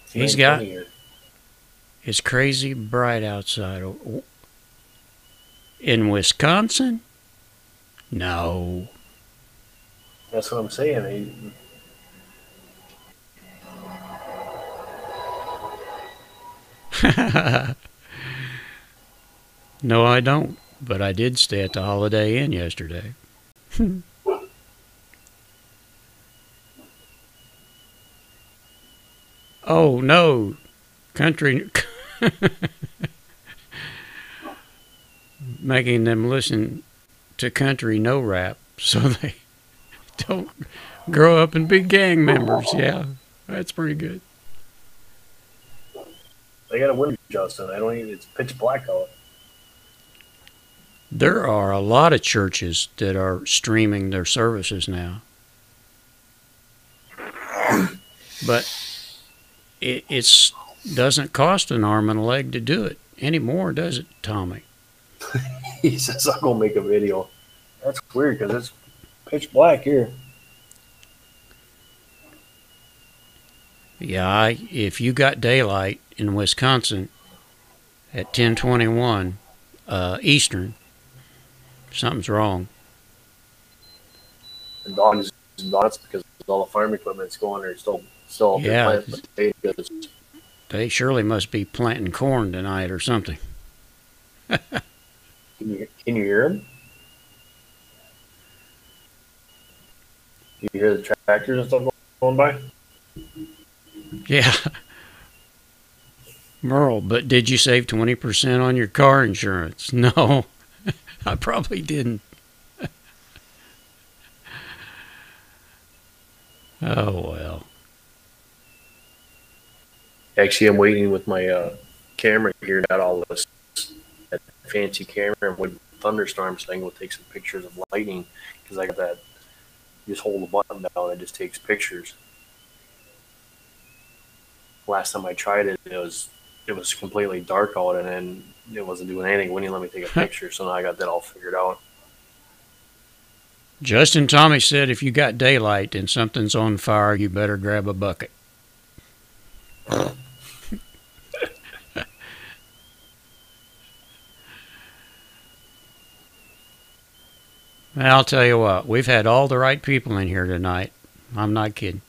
S1: It's
S2: He's got
S1: 9:20 here.
S2: it's crazy bright outside. In Wisconsin? No.
S1: That's what I'm saying.
S2: No, I don't. But I did stay at the Holiday Inn yesterday. Oh, no. Country. Making them listen to country no rap so they don't grow up and be gang members. Yeah, that's pretty good.
S1: They got a window adjustment. I don't even. It's pitch black out.
S2: There are a lot of churches that are streaming their services now. But it's doesn't cost an arm and a leg to do it anymore, does it, Tommy?
S1: He says I'm gonna make a video. That's weird because it's pitch black here.
S2: Yeah, if you got daylight in Wisconsin at 10:21 Eastern, something's wrong.
S1: The dog's nuts because all the farm equipment's going. They're still up there
S2: Yeah,
S1: planting potatoes.
S2: they surely must be planting corn tonight or something.
S1: Can you hear him? You hear the tractors and stuff going by?
S2: Yeah, Merle, but did you save 20% on your car insurance? No, I probably didn't. Oh, well.
S1: Actually, I'm waiting with my camera here. Got all this that fancy camera and with thunderstorms thing. We'll take some pictures of lightning because I got that. You just hold the button down and it just takes pictures. Last time I tried it, it was completely dark out and then it wasn't doing anything. Wouldn't even let me take a picture. So now I got that all figured out.
S2: Justin Tommy said if you got daylight and something's on fire, you better grab a bucket. I'll tell you what, we've had all the right people in here tonight. I'm not kidding.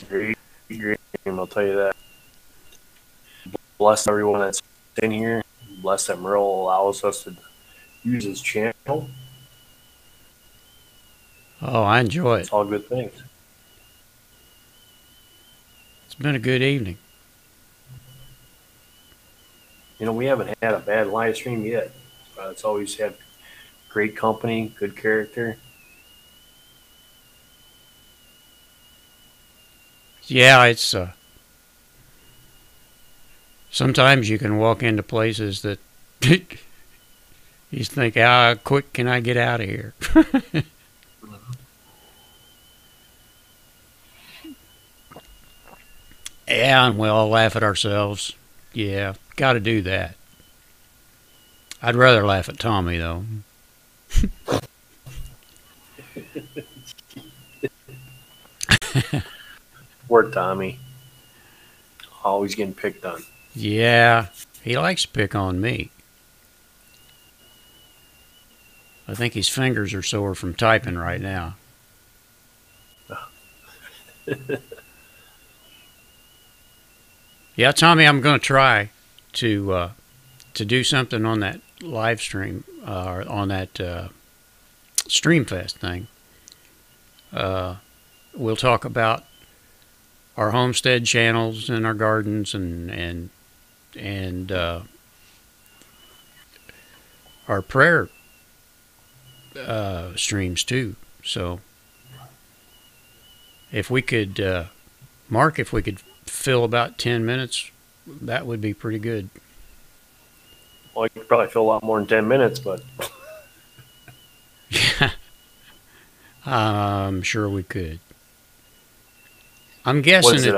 S1: Great dream, I'll tell you that. Bless everyone that's in here. Bless that Merle allows us to use his channel.
S2: Oh, I enjoy it.
S1: It's all good things.
S2: It's been a good evening.
S1: You know, we haven't had a bad live stream yet. It's always had great company, good character.
S2: Yeah, it's sometimes you can walk into places that you think, how quick can I get out of here? Yeah, and we all laugh at ourselves. Yeah, got to do that. I'd rather laugh at Tommy, though.
S1: Poor Tommy. Always getting picked on.
S2: Yeah, he likes to pick on me. I think his fingers are sore from typing right now. Yeah, Tommy, I'm going to try to do something on that live stream or on that Streamfest thing. We'll talk about our homestead channels and our gardens and our prayer streams too. So if we could, Mark, if we could fill about 10 minutes, that would be pretty good.
S1: Well, I could probably fill a lot more in 10 minutes, but
S2: Yeah, I'm sure we could. I'm guessing
S1: what is it?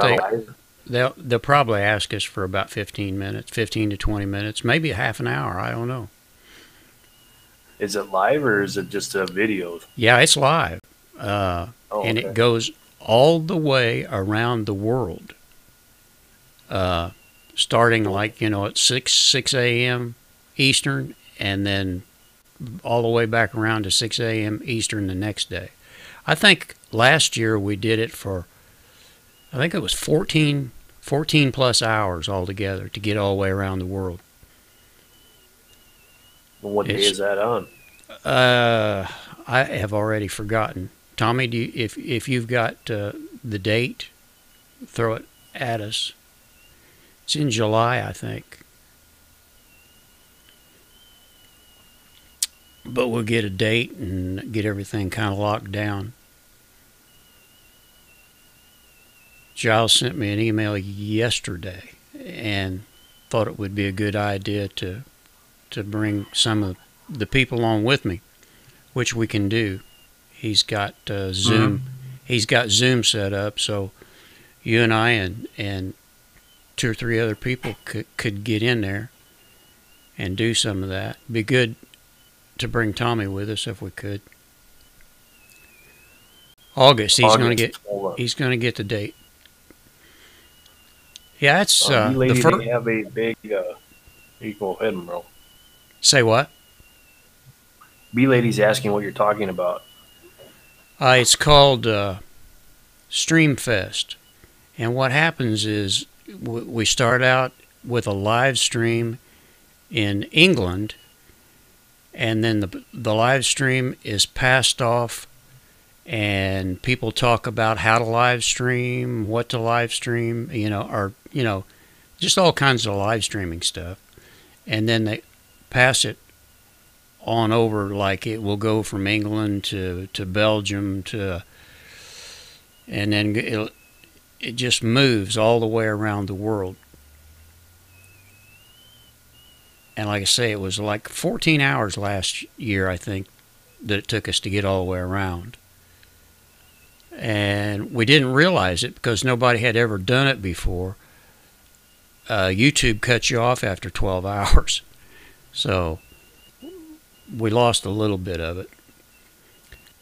S2: that they'll probably ask us for about 15 minutes, 15 to 20 minutes, maybe a half an hour. I don't know.
S1: Is it live or is it just a video?
S2: Yeah, it's live,
S1: Oh,
S2: and
S1: okay.
S2: it goes all the way around the world, starting like at 6 a.m. Eastern, and then all the way back around to 6 a.m. Eastern the next day. I think last year we did it for, I think it was 14 plus hours altogether to get all the way around the world.
S1: Well, what day is that on?
S2: I have already forgotten. Tommy, if you've got the date, throw it at us. It's in July, I think. But we'll get a date and get everything kind of locked down. Giles sent me an email yesterday and thought it would be a good idea to bring some of the people on with me, which we can do. He's got Zoom. He's got Zoom set up, so you and I and 2 or 3 other people could get in there and do some of that. Be good to bring Tommy with us if we could. August. He's going to get the date. Yeah, it's
S1: the first. They have a big. You go ahead, Merle.
S2: Say what?
S1: B-Lady's asking what you're talking about.
S2: It's called Streamfest, and what happens is we start out with a live stream in England, and then the live stream is passed off, and people talk about how to live stream, what to live stream, just all kinds of live streaming stuff, and then they pass it on over, like it will go from England to Belgium and then it just moves all the way around the world. And like I say, it was like 14 hours last year, I think, that it took us to get all the way around. And we didn't realize it because nobody had ever done it before. YouTube cuts you off after 12 hours. So we lost a little bit of it.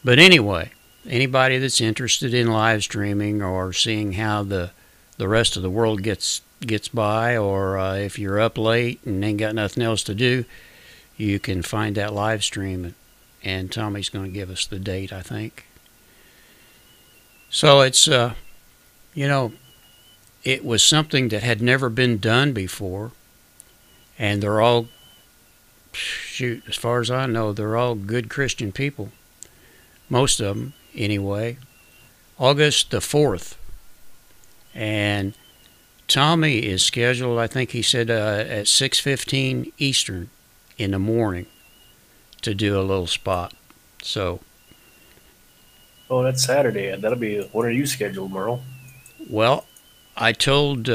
S2: But anyway, anybody that's interested in live streaming or seeing how the rest of the world gets by, or if you're up late and ain't got nothing else to do, you can find that live stream, and Tommy's going to give us the date, I think. So it's, it was something that had never been done before, and they're all, as far as I know, they're all good Christian people. Most of them, anyway. August the 4th. And Tommy is scheduled, I think he said, at 6:15 Eastern in the morning to do a little spot. So.
S1: Oh, that's Saturday. That'll be. When are you scheduled, Merle?
S2: Well, I told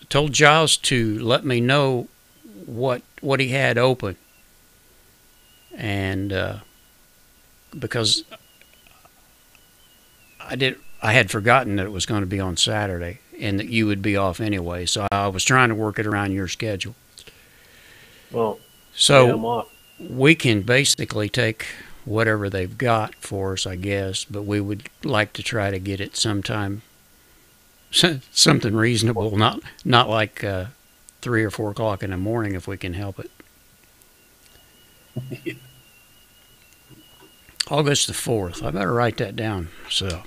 S2: Giles to let me know what he had open, and because I had forgotten that it was going to be on Saturday and that you would be off anyway, so I was trying to work it around your schedule.
S1: Well,
S2: so
S1: I'm off.
S2: We can basically take whatever they've got for us, I guess, but we would like to try to get it sometime, something reasonable, not like 3 or 4 o'clock in the morning if we can help it. August the 4th. I better write that down. So.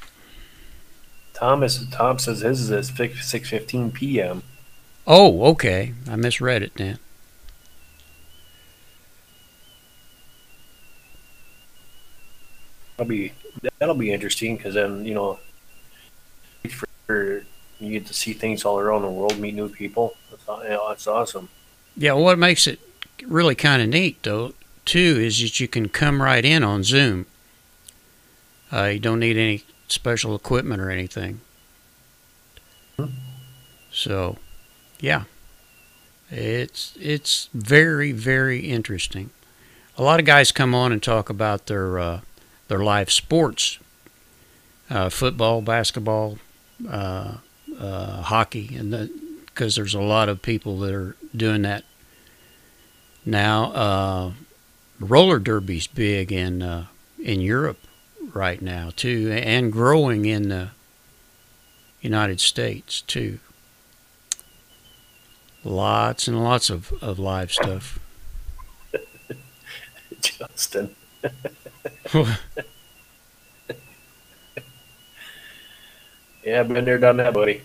S1: Tom says his is at 6:15 p.m.
S2: Oh, okay. I misread it then.
S1: That'll be interesting, because then you get to see things all around the world, meet new people. That's awesome.
S2: Yeah, what makes it really kind of neat though too is that you can come right in on Zoom. You don't need any special equipment or anything. So, yeah, it's very, very interesting. A lot of guys come on and talk about their live sports, football, basketball, hockey, and because there's a lot of people that are doing that now. Roller derby's big in Europe right now too, and growing in the United States, too. Lots and lots of live stuff.
S1: Justin. Yeah, been there, done that, buddy.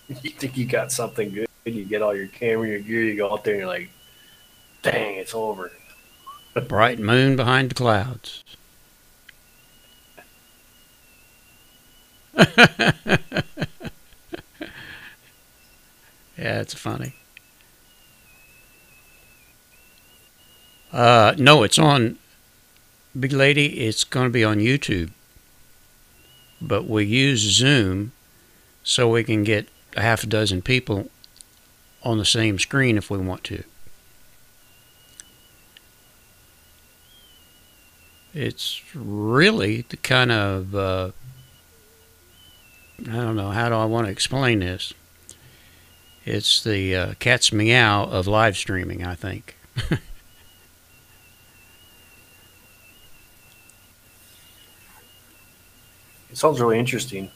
S1: You think you got something good, you get all your camera, your gear, you go out there and you're like, dang, it's over.
S2: Bright moon behind the clouds. Yeah, it's funny. No, it's on, big lady, it's going to be on YouTube. But we use Zoom so we can get a half a dozen people on the same screen if we want to. It's really the kind of, I don't know, how do I want to explain this? It's the cat's meow of live streaming, I think.
S1: It sounds really interesting.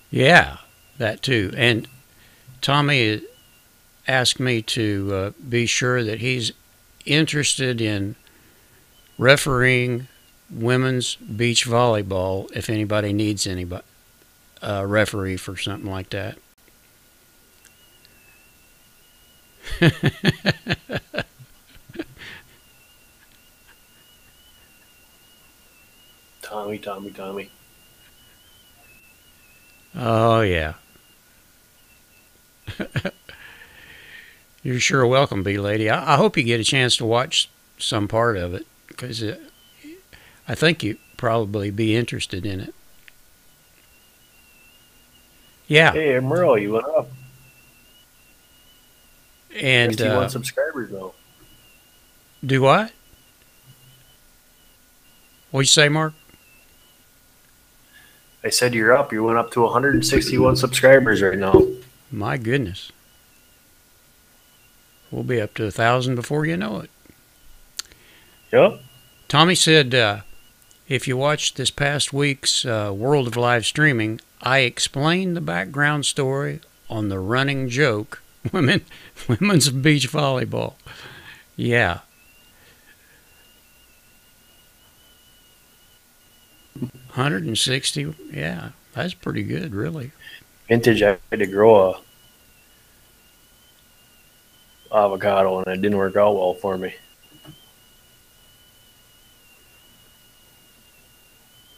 S2: Yeah, that too. And Tommy asked me to be sure that he's interested in refereeing women's beach volleyball if anybody needs anybody referee for something like that.
S1: Tommy.
S2: Oh, yeah. You're sure welcome, B Lady. I hope you get a chance to watch some part of it, because I think you'd probably be interested in it. Yeah.
S1: Hey, Merle, you went up.
S2: And
S1: 61 subscribers now.
S2: do what? What'd you say, Mark?
S1: I said you're up. You went up to 161 subscribers right now.
S2: My goodness. We'll be up to 1,000 before you know it.
S1: Yep.
S2: Tommy said, if you watched this past week's World of Live Streaming, I explained the background story on the running joke, women's beach volleyball. Yeah. $160, yeah, that's pretty good, really.
S1: Vintage, I had to grow a avocado and it didn't work out well for me.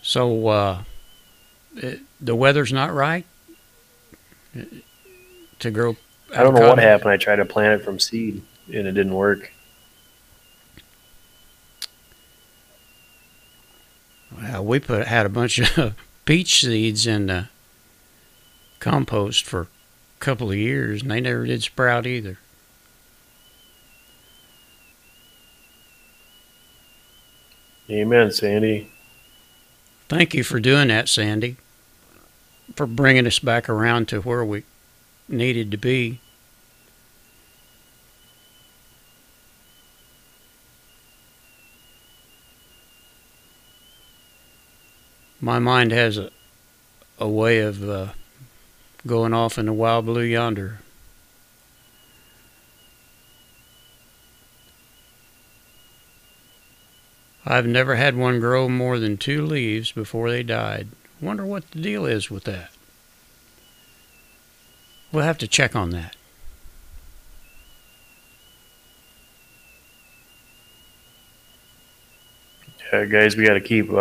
S2: So the weather's not right to grow avocado?
S1: I don't know what happened. I tried to plant it from seed and it didn't work.
S2: Well, we had a bunch of peach seeds in the compost for a couple of years, and they never did sprout either.
S1: Amen, Sandy.
S2: Thank you for doing that, Sandy, for bringing us back around to where we needed to be. My mind has a way of going off in the wild blue yonder. I've never had one grow more than 2 leaves before they died. Wonder what the deal is with that. We'll have to check on that.
S1: Guys, we got to keep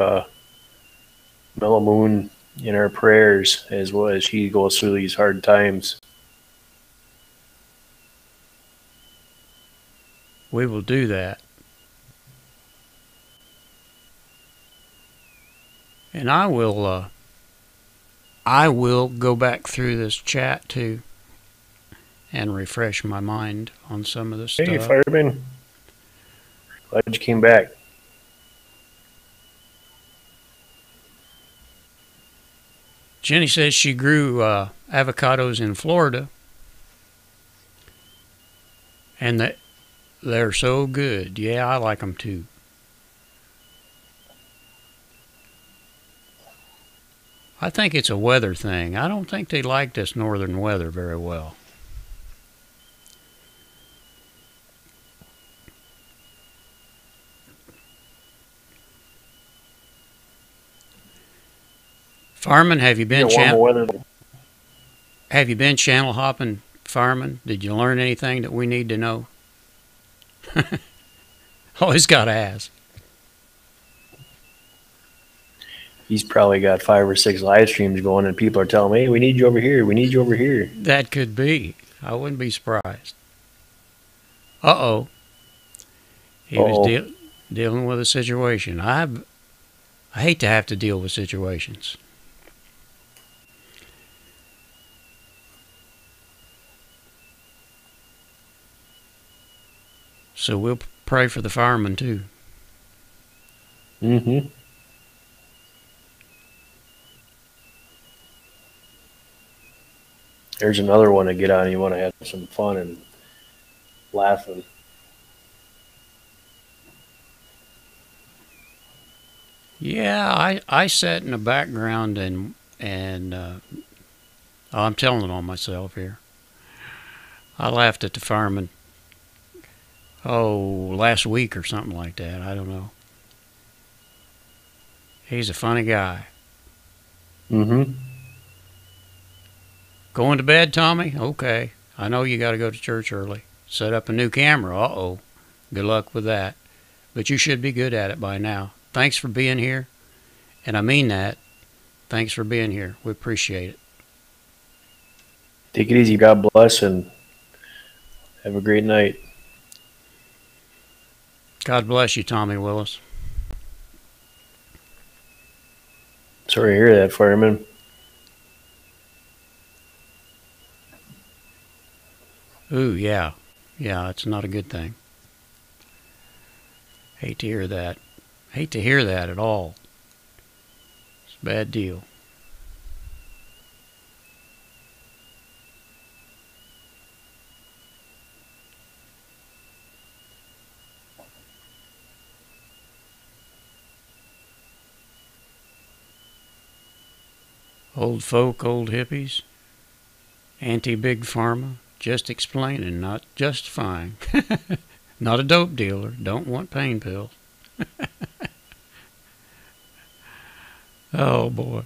S1: Mellow Moon in our prayers as well as she goes through these hard times.
S2: We will do that. And I will go back through this chat too and refresh my mind on some of this stuff.
S1: Hey, fireman. Glad you came back.
S2: Jenny says she grew avocados in Florida, and that they're so good. Yeah, I like them too. I think it's a weather thing. I don't think they like this northern weather very well. Fireman,
S1: You get warmer weather.
S2: have you been channel hopping, fireman? Did you learn anything that we need to know? Always got to ask.
S1: He's probably got 5 or 6 live streams going, and people are telling me, "Hey, we need you over here. We need you over here."
S2: That could be. I wouldn't be surprised. Uh-oh. He was dealing with a situation. I hate to have to deal with situations. So we'll pray for the fireman too.
S1: Mm-hmm. There's another one to get on. You want to have some fun and laughing.
S2: Yeah, I sat in the background and I'm telling on myself here. I laughed at the fireman. Last week or something like that. I don't know. He's a funny guy.
S1: Mm-hmm.
S2: Going to bed, Tommy? Okay. I know you got to go to church early. Set up a new camera. Uh-oh. Good luck with that. But you should be good at it by now. Thanks for being here. And I mean that. Thanks for being here. We appreciate it.
S1: Take it easy. God bless, and have a great night.
S2: God bless you, Tommy Willis.
S1: Sorry to hear that, fireman.
S2: Ooh, yeah. Yeah, it's not a good thing. Hate to hear that. Hate to hear that at all. It's a bad deal. Old folk, old hippies, anti-big pharma, just explaining, not justifying. Not a dope dealer, don't want pain pills. Oh boy.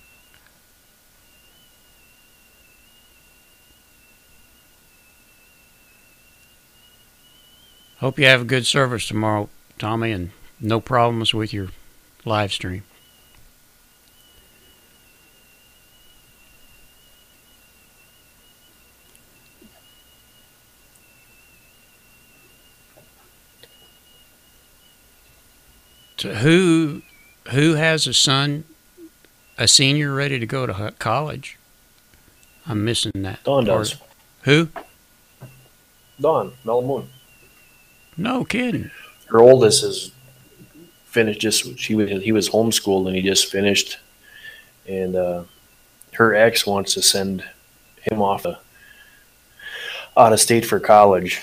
S2: Hope you have a good service tomorrow, Tommy, and no problems with your live stream. So who has a son, a senior ready to go to college? I'm missing that.
S1: Dawn
S2: part.
S1: does.
S2: Who?
S1: Dawn, Mellow Moon.
S2: No kidding.
S1: Her oldest is finished. He was homeschooled and he just finished, and her ex wants to send him off out of state for college.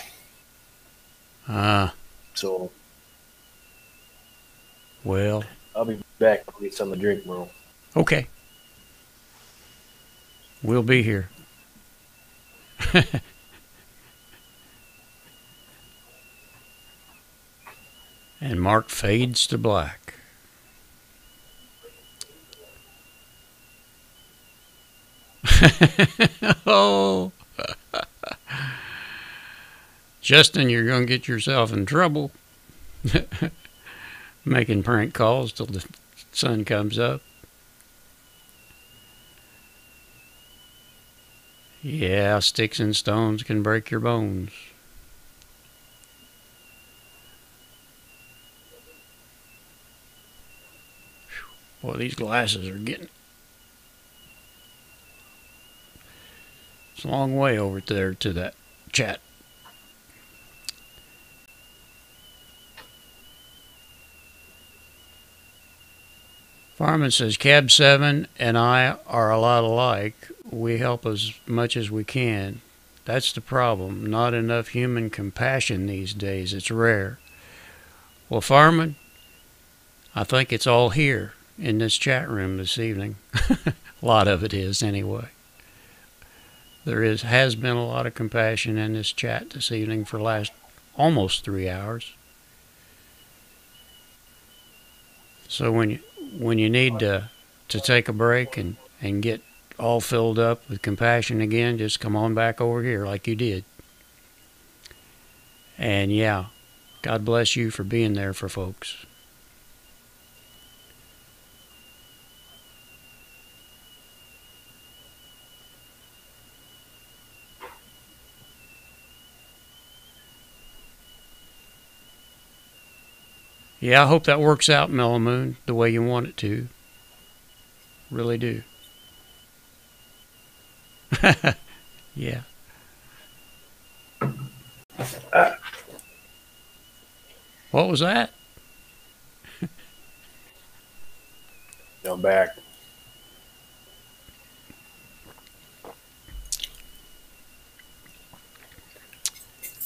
S1: So
S2: Well.
S1: I'll be back. I'll get something to drink, Merle.
S2: Okay. We'll be here. And Mark fades to black. Oh. Justin, you're going to get yourself in trouble. Making prank calls till the sun comes up. Yeah, sticks and stones can break your bones. Boy, these glasses are getting... It's a long way over there to that chat. Fireman says, Cab 7 and I are a lot alike. We help as much as we can. That's the problem. Not enough human compassion these days. It's rare. Well, Fireman, I think it's all here in this chat room this evening. A lot of it is, anyway. Has been a lot of compassion in this chat this evening for the last almost 3 hours. So when you need to take a break and get all filled up with compassion again, just come on back over here like you did. And yeah, God bless you for being there for folks. Yeah, I hope that works out, Mellow Moon, the way you want it to. Really do. Yeah. What was that?
S1: I'm back.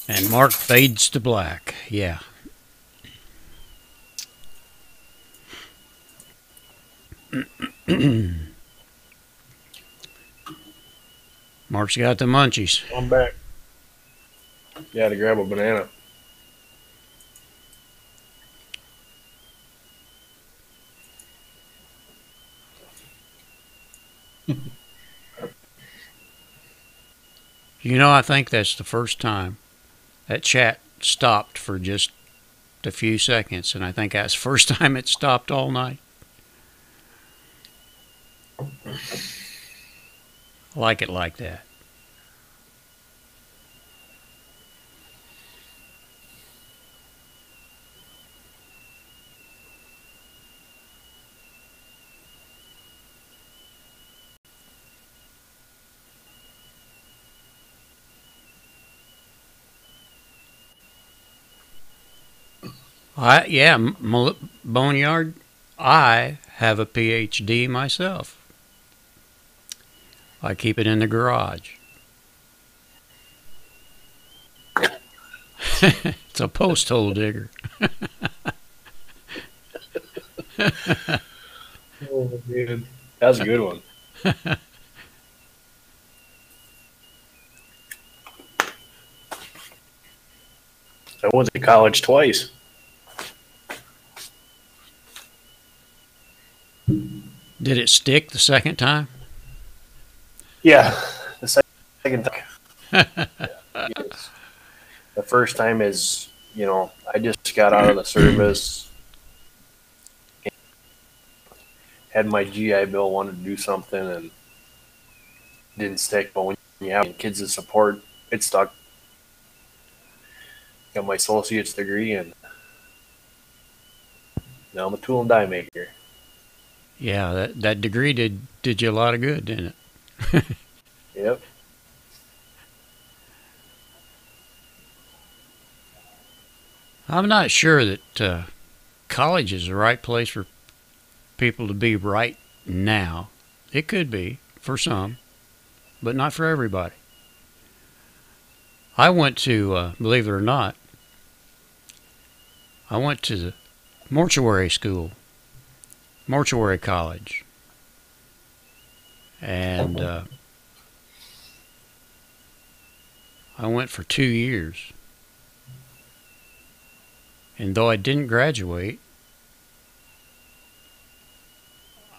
S2: And Mark fades to black. Yeah. Mark's got the munchies.
S1: I'm back. Yeah, to grab a banana.
S2: You know, I think that's the first time that chat stopped for just a few seconds, and I think that's the first time it stopped all night. I like it like that. Boneyard, I have a PhD myself. I keep it in the garage. It's a post hole digger.
S1: Oh, man. That's a good one. I went to college twice.
S2: Did it stick the second time?
S1: Yeah, the second time. Yes. The first time is, I just got out of the service, had my GI Bill, wanted to do something, and didn't stick. But when you have kids to support, it stuck. Got my associate's degree, and now I'm a tool and die maker.
S2: Yeah, that degree did you a lot of good, didn't it?
S1: Yep.
S2: I'm not sure that college is the right place for people to be right now. It could be for some, but not for everybody. I went to, believe it or not, I went to the mortuary school, mortuary college. And I went for 2 years. And though I didn't graduate,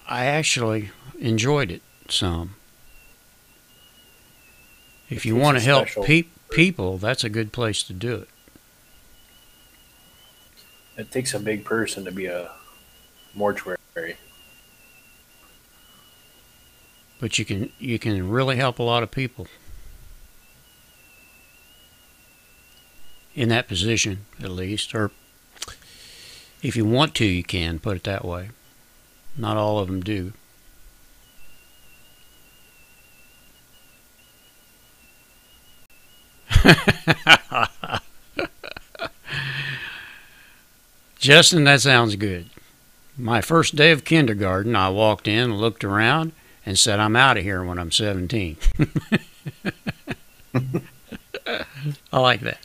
S2: I actually enjoyed it some. If you want to help people, that's a good place to do it.
S1: It takes a big person to be a mortuary.
S2: But you can really help a lot of people in that position, at least, or if you want to, you can, put it that way. Not all of them do. Justin, that sounds good. My first day of kindergarten, I walked in, looked around, and said, I'm out of here when I'm 17. I like that.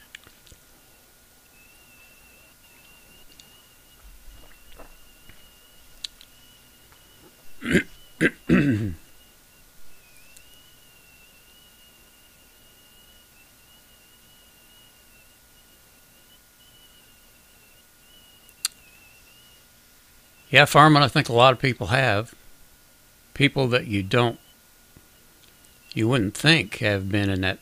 S2: Yeah, farming, I think a lot of people have. People that you wouldn't think have been in that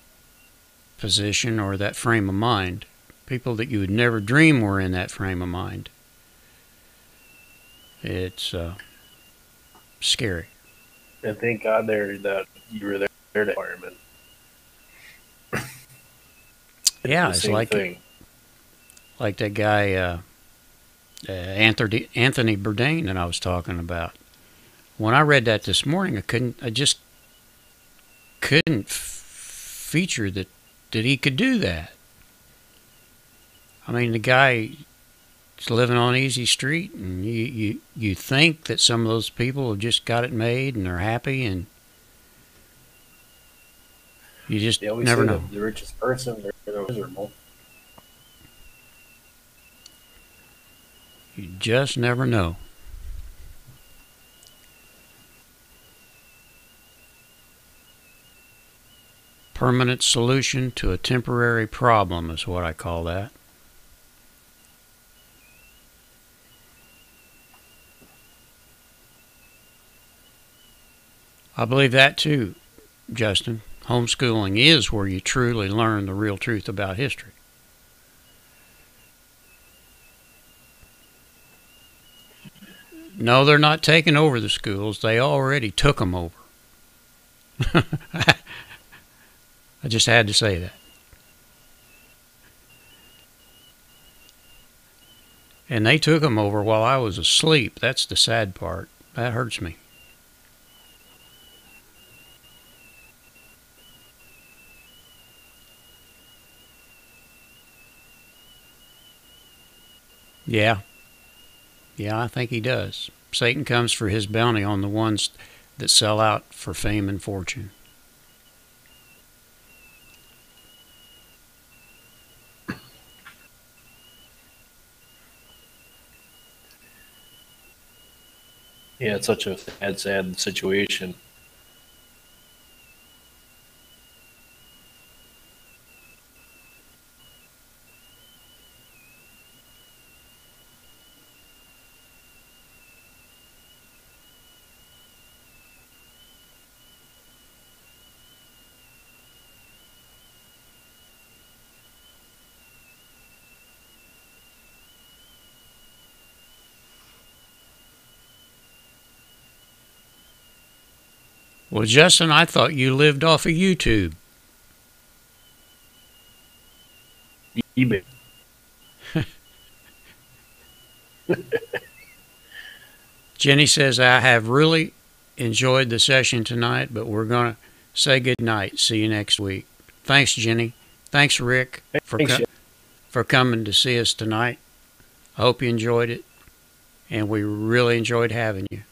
S2: position or that frame of mind. People that you would never dream were in that frame of mind. It's scary.
S1: And thank God there that you were there to environment. It's
S2: Yeah,
S1: the
S2: it's
S1: same thing.
S2: like that guy Anthony Bourdain that I was talking about. When I read that this morning, I just couldn't feature that he could do that. I mean, the guy is living on easy street, and you think that some of those people have just got it made and they're happy, and you just
S1: They always
S2: never
S1: say
S2: know.
S1: that the richest person they're miserable.
S2: You just never know. Permanent solution to a temporary problem is what I call that. I believe that too, Justin. Homeschooling is where you truly learn the real truth about history. No, they're not taking over the schools. They already took them over. I just had to say that. And they took them over while I was asleep. That's the sad part. That hurts me. Yeah. Yeah, I think he does. Satan comes for his bounty on the ones that sell out for fame and fortune.
S1: Yeah, it's such a sad situation.
S2: Well, Justin, I thought you lived off of YouTube.
S1: eBay.
S2: Jenny says, I have really enjoyed the session tonight, but we're going to say good night. See you next week. Thanks, Jenny. Thanks, Rick,
S1: Thanks,
S2: for coming to see us tonight. I hope you enjoyed it, and we really enjoyed having you.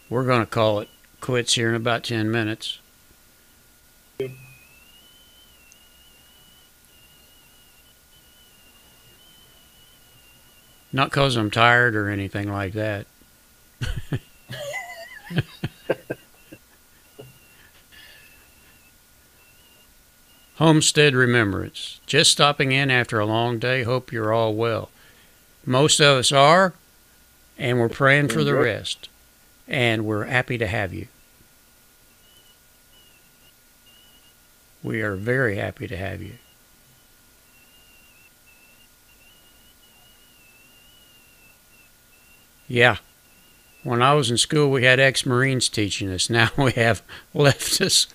S2: We're going to call it quits here in about 10 minutes. Not because I'm tired or anything like that. Homestead Remembrance. Just stopping in after a long day. Hope you're all well. Most of us are, and we're praying for the rest. And we're happy to have you. We are very happy to have you. Yeah. When I was in school, we had ex-Marines teaching us. Now we have leftists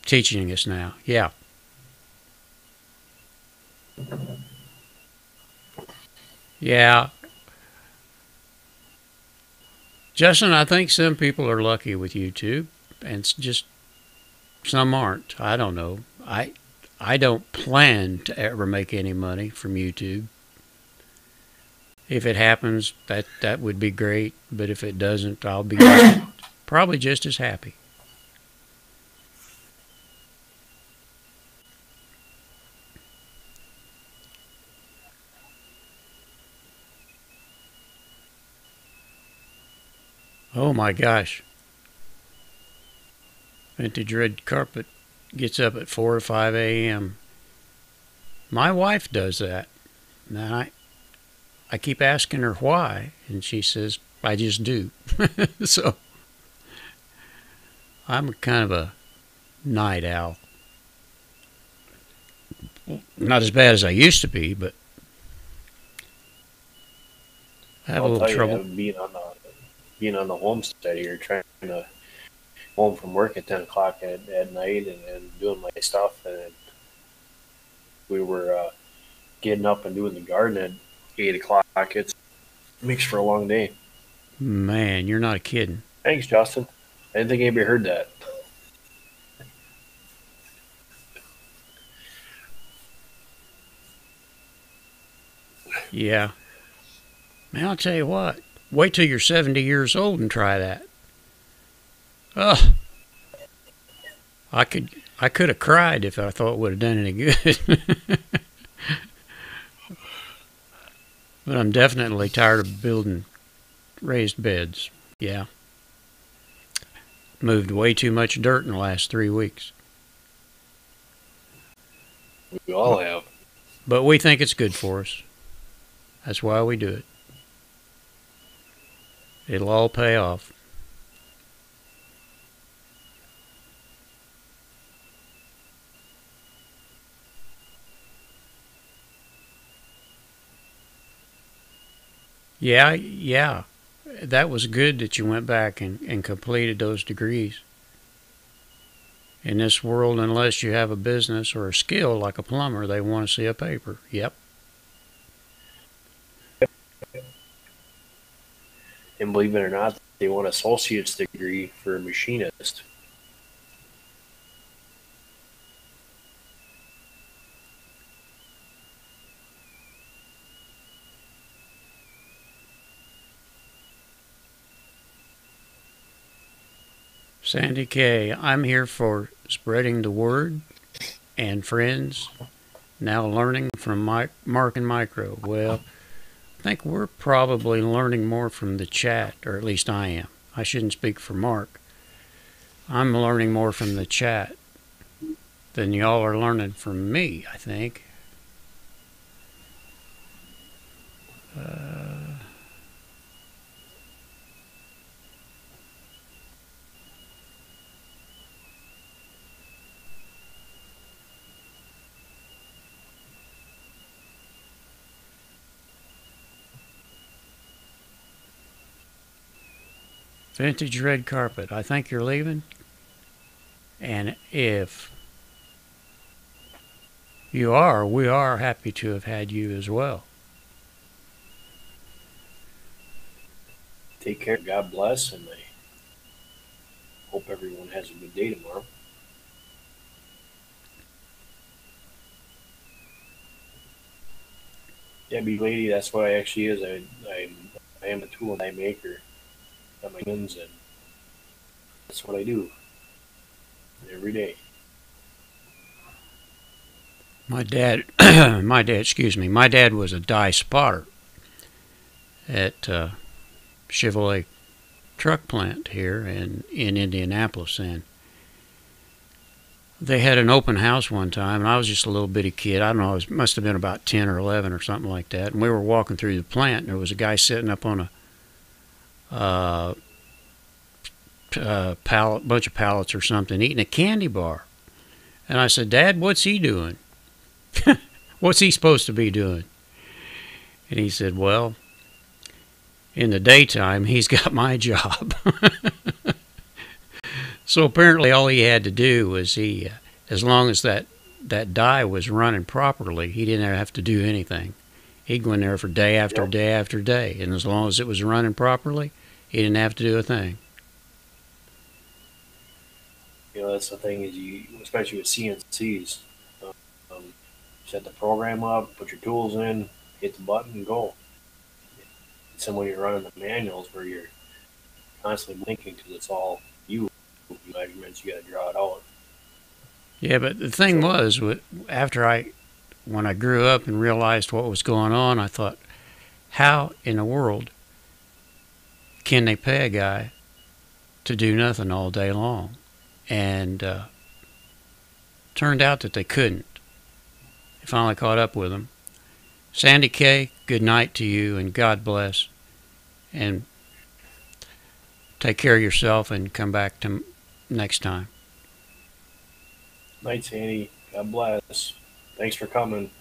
S2: teaching us now. Yeah. Yeah. Justin, I think some people are lucky with YouTube, and just some aren't. I don't know. I don't plan to ever make any money from YouTube. If it happens, that would be great. But if it doesn't, I'll be probably just as happy. Oh my gosh. Vintage red carpet gets up at 4 or 5 a.m. My wife does that. And I keep asking her why, and she says, I just do. So I'm kind of a night owl. Not as bad as I used to be, but I have a
S1: I'll
S2: little
S1: tell you,
S2: trouble.
S1: being on the homestead here, trying to home from work at 10 o'clock at night and doing my stuff, and we were getting up and doing the garden at 8 o'clock. It makes for a long day.
S2: Man, you're not kidding.
S1: Thanks, Justin. I didn't think anybody heard that.
S2: Yeah. Man, I'll tell you what. Wait till you're 70 years old and try that. Oh, I could have cried if I thought it would have done any good. But I'm definitely tired of building raised beds. Yeah. Moved way too much dirt in the last 3 weeks.
S1: We all have.
S2: But we think it's good for us. That's why we do it. It'll all pay off. Yeah. That was good that you went back and completed those degrees. In this world, unless you have a business or a skill like a plumber, they want to see a paper. Yep.
S1: And believe it or not, they want an associate's degree for a machinist.
S2: Sandy K, I'm here for spreading the word and friends. Now learning from Mark and Micro. Well, I think we're probably learning more from the chat, or at least I am. I shouldn't speak for Mark. I'm learning more from the chat than y'all are learning from me, I think. Vintage red carpet. I think you're leaving. And if you are, we are happy to have had you as well.
S1: Take care. God bless, and I hope everyone has a good day tomorrow. Debbie lady, that's what I actually is. I am a tool and die maker. Got my hands, and that's what I do every day.
S2: My dad, my dad was a die spotter at Chevrolet truck plant here in Indianapolis, and they had an open house one time, and I was just a little bitty kid. I don't know, must have been about 10 or 11 or something like that. And we were walking through the plant, and there was a guy sitting up on a bunch of pallets or something, eating a candy bar. And I said, Dad, what's he doing? What's he supposed to be doing? And he said, well, in the daytime, he's got my job. So apparently all he had to do was as long as that die was running properly, he didn't have to do anything. He'd go in there for day after day after day, and as long as it was running properly, he didn't have to do a thing.
S1: You know, that's the thing is especially with CNCs, set the program up, put your tools in, hit the button, and go. It's when you're running the manuals where you're constantly linking because it's all you measurements. You got to draw it out.
S2: Yeah, but the thing was, when I grew up and realized what was going on, I thought, how in the world can they pay a guy to do nothing all day long? And Turned out that they couldn't. They finally caught up with them. Sandy K, good night to you, and God bless. And take care of yourself and come back to next time.
S1: Night, Sandy. God bless. Thanks for coming.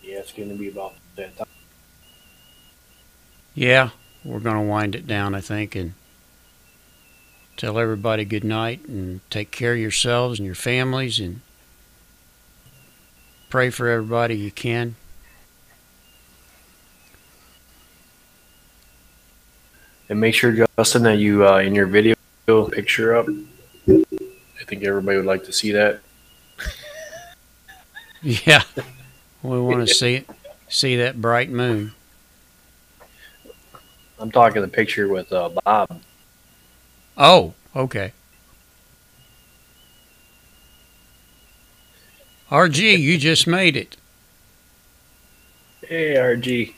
S1: Yeah, it's going to be about that time.
S2: Yeah, we're going to wind it down, I think, and tell everybody good night and take care of yourselves and your families and pray for everybody you can.
S1: And make sure, Justin, that you in your video picture up. I think everybody would like to see that.
S2: Yeah, we want to see that bright moon.
S1: I'm talking the picture with Bob.
S2: Oh, okay. RG, you just made it.
S1: Hey, RG.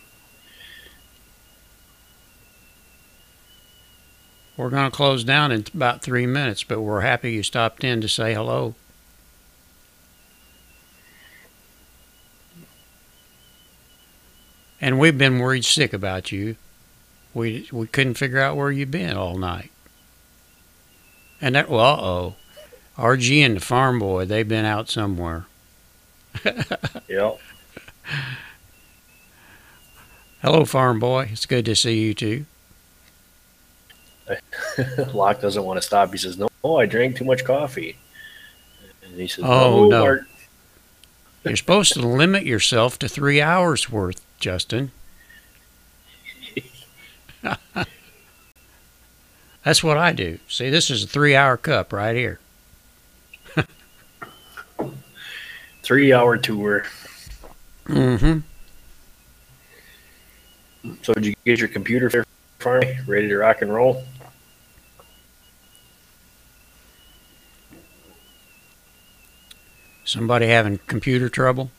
S2: We're going to close down in about 3 minutes, but we're happy you stopped in to say hello. And we've been worried sick about you. We couldn't figure out where you've been all night. And that, well, uh-oh. RG and the farm boy, they've been out somewhere.
S1: Yep.
S2: Hello, farm boy. It's good to see you too.
S1: Locke doesn't want to stop. He says, "No, I drank too much coffee." And he says,
S2: Oh, no.
S1: Mark."
S2: You're supposed to limit yourself to 3 hours worth, Justin. That's what I do. See, this is a 3-hour cup right here.
S1: 3-hour tour.
S2: Mm-hmm.
S1: So did you get your computer farm ready to rock and roll?
S2: Somebody having computer trouble?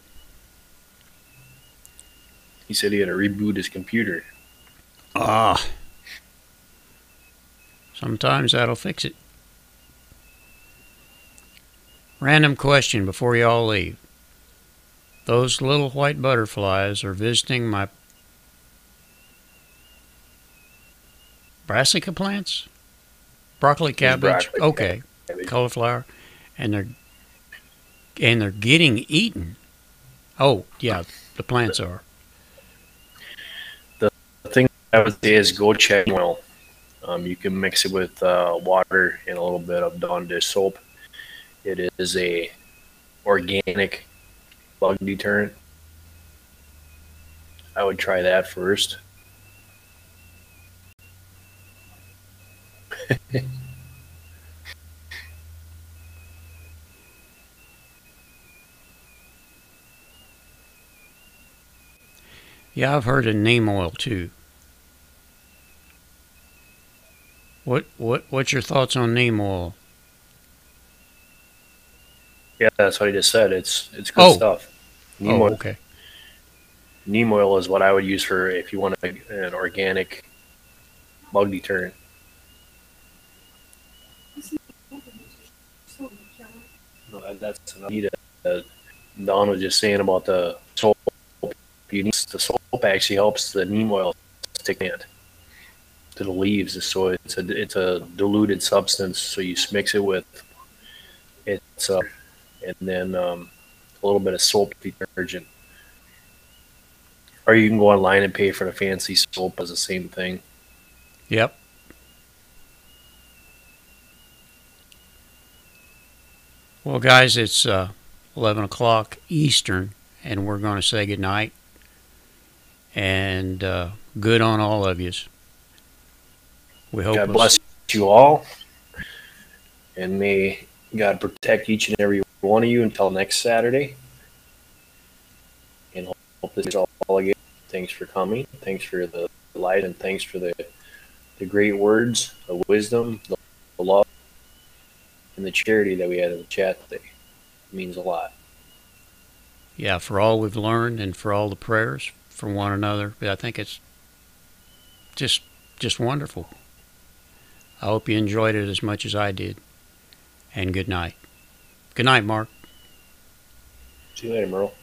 S1: He said he had to reboot his computer.
S2: Ah. Sometimes that'll fix it. Random question before you all leave. Those little white butterflies are visiting my brassica plants? Broccoli, cabbage?
S1: Broccoli,
S2: Okay.
S1: cabbage.
S2: Cauliflower. And they're getting eaten. Oh, yeah, the plants are.
S1: The thing I would say is go check oil. You can mix it with water and a little bit of Dawn dish soap. It is a organic bug deterrent. I would try that first.
S2: Yeah, I've heard of neem oil too. What's your thoughts on neem oil?
S1: Yeah, that's what I just said. It's good
S2: Oh.
S1: stuff.
S2: Oh, okay.
S1: Neem oil is what I would use for if you want an organic bug deterrent. No, that's enough. Don was just saying about the soap. The soap actually helps the neem oil stick in to the leaves. So it's a diluted substance. So you mix it with and then a little bit of soap detergent. Or you can go online and pay for the fancy soap as the same thing.
S2: Yep. Well, guys, it's 11 o'clock Eastern, and we're going to say goodnight. And good on all of you. We hope
S1: God bless you all. And may God protect each and every one of you until next Saturday. And hope this is all again. Thanks for coming. Thanks for the light, and thanks for the great words, the wisdom, the love, and the charity that we had in the chat today. It means a lot.
S2: Yeah, for all we've learned and for all the prayers for one another. But I think it's just wonderful. I hope you enjoyed it as much as I did. And good night. Good night, Mark.
S1: See you later, Merle.